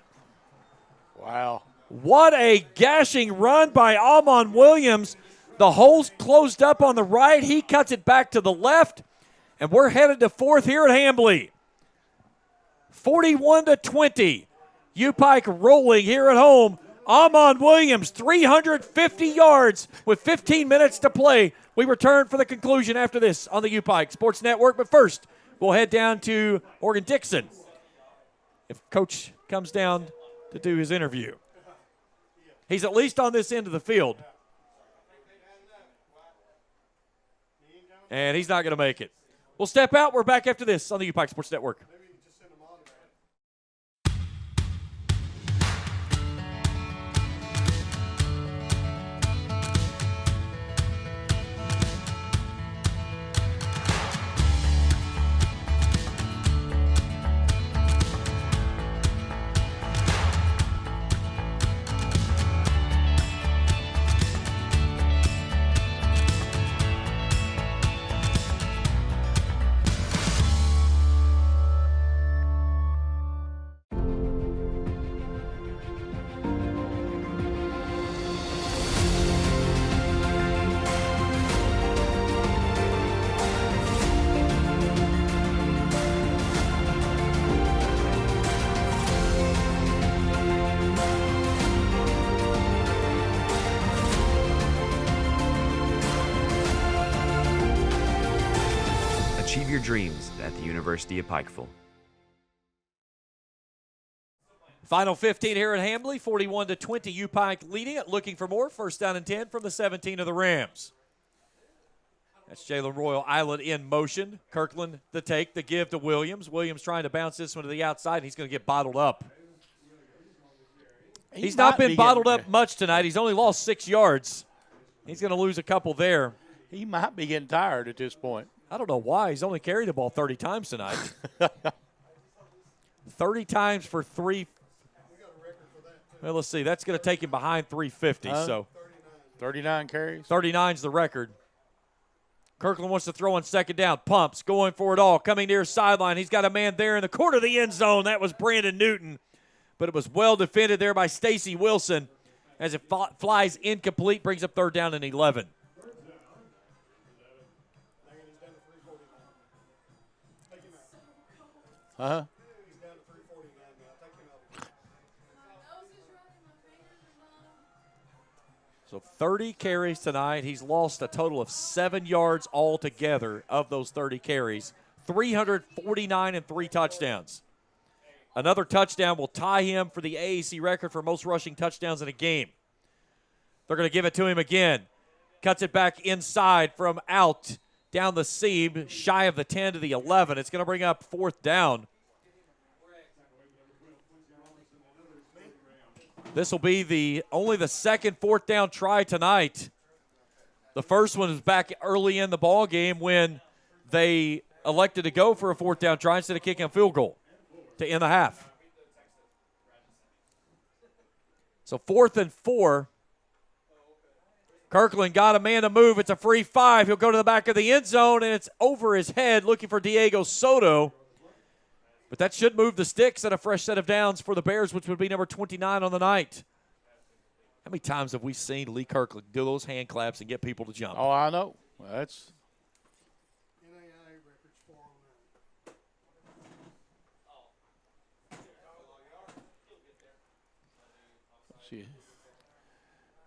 Wow. What a gashing run by Amon Williams. The hole's closed up on the right. He cuts it back to the left. And we're headed to 4th here at Hambly. 41-20. UPIKE rolling here at home. Amon Williams, 350 yards with 15 minutes to play. We return for the conclusion after this on the UPIKE Sports Network. But first, we'll head down to Morgan-Dixon if Coach comes down to do his interview. He's at least on this end of the field. And he's not going to make it. We'll step out. We're back after this on the UPIKE Sports Network. Achieve your dreams at the University of Pikeville. Final 15 here at Hambly, 41-20. UPIKE leading it, looking for more. First down and 10 from the 17 of the Rams. That's Jalen Royal Island in motion. Kirkland the take, the give to Williams. Williams trying to bounce this one to the outside, and he's going to get bottled up. He's not been bottled up much tonight. He's only lost 6 yards. He's going to lose a couple there. He might be getting tired at this point. I don't know why. He's only carried the ball 30 times tonight. 30 times for 3. Well, let's see. That's going to take him behind 350. So 39 carries. 39's the record. Kirkland wants to throw on second down. Pumps, going for it all. Coming near sideline. He's got a man there in the corner of the end zone. That was Brandon Newton. But it was well defended there by Stacy Wilson as it flies incomplete, brings up 3rd down and 11. Uh-huh. So 30 carries tonight. He's lost a total of 7 yards altogether of those 30 carries. 349 and 3 touchdowns. Another touchdown will tie him for the AAC record for most rushing touchdowns in a game. They're going to give it to him again. Cuts it back inside from out. Down the seam, shy of the 10 to the 11. It's going to bring up 4th down. This will be only the second 4th down try tonight. The first one was back early in the ball game when they elected to go for a 4th down try instead of kicking a field goal to end the half. So 4th and 4. Kirkland got a man to move. It's a free 5. He'll go to the back of the end zone, and it's over his head looking for Diego Soto. But that should move the sticks and a fresh set of downs for the Bears, which would be number 29 on the night. How many times have we seen Lee Kirkland do those hand claps and get people to jump? Oh, I know. That's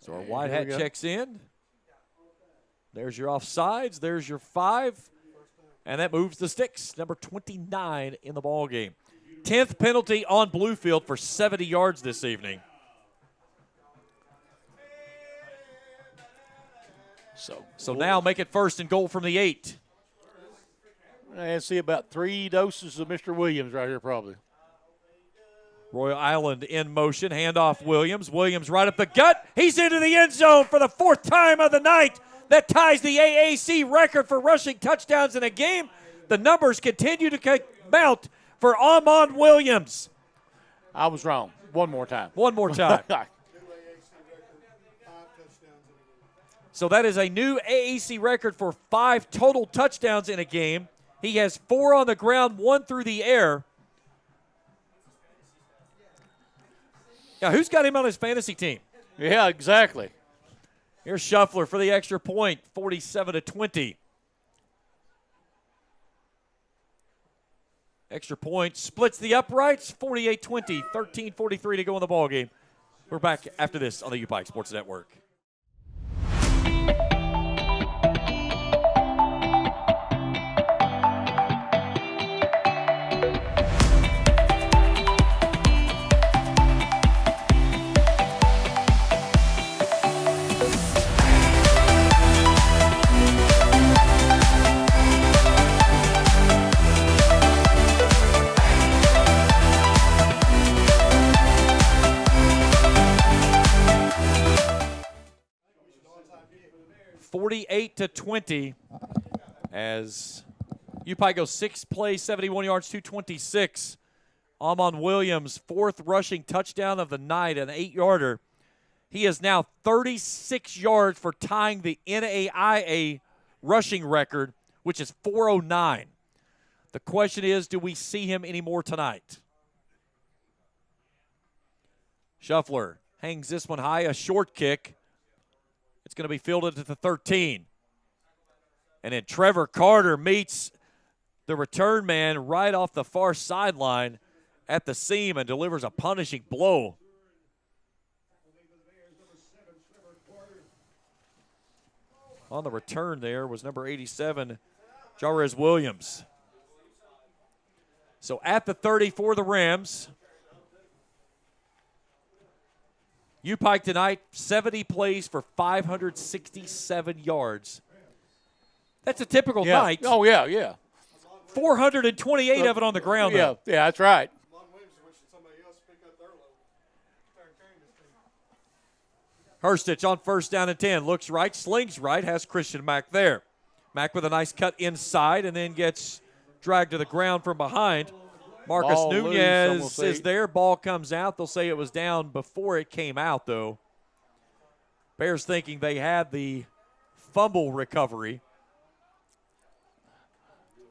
So our wide hat checks in. There's your offsides. There's your 5. And that moves the sticks. Number 29 in the ball game. 10th penalty on Bluefield for 70 yards this evening. So now make it 1st and goal from the 8. I see about 3 doses of Mr. Williams right here probably. Royal Island in motion. Handoff Williams. Williams right up the gut. He's into the end zone for the 4th time of the night. That ties the AAC record for rushing touchdowns in a game. The numbers continue to mount for Amon Williams. I was wrong. One more time. One more time. So that is a new AAC record for 5 total touchdowns in a game. He has 4 on the ground, 1 through the air. Now, who's got him on his fantasy team? Yeah, exactly. Here's Shuffler for the extra point, 47-20. Extra point splits the uprights, 48-20, 13:43 to go in the ballgame. We're back after this on the UPIKE Sports Network. (48-20) as UPIKE goes 6 plays, 71 yards, 226. Amon Williams, 4th rushing touchdown of the night, an 8-yarder. He is now 36 yards for tying the NAIA rushing record, which is 409. The question is, do we see him anymore tonight? Shuffler hangs this one high, a short kick. It's going to be fielded at the 13. And then Trevor Carter meets the return man right off the far sideline at the seam and delivers a punishing blow. On the return there was number 87, Jarez Williams. So at the 30 for the Rams. UPIKE tonight, 70 plays for 567 yards. That's a typical night. Oh, yeah. 428 of it on the ground, though. Yeah, that's right. Hurstich on 1st down and 10. Looks right, slings right, has Christian Mack there. Mack with a nice cut inside and then gets dragged to the ground from behind. Marcus Ball Nunez loose, is there. Ball comes out. They'll say it was down before it came out, though. Bears thinking they had the fumble recovery.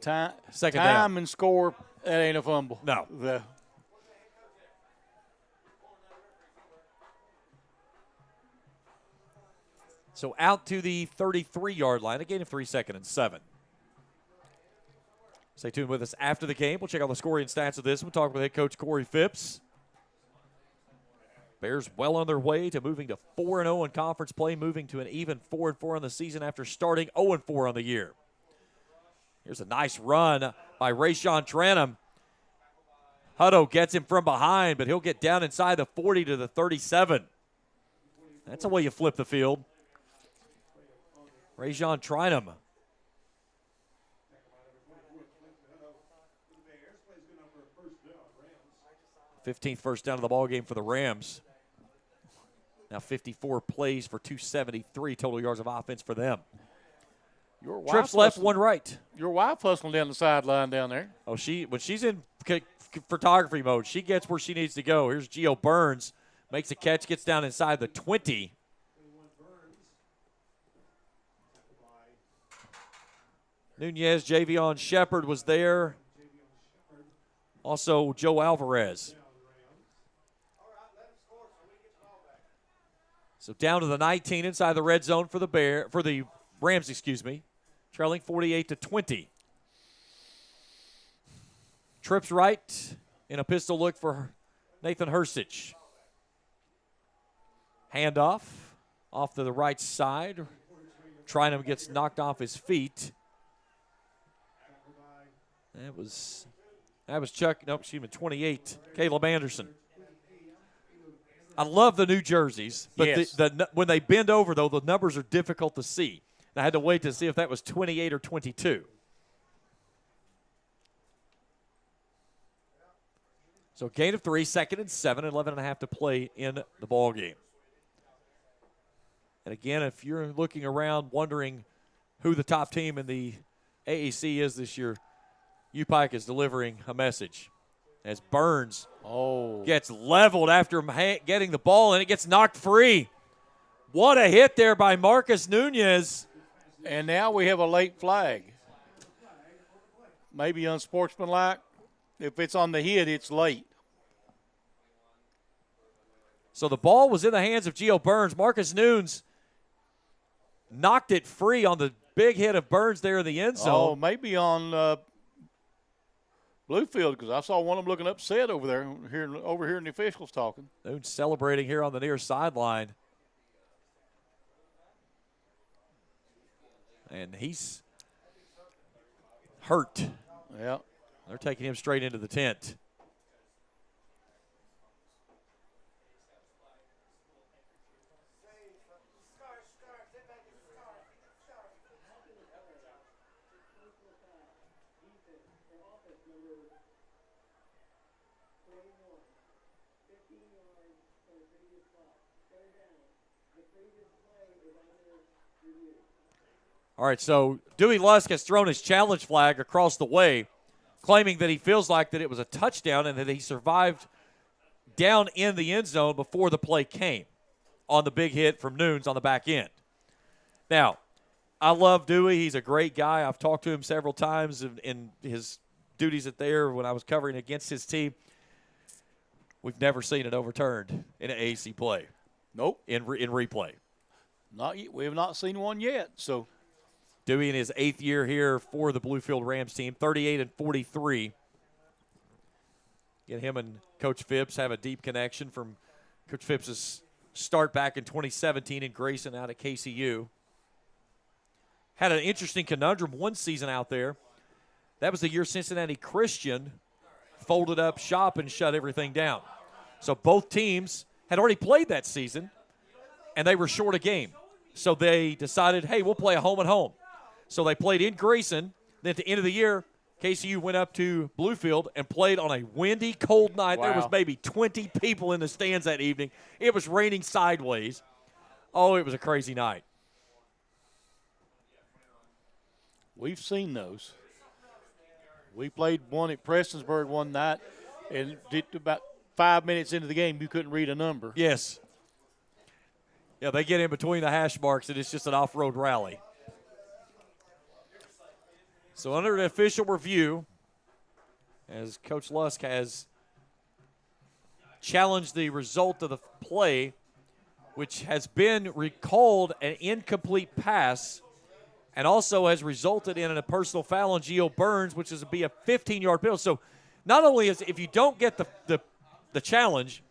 Second down. And score, that ain't a fumble. No. So out to the 33-yard line. A gain of 3, 2nd and 7. Stay tuned with us after the game. We'll check out the scoring stats of this. We'll talk with head coach Corey Phipps. Bears well on their way to moving to 4-0 in conference play, moving to an even 4-4 on the season after starting 0-4 on the year. Here's a nice run by Rayshawn Tranum. Hutto gets him from behind, but he'll get down inside the 40 to the 37. That's the way you flip the field. Rayshawn Tranum. 15th first down of the ball game for the Rams. Now 54 plays for 273 total yards of offense for them. Trips left, one right. Your wife hustling down the sideline down there. Oh, when she's in photography mode, she gets where she needs to go. Here's Gio Burns, makes a catch, gets down inside the 20. Nunez, Javion Shepard was there. Also, Joe Alvarez. So down to the 19 inside the red zone for the Rams, trailing 48-20. Trips right in a pistol look for Nathan Hurstich. Handoff off to the right side. Trinum gets knocked off his feet. That was Chuck. Nope, excuse me, 28. Caleb Anderson. I love the new jerseys, but Yes. when they bend over, though, the numbers are difficult to see. I had to wait to see if that was 28 or 22. So gain of 3, 2nd and 7, 11.5 to play in the ball game. And again, if you're looking around wondering who the top team in the AAC is this year, UPIKE is delivering a message as Burns gets leveled after getting the ball, and it gets knocked free. What a hit there by Marcus Nunez. And now we have a late flag. Maybe unsportsmanlike. If it's on the hit, it's late. So the ball was in the hands of Gio Burns. Marcus Nunes knocked it free on the big hit of Burns there in the end zone. Oh, maybe on Bluefield, because I saw one of them looking upset over there, overhearing the officials talking. Nunes celebrating here on the near sideline. And he's hurt. Yeah. They're taking him straight into the tent. All right, so Dewey Lusk has thrown his challenge flag across the way, claiming that he feels like that it was a touchdown and that he survived down in the end zone before the play came on the big hit from Nunes on the back end. Now, I love Dewey. He's a great guy. I've talked to him several times in his duties at there when I was covering against his team. We've never seen it overturned in an AAC play. Nope. In replay. We have not seen one yet, so – Dewey in his 8th year here for the Bluefield Rams team, 38-43. Get him and Coach Phipps have a deep connection from Coach Phipps' start back in 2017 in Grayson out at KCU. Had an interesting conundrum one season out there. That was the year Cincinnati Christian folded up shop and shut everything down. So both teams had already played that season, and they were short a game. So they decided, hey, we'll play a home-and-home. So they played in Grayson. Then at the end of the year, KCU went up to Bluefield and played on a windy, cold night. Wow. There was maybe 20 people in the stands that evening. It was raining sideways. Oh, it was a crazy night. we've seen those. We played one at Prestonsburg one night, and about 5 minutes into the game, you couldn't read a number. Yes. Yeah, they get in between the hash marks, and it's just an off-road rally. So under an official review, as Coach Lusk has challenged the result of the play, which has been recalled an incomplete pass and also has resulted in a personal foul on Gio Burns, which is be a 15-yard penalty. So not only is if you don't get the challenge,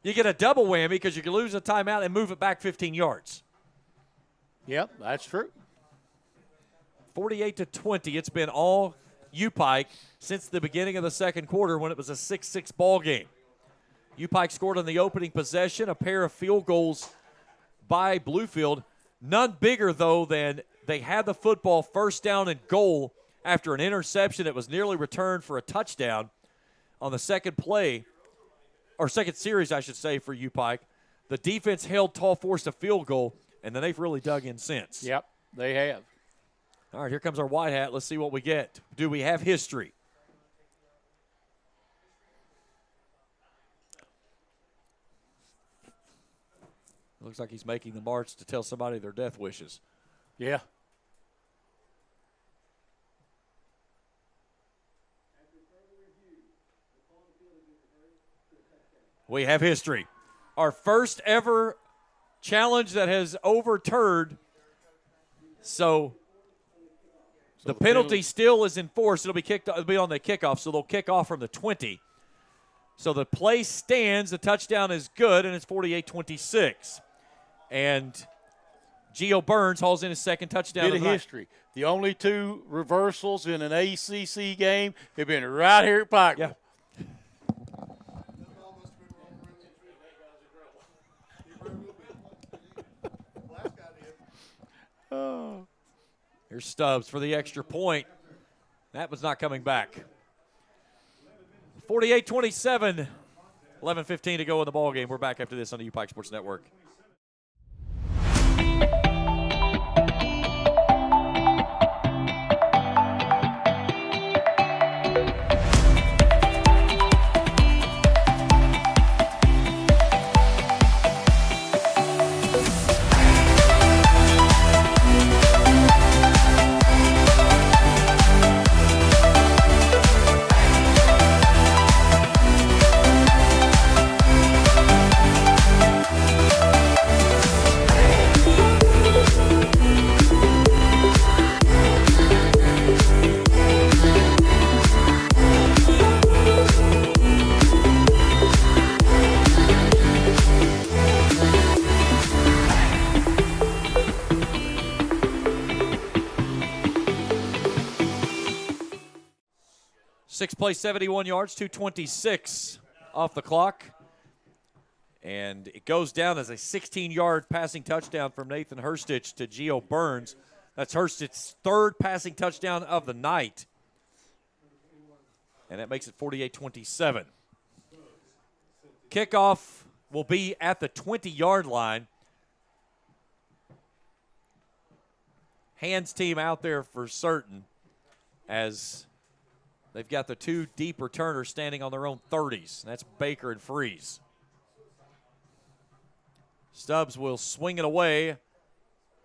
you get a double whammy because you can lose a timeout and move it back 15 yards. Yep, that's true. 48-20. It's been all UPIKE since the beginning of the second quarter when it was a 6-6 ball game. UPIKE scored on the opening possession, a pair of field goals by Bluefield. None bigger, though, than they had the football first down and goal after an interception that was nearly returned for a touchdown on the second play, or second series, I should say, for UPIKE. The defense held tall, forced a field goal, and then they've really dug in since. Yep, they have. All right, here comes our white hat. Let's see what we get. Do we have history? Looks like he's making the march to tell somebody their death wishes. Yeah. We have history. Our first ever challenge that has overturned. So the penalty still is enforced. It'll be on the kickoff, so they'll kick off from the 20. So the play stands. The touchdown is good, and it's 48-26. And Gio Burns hauls in his second touchdown. Bit of history. The only 2 reversals in an ACC game have been right here at Pikeville. Yeah. Here's Stubbs for the extra point. That was not coming back. 48-27. 11:15 to go in the ball game. We're back after this on the UPIKE Sports Network. Six plays, 71 yards, 2:26 off the clock. And it goes down as a 16-yard passing touchdown from Nathan Hurstich to Gio Burns. That's Hurstich's 3rd passing touchdown of the night. And that makes it 48-27. Kickoff will be at the 20-yard line. Hands team out there for certain, as they've got the 2 deep returners standing on their own 30s. That's Baker and Freeze. Stubbs will swing it away.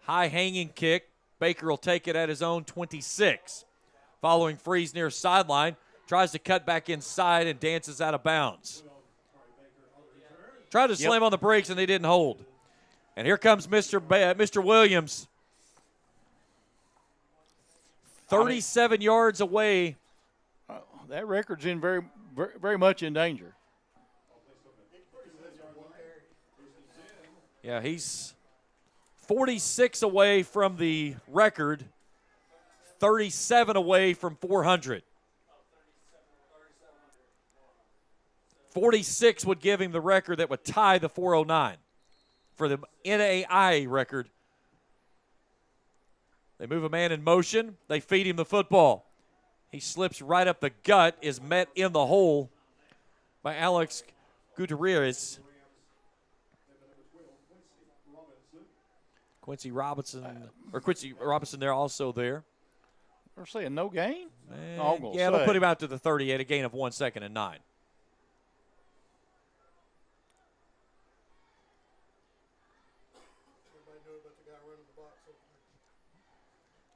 High hanging kick. Baker will take it at his own 26. Following Freeze near sideline. Tries to cut back inside and dances out of bounds. Tried to slam on the brakes and they didn't hold. And here comes Mr. Williams. 37 yards away. That record's in very, very much in danger. Yeah, he's 46 away from the record, 37 away from 400. 46 would give him the record that would tie the 409 for the NAI record. They move a man in motion. They feed him the football. He slips right up the gut, is met in the hole by Alex Gutierrez. Quincy Robinson there also there. They're saying no gain? Yeah, they'll put him out to the 30 at a gain of 1 second and 9.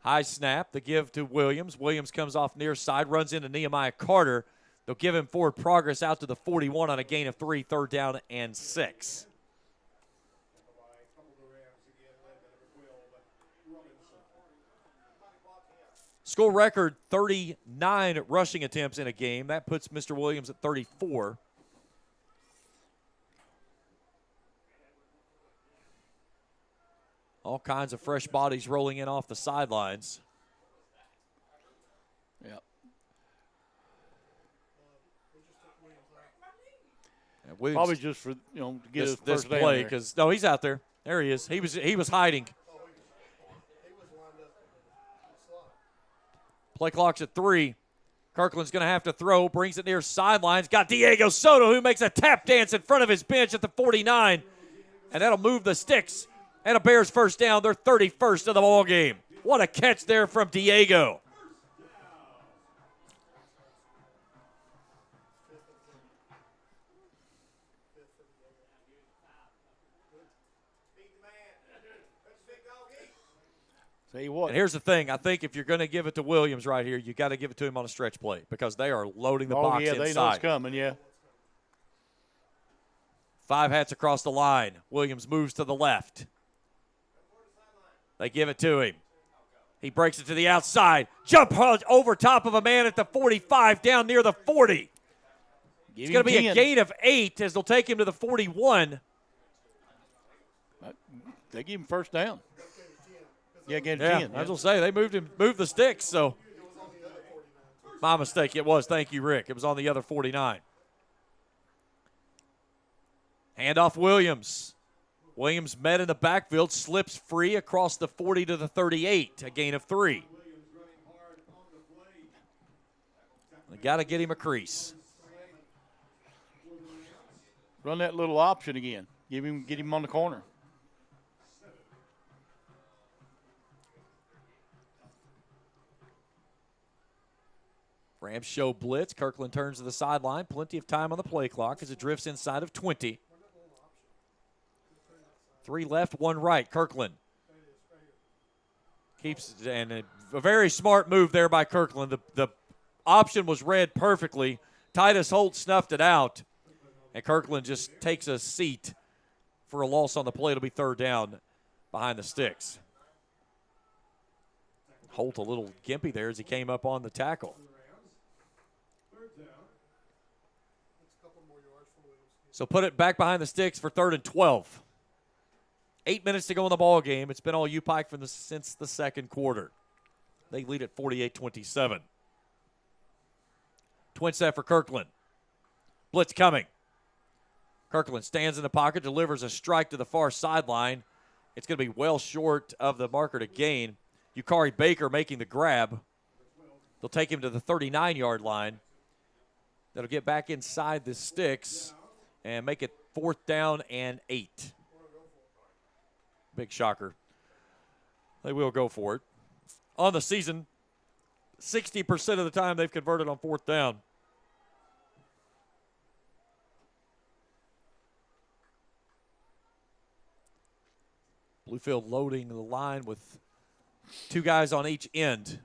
High snap, the give to Williams. Williams comes off near side, runs into Nehemiah Carter. They'll give him forward progress out to the 41 on a gain of 3, 3rd down and 6. School record 39 rushing attempts in a game. That puts Mr. Williams at 34. All kinds of fresh bodies rolling in off the sidelines. Yeah. Williams, probably just for to get his this first play, because no, he's out there. There he is. He was hiding. Play clock's at 3. Kirkland's going to have to throw. Brings it near sidelines. Got Diego Soto, who makes a tap dance in front of his bench at the 49. And that'll move the sticks. And a Bears first down, their 31st of the ball game. What a catch there from Diego. Tell you what. And here's the thing. I think if you're going to give it to Williams right here, you got to give it to him on a stretch play because they are loading the box inside. They know it's coming, yeah. 5 hats across the line. Williams moves to the left. They give it to him. He breaks it to the outside. Jump over top of a man at the 45 down near the 40. It's going to be a gain of 8 as they'll take him to the 41. They give him first down. Yeah, again, Yeah, 10. I was going to say, they moved the sticks, so. My mistake, it was. Thank you, Rick. It was on the other 49. Handoff Williams. Williams met in the backfield, slips free across the 40 to the 38, a gain of 3. They got to get him a crease. Run that little option again. Get him on the corner. Rams show blitz. Kirkland turns to the sideline. Plenty of time on the play clock as it drifts inside of 20. 3 left, 1 right. Kirkland keeps, and a very smart move there by Kirkland. The option was read perfectly. Titus Holt snuffed it out, and Kirkland just takes a seat for a loss on the play. It'll be 3rd down behind the sticks. Holt a little gimpy there as he came up on the tackle. So put it back behind the sticks for 3rd and 12. 8 minutes to go in the ball game. It's been all UPIKE since the second quarter. They lead at 48-27. Twin set for Kirkland. Blitz coming. Kirkland stands in the pocket, delivers a strike to the far sideline. It's going to be well short of the marker to gain. Yukari Baker making the grab. They'll take him to the 39-yard line. That'll get back inside the sticks and make it 4th down and 8. Big shocker. They will go for it. On the season, 60% of the time they've converted on 4th down. Bluefield loading the line with 2 guys on each end.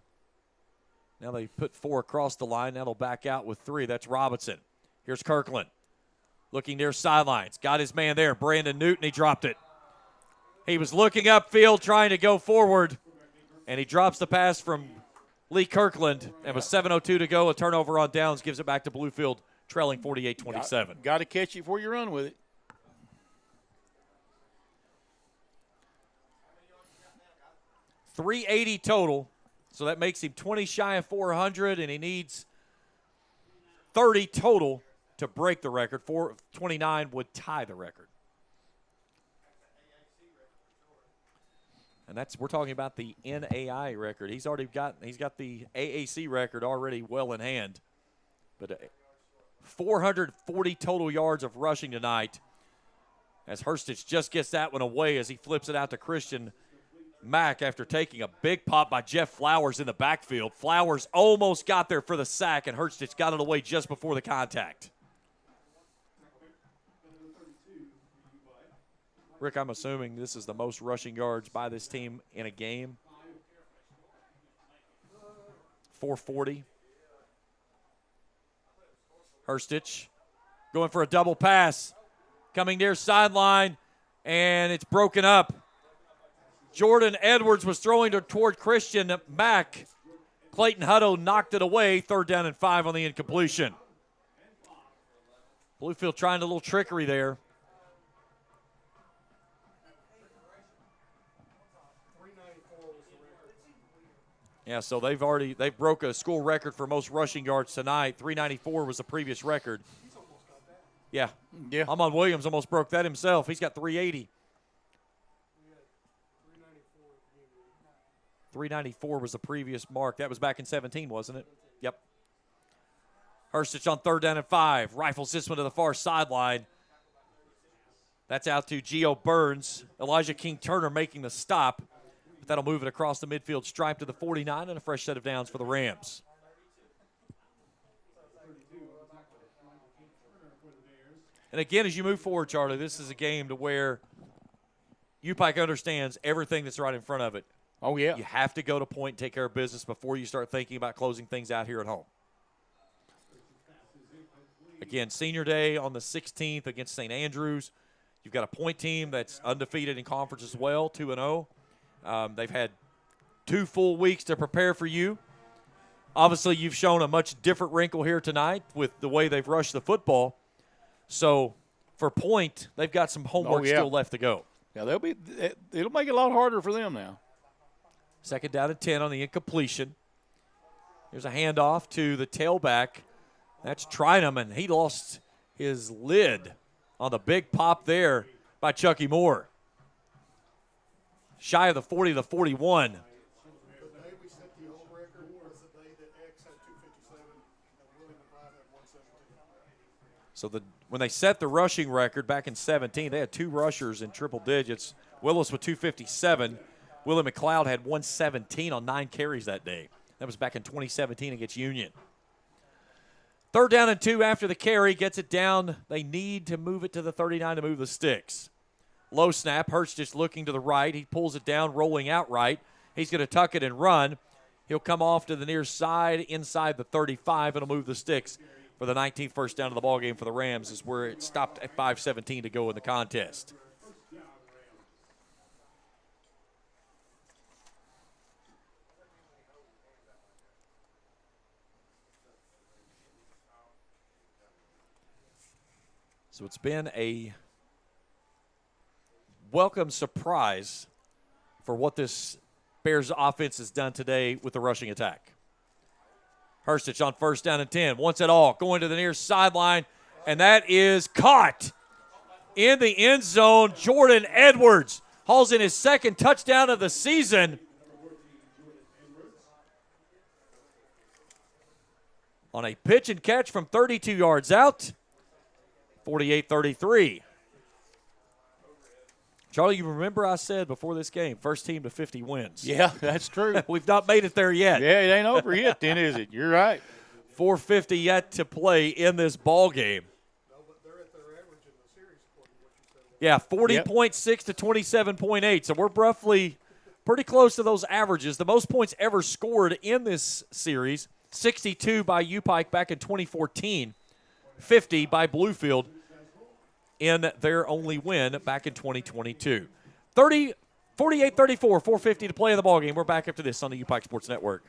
Now they put 4 across the line. That'll back out with 3. That's Robinson. Here's Kirkland. Looking near sidelines. Got his man there. Brandon Newton, he dropped it. He was looking upfield trying to go forward, and he drops the pass from Lee Kirkland. And with 7:02 to go, a turnover on downs gives it back to Bluefield, trailing 48-27. Got to catch it before you run with it. $380 total, so that makes him 20 shy of 400, and he needs 30 total to break the record. 429 would tie the record. And we're talking about the NAI record. He's got the AAC record already well in hand. But 440 total yards of rushing tonight, as Hurstich just gets that one away as he flips it out to Christian Mack after taking a big pop by Jeff Flowers in the backfield. Flowers almost got there for the sack, and Hurstich got it away just before the contact. Rick, I'm assuming this is the most rushing yards by this team in a game. 440. Hurstich going for a double pass. Coming near sideline, and it's broken up. Jordan Edwards was throwing toward Christian Mack. Clayton Hutto knocked it away. 3rd down and 5 on the incompletion. Bluefield trying a little trickery there. Yeah, so they broke a school record for most rushing yards tonight. 394 was the previous record. Yeah. Amon Williams almost broke that himself. He's got 380. 394 was the previous mark. That was back in 17, wasn't it? Yep. Hurstich on 3rd down and 5. Rifles this one to the far sideline. That's out to Gio Burns. Elijah King-Turner making the stop. But that'll move it across the midfield stripe to the 49 and a fresh set of downs for the Rams. And again, as you move forward, Charlie, this is a game to where UPIKE understands everything that's right in front of it. Oh, yeah. You have to go to point and take care of business before you start thinking about closing things out here at home. Again, senior day on the 16th against St. Andrews. You've got a point team that's undefeated in conference as well, 2-0. They've had 2 full weeks to prepare for you. Obviously, you've shown a much different wrinkle here tonight with the way they've rushed the football. So, for point, they've got some homework still left to go. Yeah, it'll make it a lot harder for them now. Second down and 10 on the incompletion. Here's a handoff to the tailback. That's Trinum, and he lost his lid on the big pop there by Chucky Moore. Shy of the 40 to the 41. The day we set the old record was the day that X had 257 and William McLeod had 117. So when they set the rushing record back in 17, they had 2 rushers in triple digits. Willis with 257. William McLeod had 117 on 9 carries that day. That was back in 2017 against Union. Third down and 2 after the carry. Gets it down. They need to move it to the 39 to move the sticks. Low snap. Hurts just looking to the right. He pulls it down, rolling out right. He's going to tuck it and run. He'll come off to the near side, inside the 35, and he'll move the sticks for the 19th first down of the ballgame for the Rams, is where it stopped at 5:17 to go in the contest. So it's been a welcome surprise for what this Bears offense has done today with the rushing attack. Hurstich on first down and 10, wants it all, going to the near sideline, and that is caught in the end zone. Jordan Edwards hauls in his second touchdown of the season on a pitch and catch from 32 yards out. 48-33. Charlie, you remember I said before this game, first team to 50 wins. Yeah, that's true. We've not made it there yet. Yeah, it ain't over yet then, is it? You're right. 450 yet to play in this ball game. No, but they're at their average in the series, according to what you said. Yeah, 40.6 to 27.8. So we're roughly pretty close to those averages. The most points ever scored in this series, 62 by UPIKE back in 2014, 50 by Bluefield in their only win back in 2022. 48-34, 450 to play in the ballgame. We're back after this on the UPIKE Sports Network.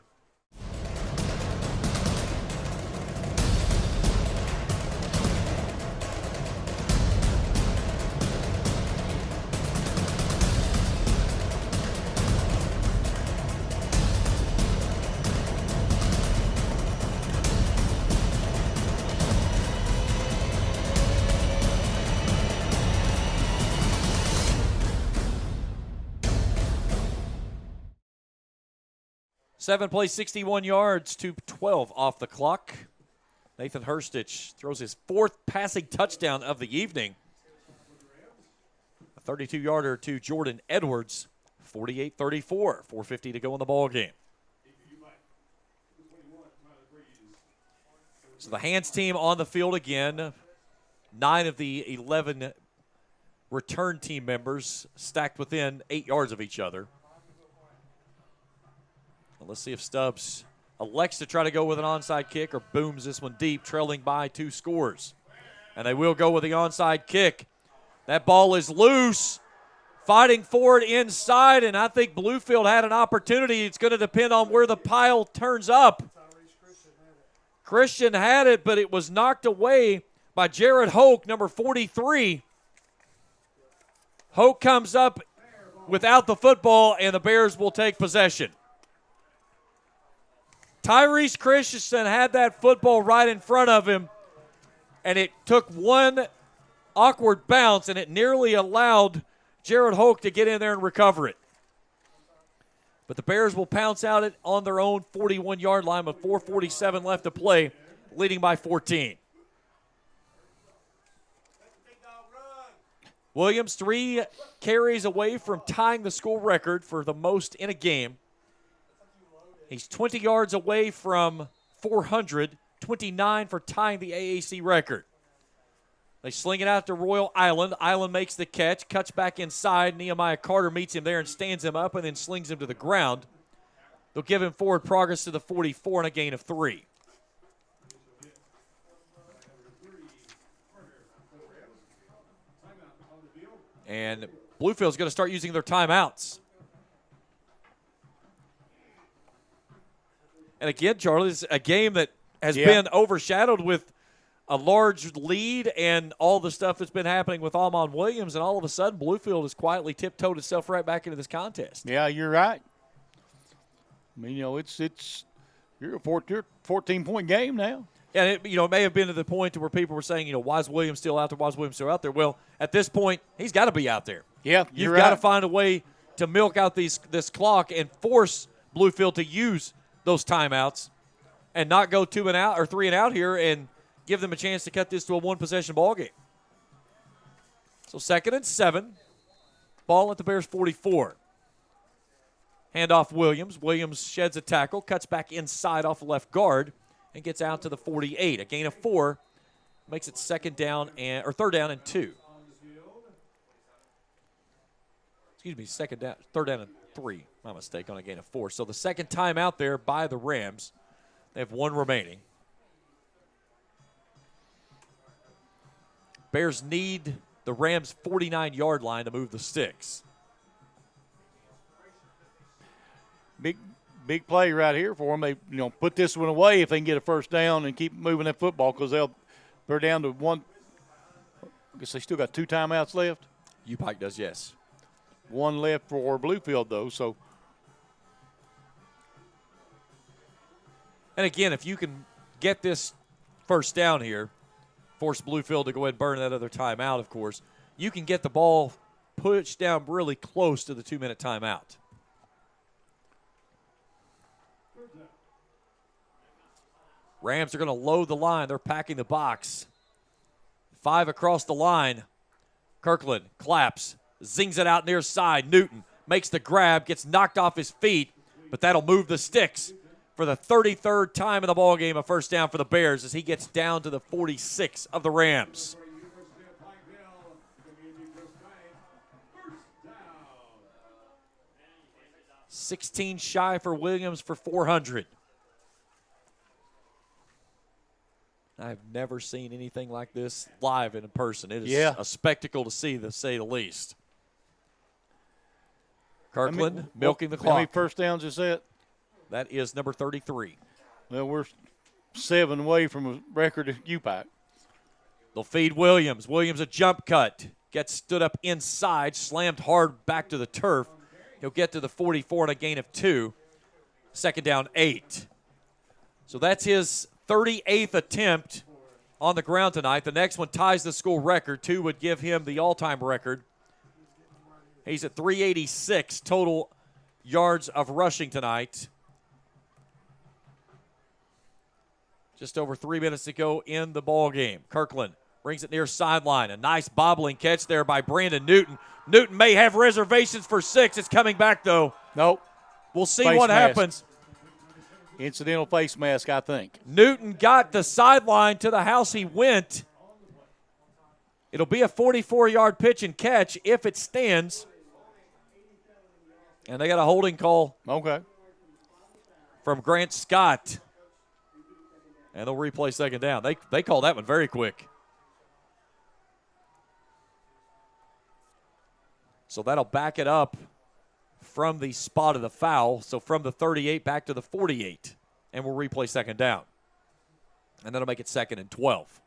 Seven plays, 61 yards to 12 off the clock. Nathan Hurstich throws his 4th passing touchdown of the evening. A 32-yarder to Jordan Edwards, 48-34, 4:50 to go in the ball game. So the hands team on the field again. 9 of the 11 return team members stacked within 8 yards of each other. Let's see if Stubbs elects to try to go with an onside kick or booms this one deep, trailing by 2 scores. And they will go with the onside kick. That ball is loose, fighting for it inside, and I think Bluefield had an opportunity. It's going to depend on where the pile turns up. Christian had it, but it was knocked away by Jared Hoke, number 43. Hoke comes up without the football, and the Bears will take possession. Tyrese Christensen had that football right in front of him, and it took one awkward bounce, and it nearly allowed Jared Hoke to get in there and recover it. But the Bears will pounce out it on their own 41-yard line with 4:47 left to play, leading by 14. Williams 3 carries away from tying the school record for the most in a game. He's 20 yards away from 400, 29 for tying the AAC record. They sling it out to Royal Island. Island makes the catch, cuts back inside. Nehemiah Carter meets him there and stands him up and then slings him to the ground. They'll give him forward progress to the 44 and a gain of 3. And Bluefield's going to start using their timeouts. And again, Charlie, it's a game that has been overshadowed with a large lead and all the stuff that's been happening with Almon Williams, and all of a sudden Bluefield has quietly tiptoed itself right back into this contest. Yeah, you're right. I mean, you're a 14-point game now. And it may have been to the point to where people were saying, why is Williams still out there? Why is Williams still out there? Well, at this point, he's got to be out there. Yeah, You've got to find a way to milk out this clock and force Bluefield to use those timeouts and not go 2 and out or 3 and out here and give them a chance to cut this to a one-possession ball game. So 2nd and 7. Ball at the Bears 44. Handoff Williams. Williams sheds a tackle, cuts back inside off left guard, and gets out to the 48. A gain of 4 makes it 3rd down and 2. Excuse me, 3rd down and 3. My mistake on a gain of 4. So the second time out there by the Rams. They have 1 remaining. Bears need the Rams' 49-yard line to move the sticks. Big play right here for them. They put this one away if they can get a first down and keep moving that football because they're down to 1. I guess they still got 2 timeouts left. UPIKE does, yes. 1 left for Bluefield though. So. And again, if you can get this first down here, force Bluefield to go ahead and burn that other timeout, of course, you can get the ball pushed down really close to the 2-minute timeout. Rams are going to load the line. They're packing the box. 5 across the line. Kirkland claps, zings it out near side. Newton makes the grab, gets knocked off his feet, but that'll move the sticks for the 33rd time in the ballgame. A first down for the Bears as he gets down to the 46 of the Rams. 16 shy for Williams for 400. I've never seen anything like this live and in person. It is a spectacle to see, to say the least. Kirkland milking the clock. How many first downs is that? That is number 33. Well, we're 7 away from a record at UPIKE. They'll feed Williams. Williams a jump cut. Gets stood up inside, slammed hard back to the turf. He'll get to the 44 and a gain of 2. 2nd down, 8. So that's his 38th attempt on the ground tonight. The next one ties the school record. 2 would give him the all-time record. He's at 386 total yards of rushing tonight. Just over 3 minutes to go in the ball game. Kirkland brings it near sideline. A nice bobbling catch there by Brandon Newton. Newton may have reservations for 6. It's coming back, though. Nope. We'll see what happens. Incidental face mask, I think. Newton got the sideline. To the house he went. It'll be a 44-yard pitch and catch if it stands. And they got a holding call. Okay. From Grant Scott. And they'll replay 2nd down. They call that one very quick. So that'll back it up from the spot of the foul. So from the 38 back to the 48. And we'll replay 2nd down. And that'll make it 2nd and 12.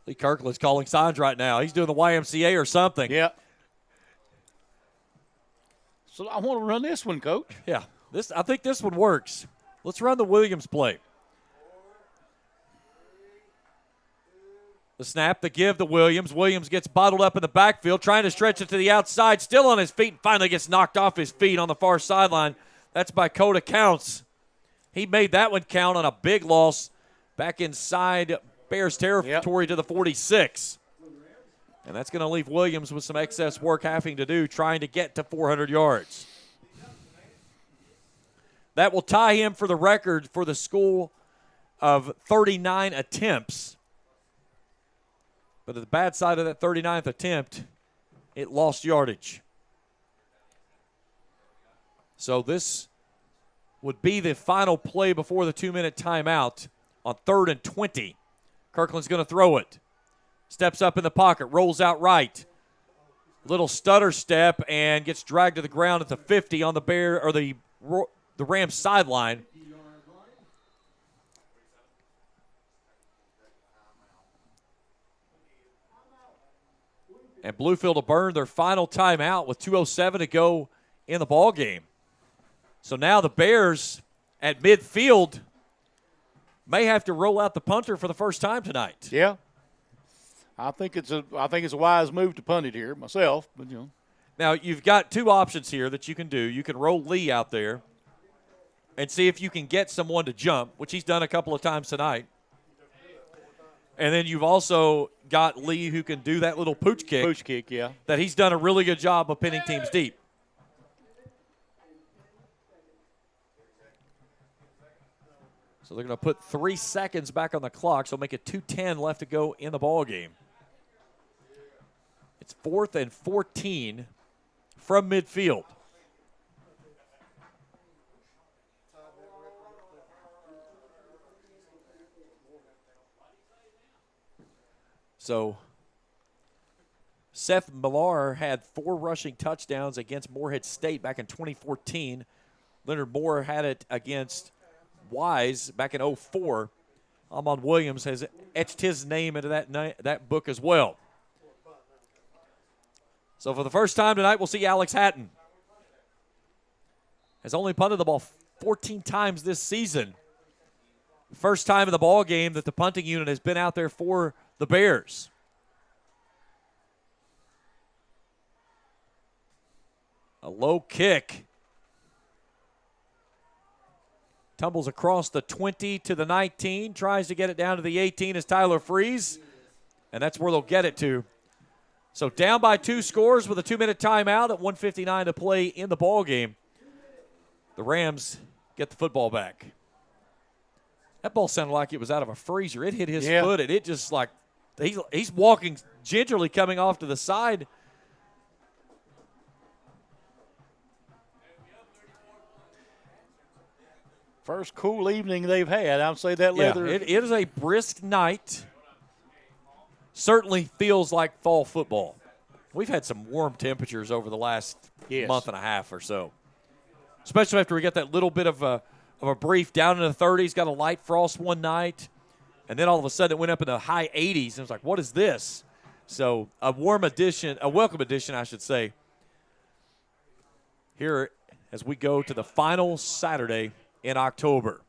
Lee Kirkland's calling signs right now. He's doing the YMCA or something. Yeah. So I want to run this one, Coach. Yeah. I think this one works. Let's run the Williams play. The snap, the give to Williams. Williams gets bottled up in the backfield, trying to stretch it to the outside, still on his feet, and finally gets knocked off his feet on the far sideline. That's by Coda Counts. He made that one count on a big loss back inside Bears territory to the 46. And that's going to leave Williams with some excess work having to do, trying to get to 400 yards. That will tie him for the record for the school of 39 attempts. But the bad side of that 39th attempt, it lost yardage. So this would be the final play before the 2-minute timeout on 3rd and 20. Kirkland's going to throw it. Steps up in the pocket, rolls out right. little stutter step and gets dragged to the ground at the 50 on the Rams sideline. And Bluefield will burn their final timeout with 2:07 to go in the ball game. So now the Bears at midfield may have to roll out the punter for the first time tonight. Yeah. I think it's a wise move to punt it here myself, but you know. Now you've got two options here that you can do. You can roll Lee out there and see if you can get someone to jump, which he's done a couple of times tonight. And then you've also got Lee who can do that little pooch kick. Pooch kick, yeah. That he's done a really good job of pinning teams deep. So they're going to put 3 seconds back on the clock, so make it 2:10 left to go in the ball game. It's 4th and 14 from midfield. So Seth Millar had 4 rushing touchdowns against Morehead State back in 2014. Leonard Moore had it against Wise back in 2004. Amon Williams has etched his name into that book as well. So for the first time tonight, we'll see Alex Hatton. Has only punted the ball 14 times this season. First time in the ball game that the punting unit has been out there for the Bears. A low kick. Tumbles across the 20 to the 19. Tries to get it down to the 18 as Tyler Freeze. And that's where they'll get it to. So down by 2 scores with a 2-minute timeout at 1:59 to play in the ball game. The Rams get the football back. That ball sounded like it was out of a freezer. It hit his foot, and it just like he's walking gingerly coming off to the side. First cool evening they've had. I'd say that leather. It is a brisk night. Certainly feels like fall football. We've had some warm temperatures over the last month and a half or so, especially after we got that little bit of a brief down in the 30s, got a light frost one night, and then all of a sudden it went up in the high 80s, and it was like, what is this? So a welcome addition, I should say, here as we go to the final Saturday in October.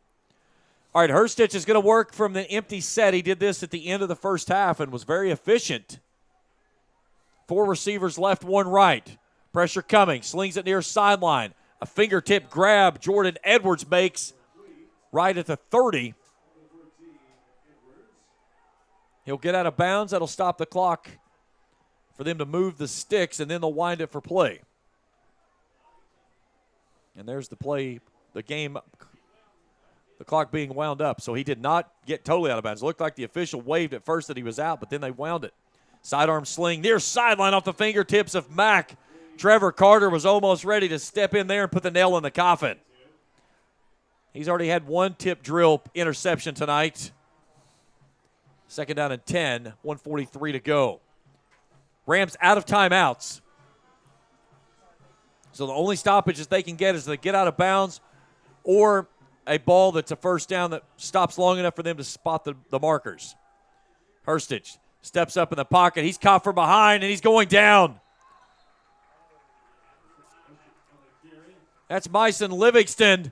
All right, Herstich is going to work from the empty set. He did this at the end of the first half and was very efficient. 4 receivers left, 1 right. Pressure coming, slings it near sideline. A fingertip grab Jordan Edwards makes right at the 30. He'll get out of bounds. That'll stop the clock for them to move the sticks, and then they'll wind it for play. And there's the play, the game, the clock being wound up. So he did not get totally out of bounds. It looked like the official waved at first that he was out, but then they wound it. Sidearm sling near sideline off the fingertips of Mack. Trevor Carter was almost ready to step in there and put the nail in the coffin. He's already had 1 tip drill interception tonight. 2nd down and 10, 1:43 to go. Rams out of timeouts. So the only stoppages they can get is they get out of bounds or a ball that's a first down that stops long enough for them to spot the markers. Herstich steps up in the pocket. He's caught from behind, and he's going down. That's Myson Livingston.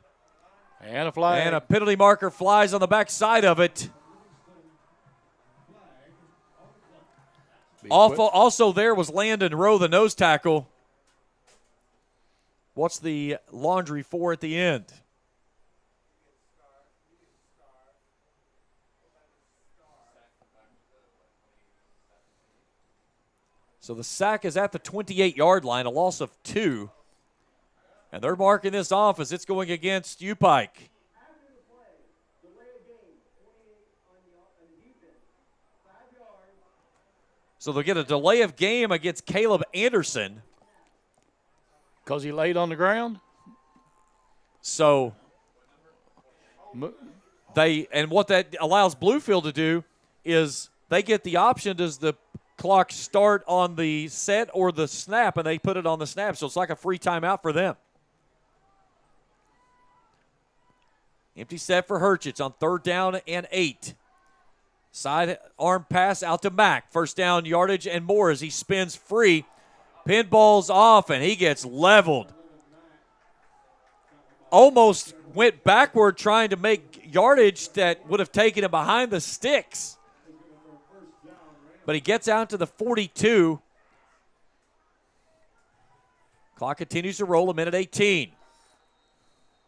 And a flag. And a penalty marker flies on the back side of it. Also there was Landon Rowe, the nose tackle. What's the laundry for at the end? So the sack is at the 28-yard line, a loss of 2. And they're marking this off as it's going against UPIKE. So they'll get a delay of game against Caleb Anderson. Because he laid on the ground? So what that allows Bluefield to do is they get the option, does the clock start on the set or the snap, and they put it on the snap. So it's like a free timeout for them. Empty set for Hurchich on 3rd down and 8. Side arm pass out to Mack. First down yardage and more as he spins free. Pinballs off, and he gets leveled. Almost went backward trying to make yardage that would have taken him behind the sticks. But he gets out to the 42. Clock continues to roll, 1:18.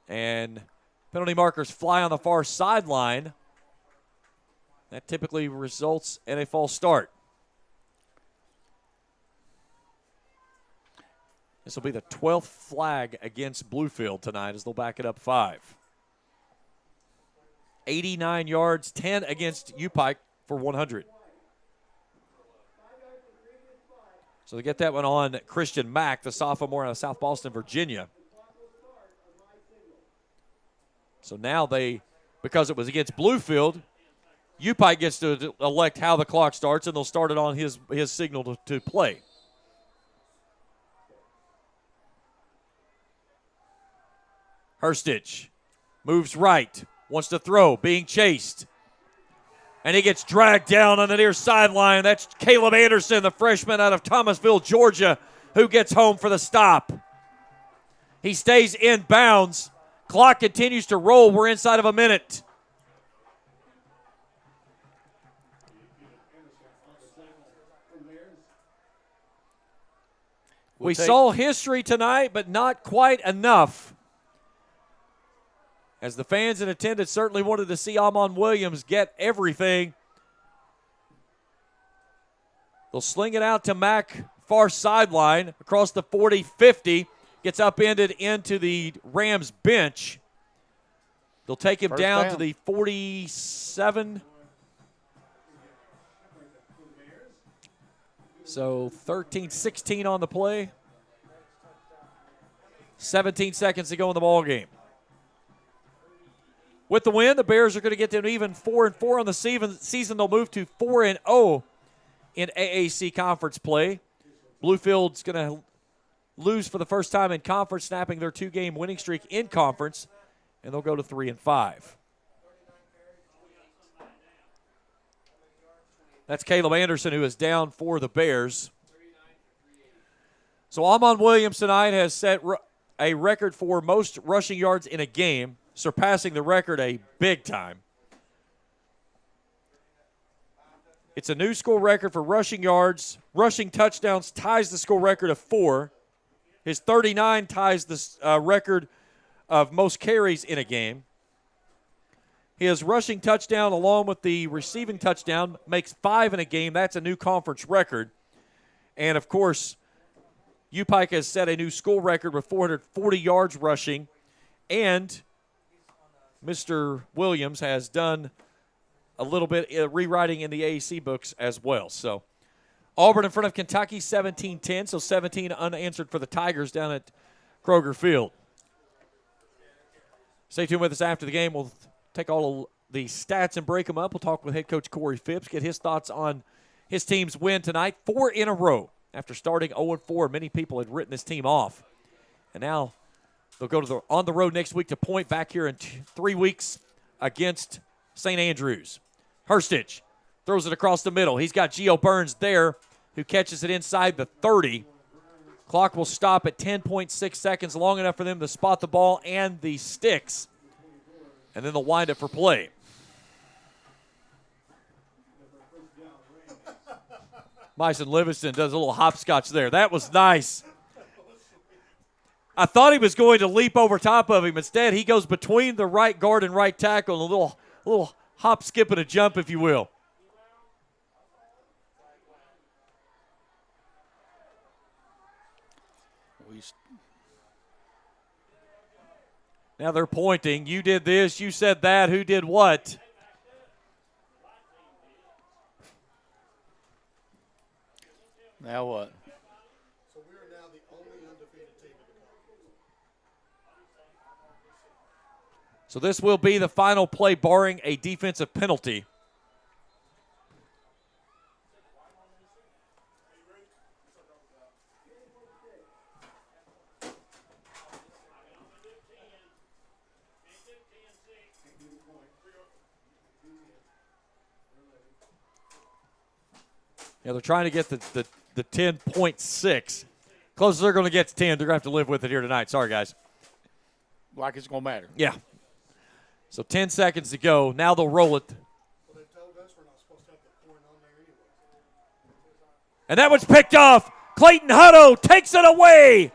And penalty markers fly on the far sideline. That typically results in a false start. This will be the 12th flag against Bluefield tonight as they'll back it up 5. 89 yards, 10 against UPIKE for 100. So they get that one on Christian Mack, the sophomore out of South Boston, Virginia. So now because it was against Bluefield, UPIKE gets to elect how the clock starts, and they'll start it on his signal to play. Hurstich moves right, wants to throw, being chased. And he gets dragged down on the near sideline. That's Caleb Anderson, the freshman out of Thomasville, Georgia, who gets home for the stop. He stays in bounds. Clock continues to roll. We're inside of a minute. We saw history tonight, but not quite enough. As the fans in attendance certainly wanted to see Amon Williams get everything. They'll sling it out to Mack, far sideline, across the 40-50. Gets upended into the Rams bench. They'll take him down to the 47. So 13-16 on the play. 17 seconds to go in the ball game. With the win, the Bears are going to get to an even 4-4 on the season. They'll move to 4-0 in AAC conference play. Bluefield's going to lose for the first time in conference, snapping their 2-game winning streak in conference, and they'll go to 3-5. That's Caleb Anderson, who is down for the Bears. So Amon Williams tonight has set a record for most rushing yards in a game, surpassing the record a big time. It's a new school record for rushing yards. Rushing touchdowns ties the school record of 4. His 39 ties the record of most carries in a game. His rushing touchdown along with the receiving touchdown makes 5 in a game. That's a new conference record. And, of course, UPIKE has set a new school record with 440 yards rushing. And Mr. Williams has done a little bit of rewriting in the AAC books as well. So Auburn in front of Kentucky, 17-10, so 17 unanswered for the Tigers down at Kroger Field. Stay tuned with us after the game. We'll take all of the stats and break them up. We'll talk with head coach Corey Phipps, get his thoughts on his team's win tonight. 4 in a row. After starting 0-4, many people had written this team off. And now they'll go on the road next week to Point, back here in 3 weeks against St. Andrews. Hurstich throws it across the middle. He's got Gio Burns there, who catches it inside the 30. Clock will stop at 10.6 seconds, long enough for them to spot the ball and the sticks. And then they'll wind it for play. Myson Livingston does a little hopscotch there. That was nice. I thought he was going to leap over top of him. Instead, he goes between the right guard and right tackle, a little hop, skip, and a jump, if you will. Now they're pointing. You did this. You said that. Who did what? Now what? So we are now the only undefeated team in the conference. So this will be the final play, barring a defensive penalty. Yeah, they're trying to get the 10.6. Closest they're going to get to 10. They're going to have to live with it here tonight. Sorry, guys. Like it's going to matter. Yeah. So 10 seconds to go. Now they'll roll it. Well, they told us we're not supposed to have the point on there anyway. And that one's picked off. Clayton Hutto takes it away.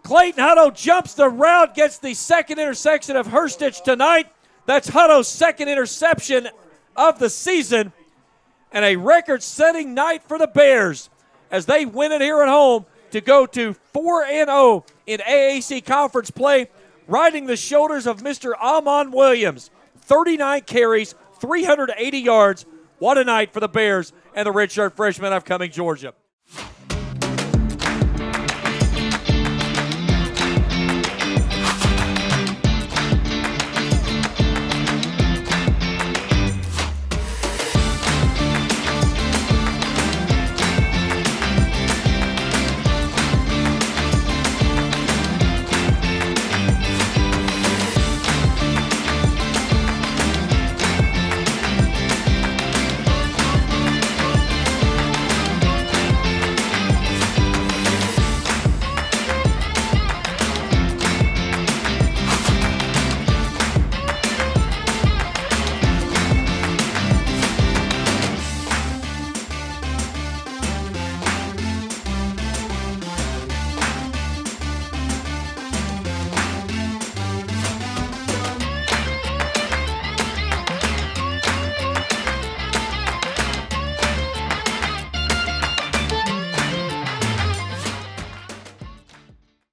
Clayton Hutto jumps the route, gets the second interception of Hurstich tonight. That's Hutto's second interception of the season. And a record-setting night for the Bears as they win it here at home to go to 4-0 in AAC conference play, riding the shoulders of Mr. Amon Williams. 39 carries, 380 yards. What a night for the Bears and the redshirt freshman of Cumming, Georgia.